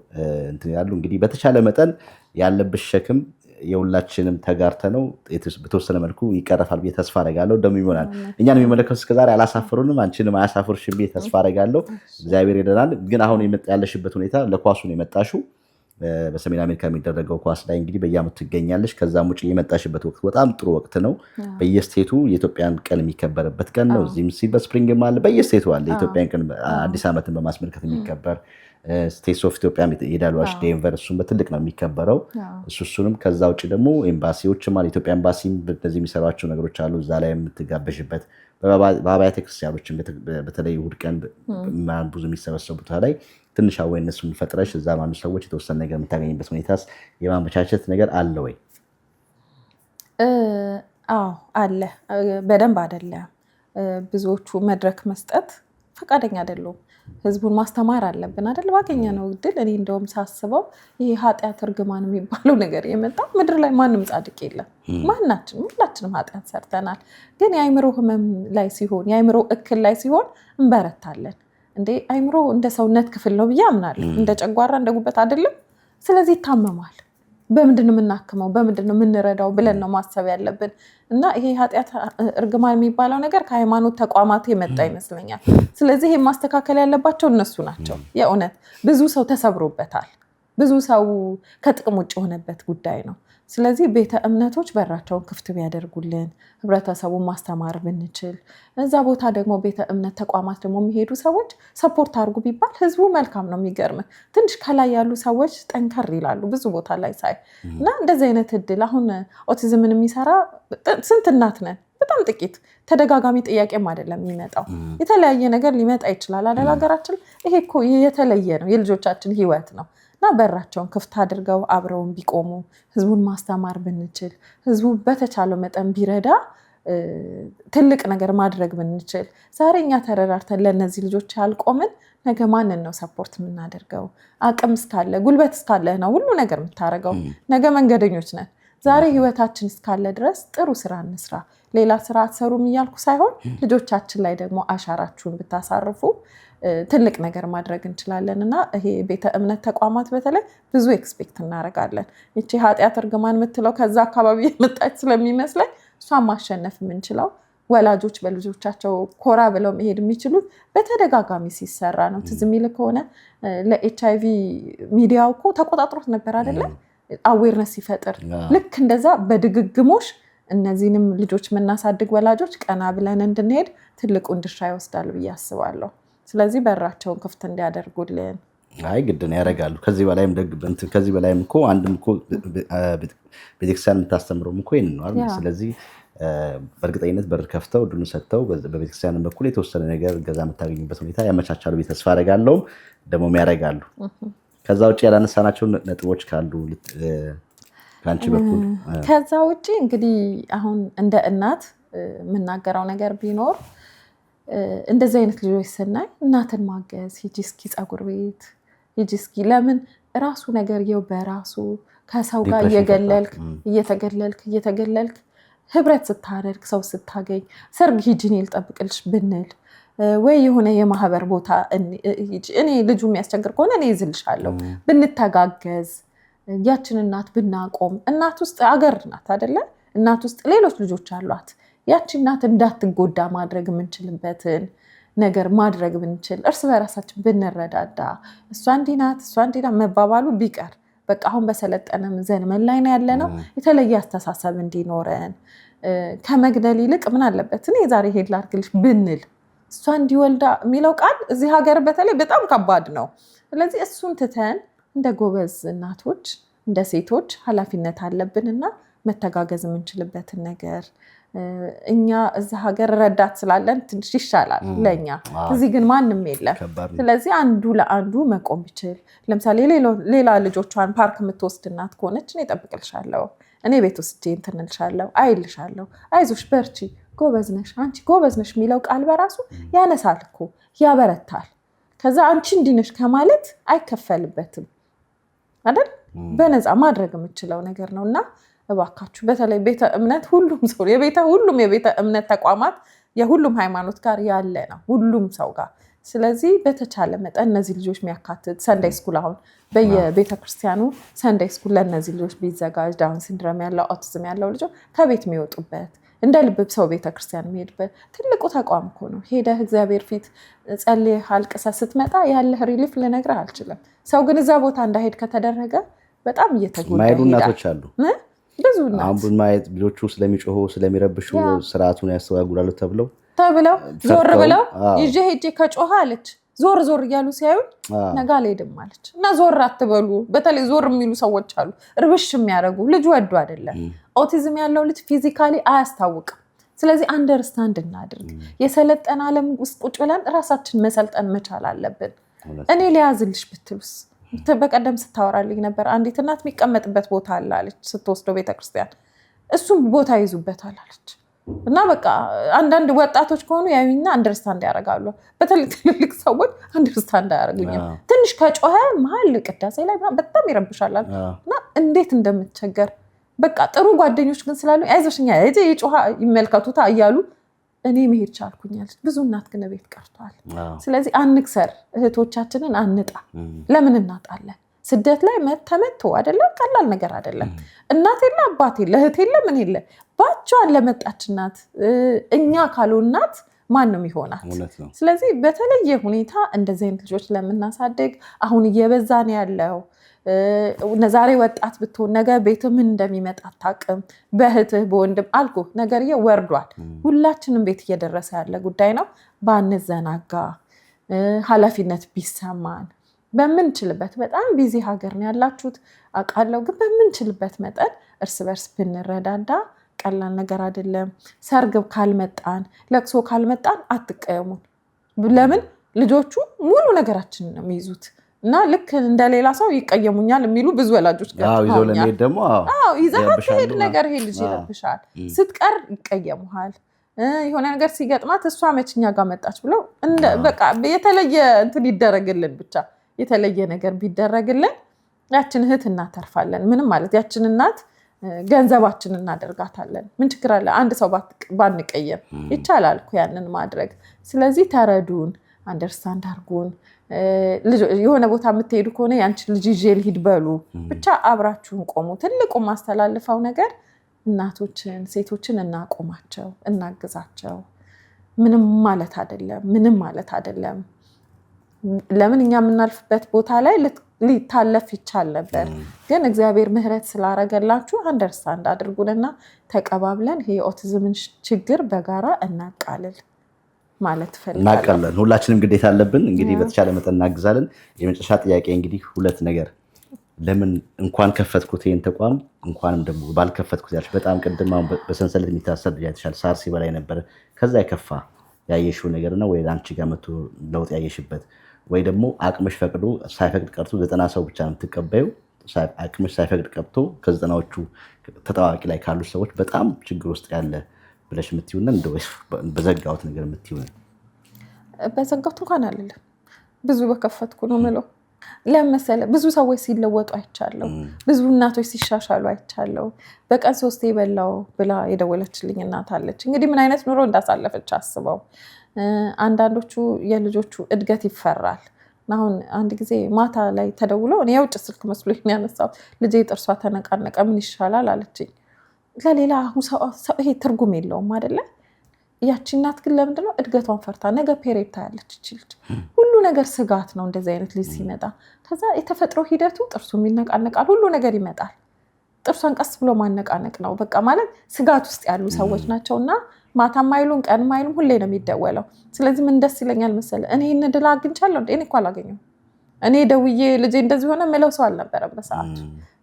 እንትን ያሉ እንግዲህ በተቻለ መጠን ያለብሽ ሸክም የሁላችንም ተጋርተ ነው በተወሰነ መልኩ ይቀረፋል ብዬ ተስፋ አደርጋለሁ። ደግሞ ይሆናል እኛን የሚመለከቱ እስከዛሬ አላሳፈሩንም፣ አንቺንም አያሳፍሩሽም ብዬ ተስፋ አደርጋለሁ። እግዚአብሔር ይደናል። ግን አሁን ያለሽበት ሁኔታ ለኳሱ ነው የመጣሽው። በሰሜን አሜሪካ የሚደረገው ኳስ ላይ እንግዲህ በየዓመቱ ትገኛለሽ። ከዛም ውጭ የመጣሽበት ወቅት በጣም ጥሩ ወቅት ነው። በየስቴቱ የኢትዮጵያን ቀን የሚከበርበት ቀን ነው። እዚህም ሲልቨር ስፕሪንግም አለ፣ በየስቴቱ አለ የኢትዮጵያን ቀን አዲስ ዓመትን በማስመልከት የሚከበር ስቴትስ ኦፍ ኢትዮጵያ ሄዳሏች ዴንቨር፣ እሱም በትልቅ ነው የሚከበረው። እሱንም ከዛ ውጭ ደግሞ ኤምባሲዎችም አለ። ኢትዮጵያ ኤምባሲም በዚህ የሚሰሯቸው ነገሮች አሉ። እዛ ላይ የምትጋበዥበት በአብያተ ክርስቲያኖችም በተለይ እሑድ ቀን ብዙ የሚሰበሰቡ ቦታ ላይ ትንሽ አዌርነሱን ፈጥረሽ እዛ ባሉ ሰዎች የተወሰነ ነገር የምታገኝበት ሁኔታስ የማመቻቸት ነገር አለ ወይ? አዎ አለ። በደንብ አይደለም። ብዙዎቹ መድረክ መስጠት ፈቃደኛ አይደሉም። ህዝቡን ማስተማር አለብን አይደል? ባገኘነው እድል። እኔ እንደውም ሳስበው ይሄ ኃጢአት እርግማን የሚባለው ነገር የመጣው ምድር ላይ ማንም ጻድቅ የለም። ሁላችንም ኃጢአት ሰርተናል። ግን የአእምሮ ህመም ላይ ሲሆን፣ የአእምሮ እክል ላይ ሲሆን እንበረታለን። እንዴ አእምሮ እንደ ሰውነት ክፍል ነው ብዬ አምናለሁ። እንደ ጨጓራ እንደ ጉበት አይደለም። ስለዚህ ይታመማል። በምንድን ነው የምናክመው፣ በምንድን ነው የምንረዳው ብለን ነው ማሰብ ያለብን። እና ይሄ ኃጢአት እርግማን የሚባለው ነገር ከሃይማኖት ተቋማት የመጣ ይመስለኛል። ስለዚህ ይሄ ማስተካከል ያለባቸው እነሱ ናቸው። የእውነት ብዙ ሰው ተሰብሮበታል። ብዙ ሰው ከጥቅም ውጭ የሆነበት ጉዳይ ነው። ስለዚህ ቤተ እምነቶች በራቸውን ክፍት ቢያደርጉልን፣ ህብረተሰቡን ማስተማር ብንችል፣ እዛ ቦታ ደግሞ ቤተ እምነት ተቋማት ደግሞ የሚሄዱ ሰዎች ሰፖርት አድርጉ ቢባል ህዝቡ መልካም ነው። የሚገርም ትንሽ ከላይ ያሉ ሰዎች ጠንከር ይላሉ ብዙ ቦታ ላይ ሳይ እና እንደዚህ አይነት እድል አሁን ኦቲዝምን የሚሰራ ስንት እናት ነን? በጣም ጥቂት። ተደጋጋሚ ጥያቄም አይደለም የሚመጣው። የተለያየ ነገር ሊመጣ ይችላል አይደል? ሀገራችን ይሄ እኮ የተለየ ነው፣ የልጆቻችን ህይወት ነው። እና በራቸውን ክፍት አድርገው አብረውን ቢቆሙ፣ ህዝቡን ማስተማር ብንችል፣ ህዝቡ በተቻለው መጠን ቢረዳ፣ ትልቅ ነገር ማድረግ ብንችል፣ ዛሬ እኛ ተረዳርተን ለእነዚህ ልጆች ያልቆምን ነገ ማንን ነው ሰፖርት የምናደርገው? አቅም እስካለ ጉልበት እስካለ ነው ሁሉ ነገር የምታደርገው። ነገ መንገደኞች ነን። ዛሬ ህይወታችን እስካለ ድረስ ጥሩ ስራ እንስራ። ሌላ ስራ አትሰሩም እያልኩ ሳይሆን ልጆቻችን ላይ ደግሞ አሻራችሁን ብታሳርፉ ትልቅ ነገር ማድረግ እንችላለን እና ይሄ ቤተ እምነት ተቋማት በተለይ ብዙ ኤክስፔክት እናደርጋለን። እቺ ኃጢአት እርግማን የምትለው ከዛ አካባቢ የመጣች ስለሚመስለኝ እሷን ማሸነፍ የምንችለው ወላጆች በልጆቻቸው ኮራ ብለው መሄድ የሚችሉት በተደጋጋሚ ሲሰራ ነው። ትዝ የሚል ከሆነ ለኤችአይቪ ሚዲያው እኮ ተቆጣጥሮት ነበር አይደለ? አዌርነስ ሲፈጥር ልክ እንደዛ በድግግሞሽ እነዚህንም ልጆች የምናሳድግ ወላጆች ቀና ብለን እንድንሄድ ትልቁን ድርሻ ይወስዳል ብዬ አስባለሁ። ስለዚህ በራቸውን ክፍት እንዲያደርጉልን አይ ግድን ያደርጋሉ። ከዚህ በላይም እኮ አንድም እኮ ቤተክርስቲያን የምታስተምረው እኮ ይሄን ነው አይደል? ስለዚህ በእርግጠኝነት በር ከፍተው ድኑ ሰጥተው በቤተክርስቲያን በኩል የተወሰነ ነገር ገዛ የምታገኙበት ሁኔታ ያመቻቻሉ ብዬ ተስፋ አደርጋለሁ። ደግሞም ያደርጋሉ። ከዛ ውጪ ያላነሳናቸው ነጥቦች ካሉ ከአንቺ በኩል? ከዛ ውጪ እንግዲህ አሁን እንደ እናት የምናገረው ነገር ቢኖር እንደዚህ አይነት ልጆች ስናይ እናትን ማገዝ፣ ሂጂ እስኪ ፀጉር ቤት ሂጂ እስኪ ለምን ራሱ ነገር ይው በራሱ ከሰው ጋር እየተገለልክ ህብረት ስታደርግ ሰው ስታገኝ ሰርግ ሂጂ እኔ ልጠብቅልሽ ብንል ወይ የሆነ የማህበር ቦታ እኔ ልጁ የሚያስቸግር ከሆነ እኔ ይዝልሻለሁ ብንተጋገዝ ያችን እናት ብናቆም እናት ውስጥ አገር ናት አይደለ? እናት ውስጥ ሌሎች ልጆች አሏት። ያቺ እናት እንዳትጎዳ ማድረግ የምንችልበትን ነገር ማድረግ ብንችል እርስ በራሳችን ብንረዳዳ እሷ እንዲህ ናት እሷ እንዲህ ናት መባባሉ ቢቀር በቃ አሁን በሰለጠነ ዘመን ላይ ነው ያለነው። የተለየ አስተሳሰብ እንዲኖረን ከመግደል ይልቅ ምን አለበት እኔ ዛሬ ሄድ ላድርግልሽ ብንል እሷ እንዲወልዳ የሚለው ቃል እዚህ ሀገር በተለይ በጣም ከባድ ነው። ስለዚህ እሱን ትተን እንደ ጎበዝ እናቶች እንደ ሴቶች ኃላፊነት አለብንና መተጋገዝ የምንችልበትን ነገር እኛ እዚህ ሀገር ረዳት ስላለን ትንሽ ይሻላል ለኛ። እዚህ ግን ማንም የለም። ስለዚህ አንዱ ለአንዱ መቆም ይችል። ለምሳሌ ሌላ ልጆቿን ፓርክ የምትወስድ እናት ከሆነች እኔ እጠብቅልሻለሁ፣ እኔ ቤት ወስጄ እንትን እልሻለሁ፣ አይልሻለሁ፣ አይዞሽ በርቺ፣ ጎበዝ ነሽ፣ አንቺ ጎበዝ ነሽ የሚለው ቃል በራሱ ያነሳል እኮ ያበረታል። ከዛ አንቺ እንዲህ ነሽ ከማለት አይከፈልበትም አይደል? በነፃ ማድረግ የምችለው ነገር ነውና እባካችሁ በተለይ ቤተ እምነት ሁሉም ሰው ሁሉም የቤተ እምነት ተቋማት የሁሉም ሃይማኖት ጋር ያለ ነው ሁሉም ሰው ጋር። ስለዚህ በተቻለ መጠን እነዚህ ልጆች የሚያካትት ሰንዳይ ስኩል አሁን በየቤተ ክርስቲያኑ ሰንዳይ ስኩል ለእነዚህ ልጆች ቢዘጋጅ ዳውን ሲንድሮም ያለው ኦቲዝም ያለው ልጆች ከቤት የሚወጡበት እንደ ልብ ሰው ቤተ ክርስቲያን የሚሄድበት ትልቁ ተቋም እኮ ነው። ሄደህ እግዚአብሔር ፊት ጸልየህ አልቅሰህ ስትመጣ ያለህ ሪሊፍ ልነግርህ አልችልም። ሰው ግን እዛ ቦታ እንዳይሄድ ከተደረገ በጣም እየተጎዳ ይሄዳል። እናቶች አሉ ብዙ እናት አሁን ማየት ልጆቹ ስለሚጮሁ ስለሚረብሹ ስርዓቱን ያስተጓጉላሉ ተብለው ዞር ብለው ይዤ ሄጄ ከጮኸ አለች ዞር እያሉ ሲያዩን ነገ አልሄድም አለች። እና ዞር አትበሉ። በተለይ ዞር የሚሉ ሰዎች አሉ እርብሽ የሚያደርጉ ልጅ ወዱ አይደለም። ኦቲዝም ያለው ልጅ ፊዚካሊ አያስታውቅም። ስለዚህ አንደርስታንድ እናድርግ። የሰለጠነ ዓለም ውስጥ ቁጭ ብለን ራሳችን መሰልጠን መቻል አለብን። እኔ ሊያዝልሽ ብትሉስ በቀደም ስታወራልኝ ነበር። አንዲት እናት የሚቀመጥበት ቦታ አለ አለች ስትወስደው ቤተክርስቲያን፣ እሱም ቦታ ይዙበታል አለች። እና በቃ አንዳንድ ወጣቶች ከሆኑ ያዩኝና አንደርስታንድ ያደርጋሉ። በተለይ ትልልቅ ሰዎች አንደርስታንድ አያደርጉኝም። ትንሽ ከጮኸ መሀል ቅዳሴ ላይ በጣም ይረብሻል እና እንዴት እንደምትቸገር በቃ ጥሩ ጓደኞች ግን ስላሉ አይዞሽኛ የጮኸ ይመልከቱታ እያሉ እኔ መሄድ ቻልኩኛል። ብዙ እናት ግን ቤት ቀርቷል። ስለዚህ አንክሰር፣ እህቶቻችንን አንጣ። ለምን እናጣለን? ስደት ላይ ተመቶ አይደለም ቀላል ነገር አይደለም። እናት የለ አባት የለ እህት የለ ምን የለ ባቿን ለመጣች እናት እኛ ካልሆን እናት ማንም ይሆናል። ስለዚህ በተለየ ሁኔታ እንደዚህ አይነት ልጆች ለምናሳድግ አሁን እየበዛ ነው ያለው። ዛሬ ወጣት ብትሆን ነገ ቤት ምን እንደሚመጣ አታውቅም። በእህትህ በወንድም አልኩህ ነገር ወርዷል። ሁላችንም ቤት እየደረሰ ያለ ጉዳይ ነው። ባንዘናጋ፣ ኃላፊነት ቢሰማን በምንችልበት በጣም ቢዚ ሀገር ነው ያላችሁት አውቃለሁ። ግን በምንችልበት መጠን እርስ በርስ ብንረዳዳ ቀላል ነገር አይደለም። ሰርግ ካልመጣን ለቅሶ ካልመጣን አትቀየሙን። ለምን ልጆቹ ሙሉ ነገራችንን ነው የሚይዙት እና ልክ እንደሌላ ሰው ይቀየሙኛል የሚሉ ብዙ ወላጆች ገጥተውኛል። ይዘሃት ሄድ ነገር ይሄ ልጅ ይረብሻል፣ ስትቀር ይቀየሙሃል። የሆነ ነገር ሲገጥማት እሷ መችኛ ጋር መጣች ብለው በቃ የተለየ እንትን ይደረግልን፣ ብቻ የተለየ ነገር ቢደረግልን ያችን እህት እናተርፋለን። ምንም ማለት ያችን እናት ገንዘባችን እናደርጋታለን። ምን ችግር አለ? አንድ ሰው ባንቀየም ይቻላል እኮ ያንን ማድረግ። ስለዚህ ተረዱን፣ አንደርስታንድ አድርጉን። የሆነ ቦታ የምትሄዱ ከሆነ ያንቺ ልጅ ይዤ ልሂድ በሉ። ብቻ አብራችሁን ቆሙ። ትልቁ ማስተላልፈው ነገር እናቶችን፣ ሴቶችን እናቆማቸው፣ እናግዛቸው። ምንም ማለት አይደለም። ለምን እኛ የምናልፍበት ቦታ ላይ ሊታለፍ ይቻል ነበር፣ ግን እግዚአብሔር ምህረት ስላረገላችሁ አንደርስታንድ አድርጉንና ተቀባብለን የኦቲዝምን ችግር በጋራ እናቃልል ማለት ፈልጋለሁ። እናቃለን። ሁላችንም ግዴታ አለብን። እንግዲህ በተቻለ መጠን እናግዛለን። የመጨረሻ ጥያቄ እንግዲህ ሁለት ነገር፣ ለምን እንኳን ከፈትኩት ይሄን ተቋም እንኳንም ደግሞ ባልከፈትኩት ያልሽ፣ በጣም ቅድም በሰንሰለት የሚታሰር ያልሻል፣ ሳር ሲበላይ ነበር። ከዛ የከፋ ያየሽው ነገርና ወይ አንቺ ጋር መቶ ለውጥ ያየሽበት፣ ወይ ደግሞ አቅምሽ ፈቅዶ ሳይፈቅድ ቀርቶ 90 ሰው ብቻ ነው የምትቀበዩ፣ አቅምሽ ሳይፈቅድ ቀርቶ ከ90ዎቹ ተጠዋቂ ላይ ካሉ ሰዎች በጣም ችግር ውስጥ ያለ ብለሽ የምትይውና እንደው በዘጋሁት ነገር የምትይው? በዘጋሁት እንኳን አይደለም፣ ብዙ በከፈትኩ ነው የምለው። ለምሳሌ ብዙ ሰዎች ሲለወጡ አይቻለሁ፣ ብዙ እናቶች ሲሻሻሉ አይቻለሁ። በቀን 3 የበላው ብላ የደወለችልኝ እናት አለች። እንግዲህ ምን አይነት ኑሮ እንዳሳለፈች አስበው። አንዳንዶቹ የልጆቹ እድገት ይፈራል። አሁን አንድ ጊዜ ማታ ላይ ተደውሎ እኔ የውጭ ስልክ መስሎኝ ያነሳሁት፣ ልጄ ጥርሷ ተነቃነቀ ምን ይሻላል አለችኝ። ለሌላ ይሄ ትርጉም የለውም አይደለ? ያቺ እናት ግን ለምንድነው እድገቷን ፈርታ ነገ ፔሬድ ታያለች እቺ ልጅ። ሁሉ ነገር ስጋት ነው እንደዚህ አይነት ልጅ ሲመጣ። ከዛ የተፈጥሮ ሂደቱ ጥርሱም ይነቃነቃል፣ ሁሉ ነገር ይመጣል። ጥርሷን ቀስ ብሎ ማነቃነቅ ነው በቃ። ማለት ስጋት ውስጥ ያሉ ሰዎች ናቸውና ማታ ማይሉን ቀን ማይሉም ሁሌ ነው የሚደወለው። ስለዚህ ምን ደስ ይለኛል መሰለ፣ እኔ ይሄን እድል አግኝቻለሁ እንዴ? እኔ እኮ አላገኘሁም። እኔ ደውዬ ልጄ እንደዚህ ሆነ ምለው ሰው አልነበረም በሰዓቱ።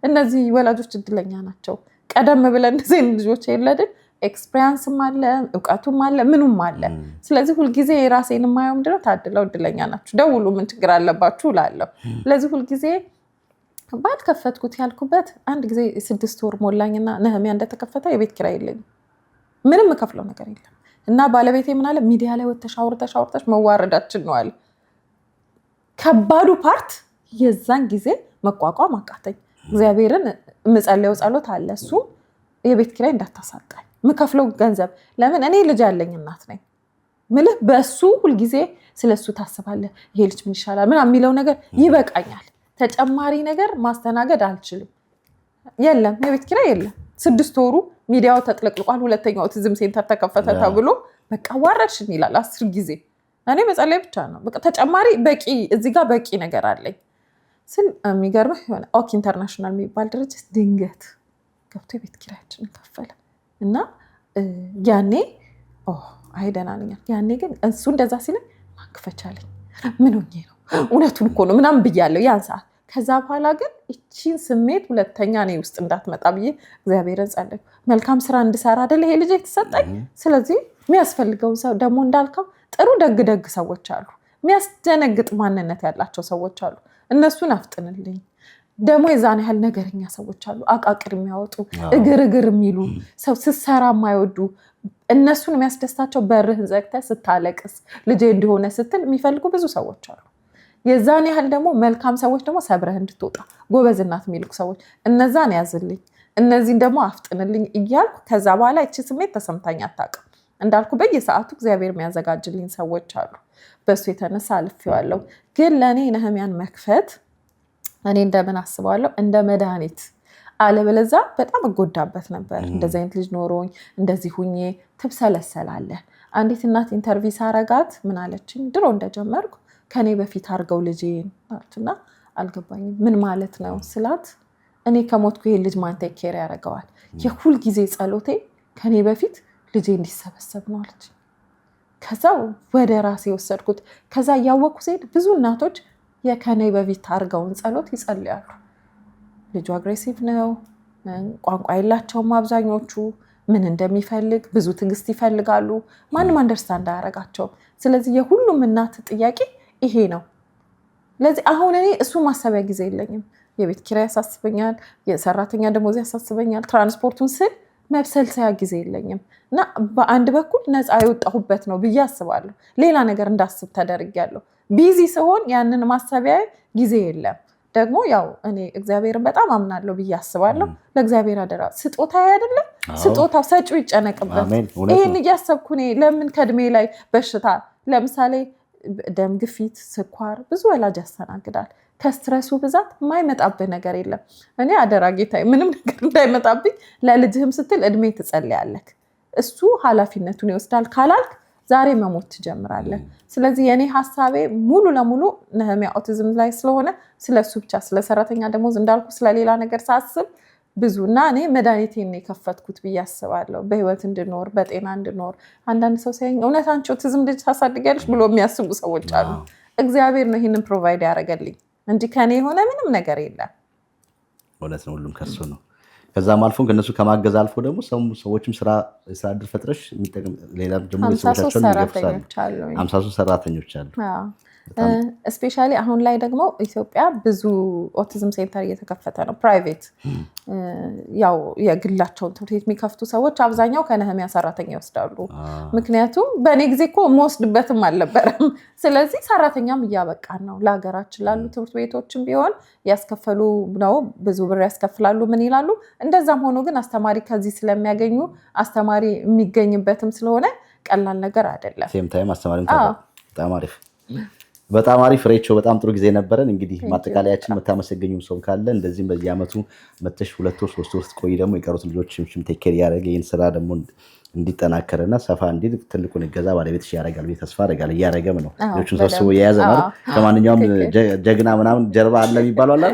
እነዚህ ወላጆች እድለኛ ናቸው። ቀደም ብለን እንደዚህ ልጆች የለድን ኤክስፒሪያንስም አለ፣ እውቀቱም አለ፣ ምኑም አለ። ስለዚህ ሁልጊዜ የራሴን የማየው ምንድነው፣ ታድለው እድለኛ ናችሁ፣ ደውሉ ምን ችግር አለባችሁ እላለሁ። ስለዚህ ሁልጊዜ ባልከፈትኩት ያልኩበት አንድ ጊዜ 6 ወር ሞላኝና ነህሚያ እንደተከፈተ የቤት ኪራይ የለኝም፣ ምንም እከፍለው ነገር የለም። እና ባለቤቴ ምን አለ፣ ሚዲያ ላይ ወጥተሽ አውርተሽ መዋረዳችን ነው አለ። ከባዱ ፓርት የዛን ጊዜ መቋቋም አቃተኝ። እግዚአብሔርን የምጸልየው ጸሎት አለ፣ እሱ የቤት ኪራይ እንዳታሳጣኝ፣ ምከፍለው ገንዘብ። ለምን እኔ ልጅ ያለኝ እናት ነኝ ምልህ፣ በሱ ሁልጊዜ ስለሱ ታስባለህ። ይሄ ልጅ ምን ይሻላል ምናምን የሚለው ነገር ይበቃኛል። ተጨማሪ ነገር ማስተናገድ አልችልም። የለም የቤት ኪራይ የለም። 6 ወሩ ሚዲያው ተጥለቅልቋል። ሁለተኛው ኦቲዝም ሴንተር ተከፈተ ተብሎ በቃ ዋረድሽን ይላል 10 ጊዜ። እኔ መጸለይ ብቻ ነው በቃ። ተጨማሪ በቂ እዚህ ጋር በቂ ነገር አለኝ ስል የሚገርምህ የሆነ ኦክ ኢንተርናሽናል የሚባል ድርጅት ድንገት ገብቶ የቤት ኪራያችንን ከፈለ እና ያኔ ደህና ነኝ። ያኔ ግን እሱ እንደዛ ሲለኝ ማክፈቻለኝ ምን ሆኜ ነው እውነቱን እኮ ነው ምናምን ብያለሁ ያን ሰዓት። ከዛ በኋላ ግን እቺን ስሜት ሁለተኛ እኔ ውስጥ እንዳትመጣ ብዬ እግዚአብሔርን ጸለይኩ። መልካም ስራ እንድሰራ አይደል ይሄ ልጅ የተሰጠኝ። ስለዚህ የሚያስፈልገውን ሰው ደግሞ እንዳልከው ጥሩ ደግ ሰዎች አሉ፣ የሚያስደነግጥ ማንነት ያላቸው ሰዎች አሉ። እነሱን አፍጥንልኝ። ደግሞ የዛን ያህል ነገረኛ ሰዎች አሉ፣ አቃቅር የሚያወጡ እግር የሚሉ ሰው ስትሰራ የማይወዱ። እነሱን የሚያስደስታቸው በርህን ዘግተህ ስታለቅስ ልጄ እንደሆነ ስትል የሚፈልጉ ብዙ ሰዎች አሉ። የዛን ያህል ደግሞ መልካም ሰዎች ደግሞ ሰብረህ እንድትወጣ ጎበዝ እናት የሚልኩ ሰዎች፣ እነዛን ያዝልኝ፣ እነዚህን ደግሞ አፍጥንልኝ እያልኩ ከዛ በኋላ እቺ ስሜት ተሰምታኝ አታውቅም። እንዳልኩ በየሰዓቱ እግዚአብሔር የሚያዘጋጅልኝ ሰዎች አሉ። በሱ የተነሳ አልፌዋለሁ። ግን ለእኔ ነህሚያን መክፈት እኔ እንደምን አስበዋለሁ እንደ መድኃኒት፣ አለበለዛ በጣም እጎዳበት ነበር። እንደዚህ አይነት ልጅ ኖሮኝ እንደዚህ ሁኜ ትብሰለሰላለህ። አንዲት እናት ኢንተርቪው ሳረጋት ምን አለችኝ፣ ድሮ እንደጀመርኩ ከኔ በፊት አድርገው ልጄን አለችና አልገባኝም ምን ማለት ነው ስላት፣ እኔ ከሞትኩ ይሄ ልጅ ማን ቴክ ኬር ያደርገዋል? የሁል ጊዜ ጸሎቴ ከኔ በፊት ልጄ እንዲሰበሰብ ነው አለች። ከዛ ወደ ራሴ ወሰድኩት። ከዛ እያወቅኩ ሲሄድ ብዙ እናቶች የከኔ በፊት አድርገውን ጸሎት ይጸልያሉ። ልጁ አግሬሲቭ ነው፣ ቋንቋ የላቸውም አብዛኞቹ፣ ምን እንደሚፈልግ ብዙ ትዕግስት ይፈልጋሉ፣ ማንም አንደርስታንድ አያደርጋቸውም። ስለዚህ የሁሉም እናት ጥያቄ ይሄ ነው። ለዚህ አሁን እኔ እሱ ማሰቢያ ጊዜ የለኝም። የቤት ኪራይ ያሳስበኛል፣ የሰራተኛ ደሞዝ ያሳስበኛል፣ ትራንስፖርቱን ስል መብሰልሰያ ጊዜ የለኝም። እና በአንድ በኩል ነፃ የወጣሁበት ነው ብዬ አስባለሁ። ሌላ ነገር እንዳስብ ተደርጊያለሁ። ቢዚ ስሆን ያንን ማሰቢያ ጊዜ የለም። ደግሞ ያው እኔ እግዚአብሔርን በጣም አምናለሁ ብዬ አስባለሁ። ለእግዚአብሔር አደራ ስጦታ አይደለ ስጦታው ሰጪው ይጨነቅበት። ይሄን እያሰብኩ እኔ ለምን ከእድሜ ላይ በሽታ ለምሳሌ ደም ግፊት፣ ስኳር ብዙ ወላጅ ያስተናግዳል። ከስትረሱ ብዛት የማይመጣብህ ነገር የለም። እኔ አደራ ጌታዬ ምንም ነገር እንዳይመጣብኝ ለልጅህም ስትል እድሜ ትጸልያለህ። እሱ ኃላፊነቱን ይወስዳል ካላልክ ዛሬ መሞት ትጀምራለህ። ስለዚህ የኔ ሐሳቤ ሙሉ ለሙሉ ነህሚያ ኦቲዝም ላይ ስለሆነ ስለሱ ብቻ ስለ ሰራተኛ ደሞዝ እንዳልኩ ስለሌላ ነገር ሳስብ ብዙና እኔ መድኃኒቴን የከፈትኩት ብዬ አስባለሁ። በህይወት እንድኖር በጤና እንድኖር። አንዳንድ ሰው ሳይኝ እውነት አንቺ ኦቲዝም ልጅ ታሳድጊያለሽ ብሎ የሚያስቡ ሰዎች አሉ። እግዚአብሔር ነው ይህንን ፕሮቫይድ ያደረገልኝ እንጂ ከኔ የሆነ ምንም ነገር የለም። እውነት ነው፣ ሁሉም ከሱ ነው። ከዛም አልፎ ከነሱ ከማገዝ አልፎ ደግሞ ሰዎችም ስራ እድል ፈጥረሽ የሚጠቅም ሌላ ደግሞ ቤተሰቦቻቸውን ይገፍሳሉ። 53 ሰራተኞች አሉ። ስፔሻሊ አሁን ላይ ደግሞ ኢትዮጵያ ብዙ ኦቲዝም ሴንተር እየተከፈተ ነው። ፕራይቬት ያው የግላቸውን ትምህርት ቤት የሚከፍቱ ሰዎች አብዛኛው ከነህሚያ ሰራተኛ ይወስዳሉ። ምክንያቱም በእኔ ጊዜ እኮ መወስድበትም አልነበረም። ስለዚህ ሰራተኛም እያበቃን ነው። ለሀገራችን ላሉ ትምህርት ቤቶችም ቢሆን ያስከፈሉ ነው፣ ብዙ ብር ያስከፍላሉ። ምን ይላሉ? እንደዛም ሆኖ ግን አስተማሪ ከዚህ ስለሚያገኙ አስተማሪ የሚገኝበትም ስለሆነ ቀላል ነገር አይደለም። ሴም ታይም አስተማሪም በጣም አሪፍ በጣም አሪፍ ሬቾ፣ በጣም ጥሩ ጊዜ ነበረን። እንግዲህ ማጠቃለያችን መታመሰገኙም ሰው ካለ እንደዚህም በየአመቱ መተሽ 2 ወር 3 ወር ቆይ ደግሞ የቀሩት ልጆችም ቴክ ኬር ያደረገ ይህን ስራ ደግሞ እንዲጠናከርና ሰፋ እንዲል ትልቁን እገዛ ባለቤትሽ ያደርጋል ብዬ ተስፋ አደርጋለሁ። እያደረገም ነው። ልጆቹን ሰብስቦ የያዘ ነው። ከማንኛውም ጀግና ምናምን ጀርባ አለ የሚባለው አለ።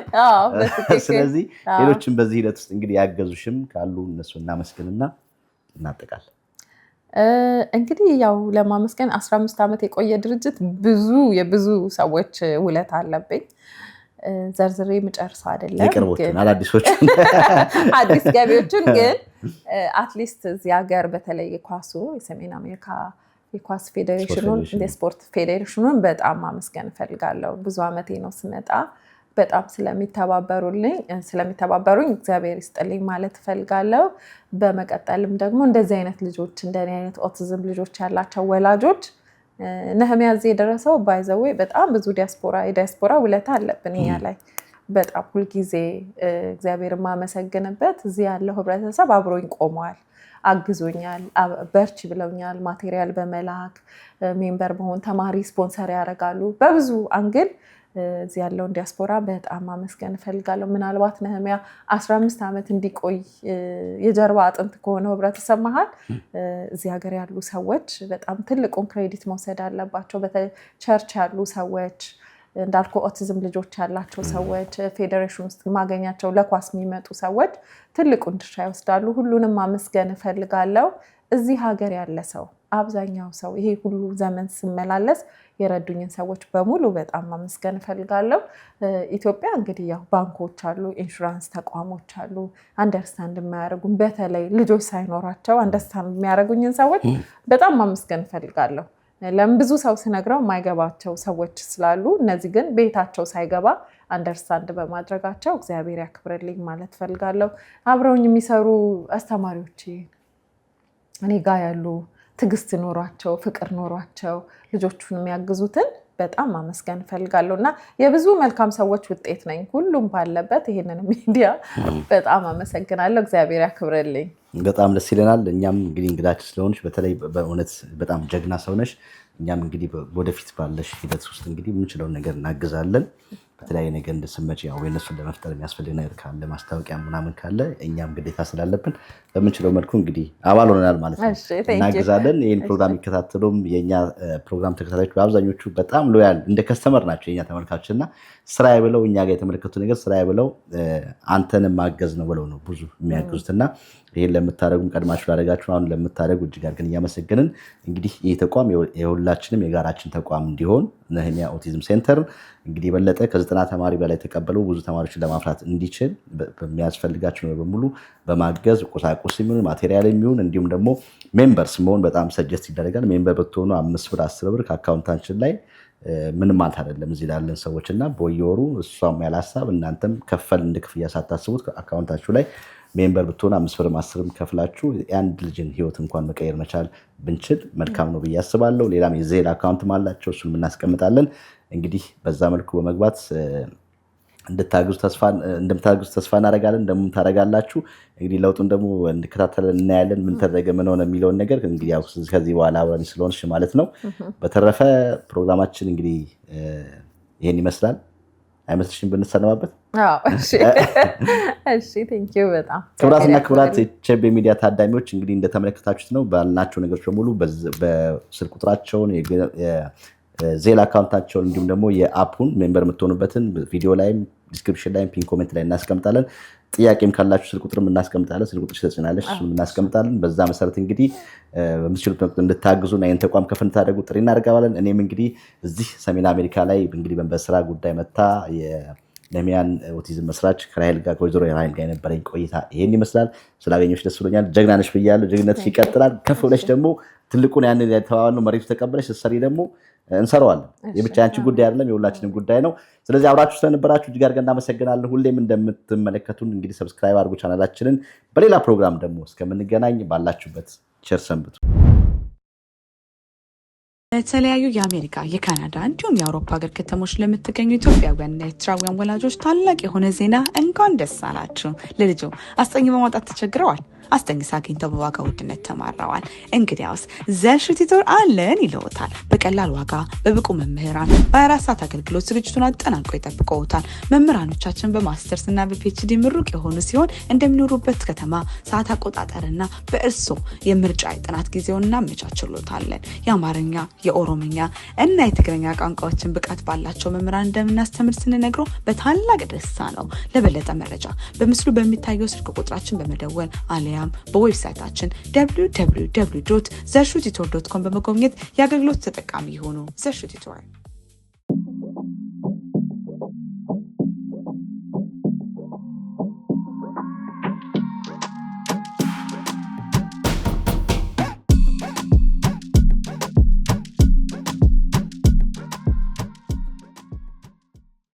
ስለዚህ ሌሎችም በዚህ ሂደት ውስጥ እንግዲህ ያገዙሽም ካሉ እነሱ እናመስግንና እናጠቃለን። እንግዲህ ያው ለማመስገን 15 ዓመት የቆየ ድርጅት የብዙ ሰዎች ውለታ አለብኝ። ዘርዝሬ መጨረሻ አይደለም። የቅርቦችን አዳዲሶችን አዲስ ገቢዎችን ግን አትሊስት እዚህ ሀገር በተለይ ኳሱ የሰሜን አሜሪካ የኳስ ፌዴሬሽኑን የስፖርት ፌዴሬሽኑን በጣም ማመስገን እፈልጋለሁ። ብዙ ዓመቴ ነው ስመጣ በጣም ስለሚተባበሩኝ እግዚአብሔር ይስጥልኝ ማለት እፈልጋለሁ። በመቀጠልም ደግሞ እንደዚህ አይነት ልጆች እንደኔ አይነት ኦቲዝም ልጆች ያላቸው ወላጆች ነህሚያ እዚህ የደረሰው ባይዘዌ በጣም ብዙ የዲያስፖራ ውለታ አለብን እኛ ላይ። በጣም ሁልጊዜ እግዚአብሔር የማመሰግንበት እዚህ ያለው ህብረተሰብ አብሮኝ ቆመዋል፣ አግዞኛል፣ በርቺ ብለውኛል። ማቴሪያል በመላክ ሜምበር መሆን፣ ተማሪ ስፖንሰር ያደርጋሉ። በብዙ አንግል እዚህ ያለውን ዲያስፖራ በጣም ማመስገን እፈልጋለሁ። ምናልባት ነህሚያ 15 ዓመት እንዲቆይ የጀርባ አጥንት ከሆነው ህብረተሰብ መሃል እዚህ ሀገር ያሉ ሰዎች በጣም ትልቁን ክሬዲት መውሰድ አለባቸው። በተለይ ቸርች ያሉ ሰዎች እንዳልኩ ኦቲዝም ልጆች ያላቸው ሰዎች፣ ፌዴሬሽን ውስጥ ማገኛቸው ለኳስ የሚመጡ ሰዎች ትልቁን ድርሻ ይወስዳሉ። ሁሉንም ማመስገን እፈልጋለሁ። እዚህ ሀገር ያለ ሰው አብዛኛው ሰው ይሄ ሁሉ ዘመን ስመላለስ የረዱኝን ሰዎች በሙሉ በጣም ማመስገን እፈልጋለሁ። ኢትዮጵያ እንግዲህ ያው ባንኮች አሉ፣ ኢንሹራንስ ተቋሞች አሉ። አንደርስታንድ የሚያደርጉን በተለይ ልጆች ሳይኖራቸው አንደርስታንድ የሚያደርጉኝን ሰዎች በጣም ማመስገን እፈልጋለሁ። ለምን ብዙ ሰው ሲነግረው የማይገባቸው ሰዎች ስላሉ፣ እነዚህ ግን ቤታቸው ሳይገባ አንደርስታንድ በማድረጋቸው እግዚአብሔር ያክብርልኝ ማለት እፈልጋለሁ። አብረውኝ የሚሰሩ አስተማሪዎች እኔ ጋር ያሉ ትዕግስት ኖሯቸው ፍቅር ኖሯቸው ልጆቹን የሚያግዙትን በጣም ማመስገን እፈልጋለሁ እና የብዙ መልካም ሰዎች ውጤት ነኝ። ሁሉም ባለበት ይሄንን ሚዲያ በጣም አመሰግናለሁ። እግዚአብሔር ያክብርልኝ። በጣም ደስ ይለናል። እኛም እንግዲህ እንግዳችን ስለሆንሽ በተለይ በእውነት በጣም ጀግና ሰው ነሽ። እኛም እንግዲህ ወደፊት ባለሽ ሂደት ውስጥ እንግዲህ የምንችለውን ነገር እናግዛለን። በተለያየ ነገር እንድስመጭ ያው የነሱን ለመፍጠር የሚያስፈልግ ነገር ካለ ማስታወቂያ ምናምን ካለ እኛም ግዴታ ስላለብን በምንችለው መልኩ እንግዲህ አባል ሆነናል ማለት ነው፣ እናግዛለን። ይህን ፕሮግራም የሚከታተሉም የእኛ ፕሮግራም ተከታታዮች በአብዛኞቹ በጣም ሎያል እንደ ከስተመር ናቸው የኛ ተመልካቾች እና ስራዬ ብለው እኛ ጋር የተመለከቱ ነገር ስራዬ ብለው አንተን ማገዝ ነው ብለው ነው ብዙ የሚያግዙት እና ይህን ለምታደረጉም ቀድማችሁ ላደረጋችሁ አሁን ለምታደረጉ እጅግ አድርገን እያመሰገንን እንግዲህ ይህ ተቋም የሁላችንም የጋራችን ተቋም እንዲሆን ነህሚያ ኦቲዝም ሴንተር እንግዲህ የበለጠ ከ90 ተማሪ በላይ የተቀበለው ብዙ ተማሪዎችን ለማፍራት እንዲችል በሚያስፈልጋቸው ነው በሙሉ በማገዝ ቁሳቁስ የሚሆን ማቴሪያል የሚሆን እንዲሁም ደግሞ ሜምበርስ መሆን በጣም ሰጀስት ይደረጋል። ሜምበር ብትሆኑ 5 ብር 10 ብር ከአካውንታችን ላይ ምንም ማለት አይደለም እዚህ ላለን ሰዎች እና በየወሩ እሷም ያለ ሀሳብ እናንተም ከፈል እንደ ክፍያ ሳታስቡት አካውንታችሁ ላይ ሜምበር ብትሆኑ 5 ብር 10 ብር ከፍላችሁ የአንድ ልጅን ህይወት እንኳን መቀየር መቻል ብንችል መልካም ነው ብዬ አስባለሁ። ሌላም የዜል አካውንትም አላቸው፣ እሱን እናስቀምጣለን። እንግዲህ በዛ መልኩ በመግባት እንደምታግዙ ተስፋ እናደርጋለን። እንደምን ታደርጋላችሁ እንግዲህ ለውጡን ደግሞ እንከታተለን እናያለን። ምን ተደረገ ምን ሆነ የሚለውን ነገር እንግዲህ ያው ከዚህ በኋላ አብረን ስለሆንሽ ማለት ነው። በተረፈ ፕሮግራማችን እንግዲህ ይሄን ይመስላል። አይመስልሽም ብንሰነባበት? ክቡራትና ክቡራት ቼቤ ሚዲያ ታዳሚዎች እንግዲህ እንደተመለከታችሁት ነው ባልናቸው ነገሮች በሙሉ በስልክ ቁጥራቸውን ዜል አካውንታቸውን እንዲሁም ደግሞ የአፑን ሜምበር የምትሆኑበትን ቪዲዮ ላይም ዲስክሪፕሽን ላይም ፒን ኮሜንት ላይ እናስቀምጣለን። ጥያቄም ካላችሁ ስልክ ቁጥርም እናስቀምጣለን። ስልክ ቁጥር ትሰጪናለሽ፣ እሱን እናስቀምጣለን። በዛ መሰረት እንግዲህ በምትችሉት መልኩ እንድታግዙና ይህን ተቋም ከፍ እንድታደርጉ ጥሪ እናደርጋለን። እኔም እንግዲህ እዚህ ሰሜን አሜሪካ ላይ እንግዲህ በስራ ጉዳይ መታ የነሚያን ኦቲዝም መስራች ከራሄል ጋር ከወይዘሮ ራሄል ጋር የነበረኝ ቆይታ ይሄን ይመስላል። ስላገኘሁሽ ደስ ብሎኛል። ጀግና ነሽ ብያለሁ። ጀግነትሽ ይቀጥላል። ከፍ ብለሽ ደግሞ ትልቁን ያንን የተባባልነው መሬቱ ተቀበለሽ ስትሰሪ ደግሞ እንሰራዋለን። የብቻ ያንቺ ጉዳይ አይደለም፣ የሁላችንም ጉዳይ ነው። ስለዚህ አብራችሁ ስለነበራችሁ እጅግ አድርገን እናመሰግናለን። ሁሌም እንደምትመለከቱን እንግዲህ ሰብስክራይብ አድርጉ ቻናላችንን። በሌላ ፕሮግራም ደግሞ እስከምንገናኝ ባላችሁበት ቸር ሰንብቱ። በተለያዩ የአሜሪካ፣ የካናዳ እንዲሁም የአውሮፓ ሀገር ከተሞች ለምትገኙ ኢትዮጵያውያንና ኤርትራውያን ወላጆች ታላቅ የሆነ ዜና እንኳን ደስ አላችሁ። ለልጆ አስጠኝ በማውጣት ተቸግረዋል? አስጠኝ አግኝተው በዋጋ ውድነት ተማረዋል? እንግዲያውስ ዘርሹ ቲቶር አለን ይለውታል። በቀላል ዋጋ በብቁ መምህራን በ24 ሰዓት አገልግሎት ዝግጅቱን አጠናቀው ይጠብቀውታል። መምህራኖቻችን በማስተርስ እና በፒኤችዲ ምሩቅ የሆኑ ሲሆን እንደሚኖሩበት ከተማ ሰዓት አቆጣጠርና በእርሶ የምርጫ የጥናት ጊዜውን እናመቻችሎታለን። የአማርኛ፣ የኦሮምኛ እና የትግርኛ ቋንቋዎችን ብቃት ባላቸው መምህራን እንደምናስተምር ስንነግረው በታላቅ ደስታ ነው። ለበለጠ መረጃ በምስሉ በሚታየው ስልክ ቁጥራችን በመደወል አሊያም በዌብሳይታችን www.ዘርሹ ቲቶር.com በመጎብኘት የአገልግሎት ተጠቃሚ ይሆኑ። ዘርሹ ቲቶር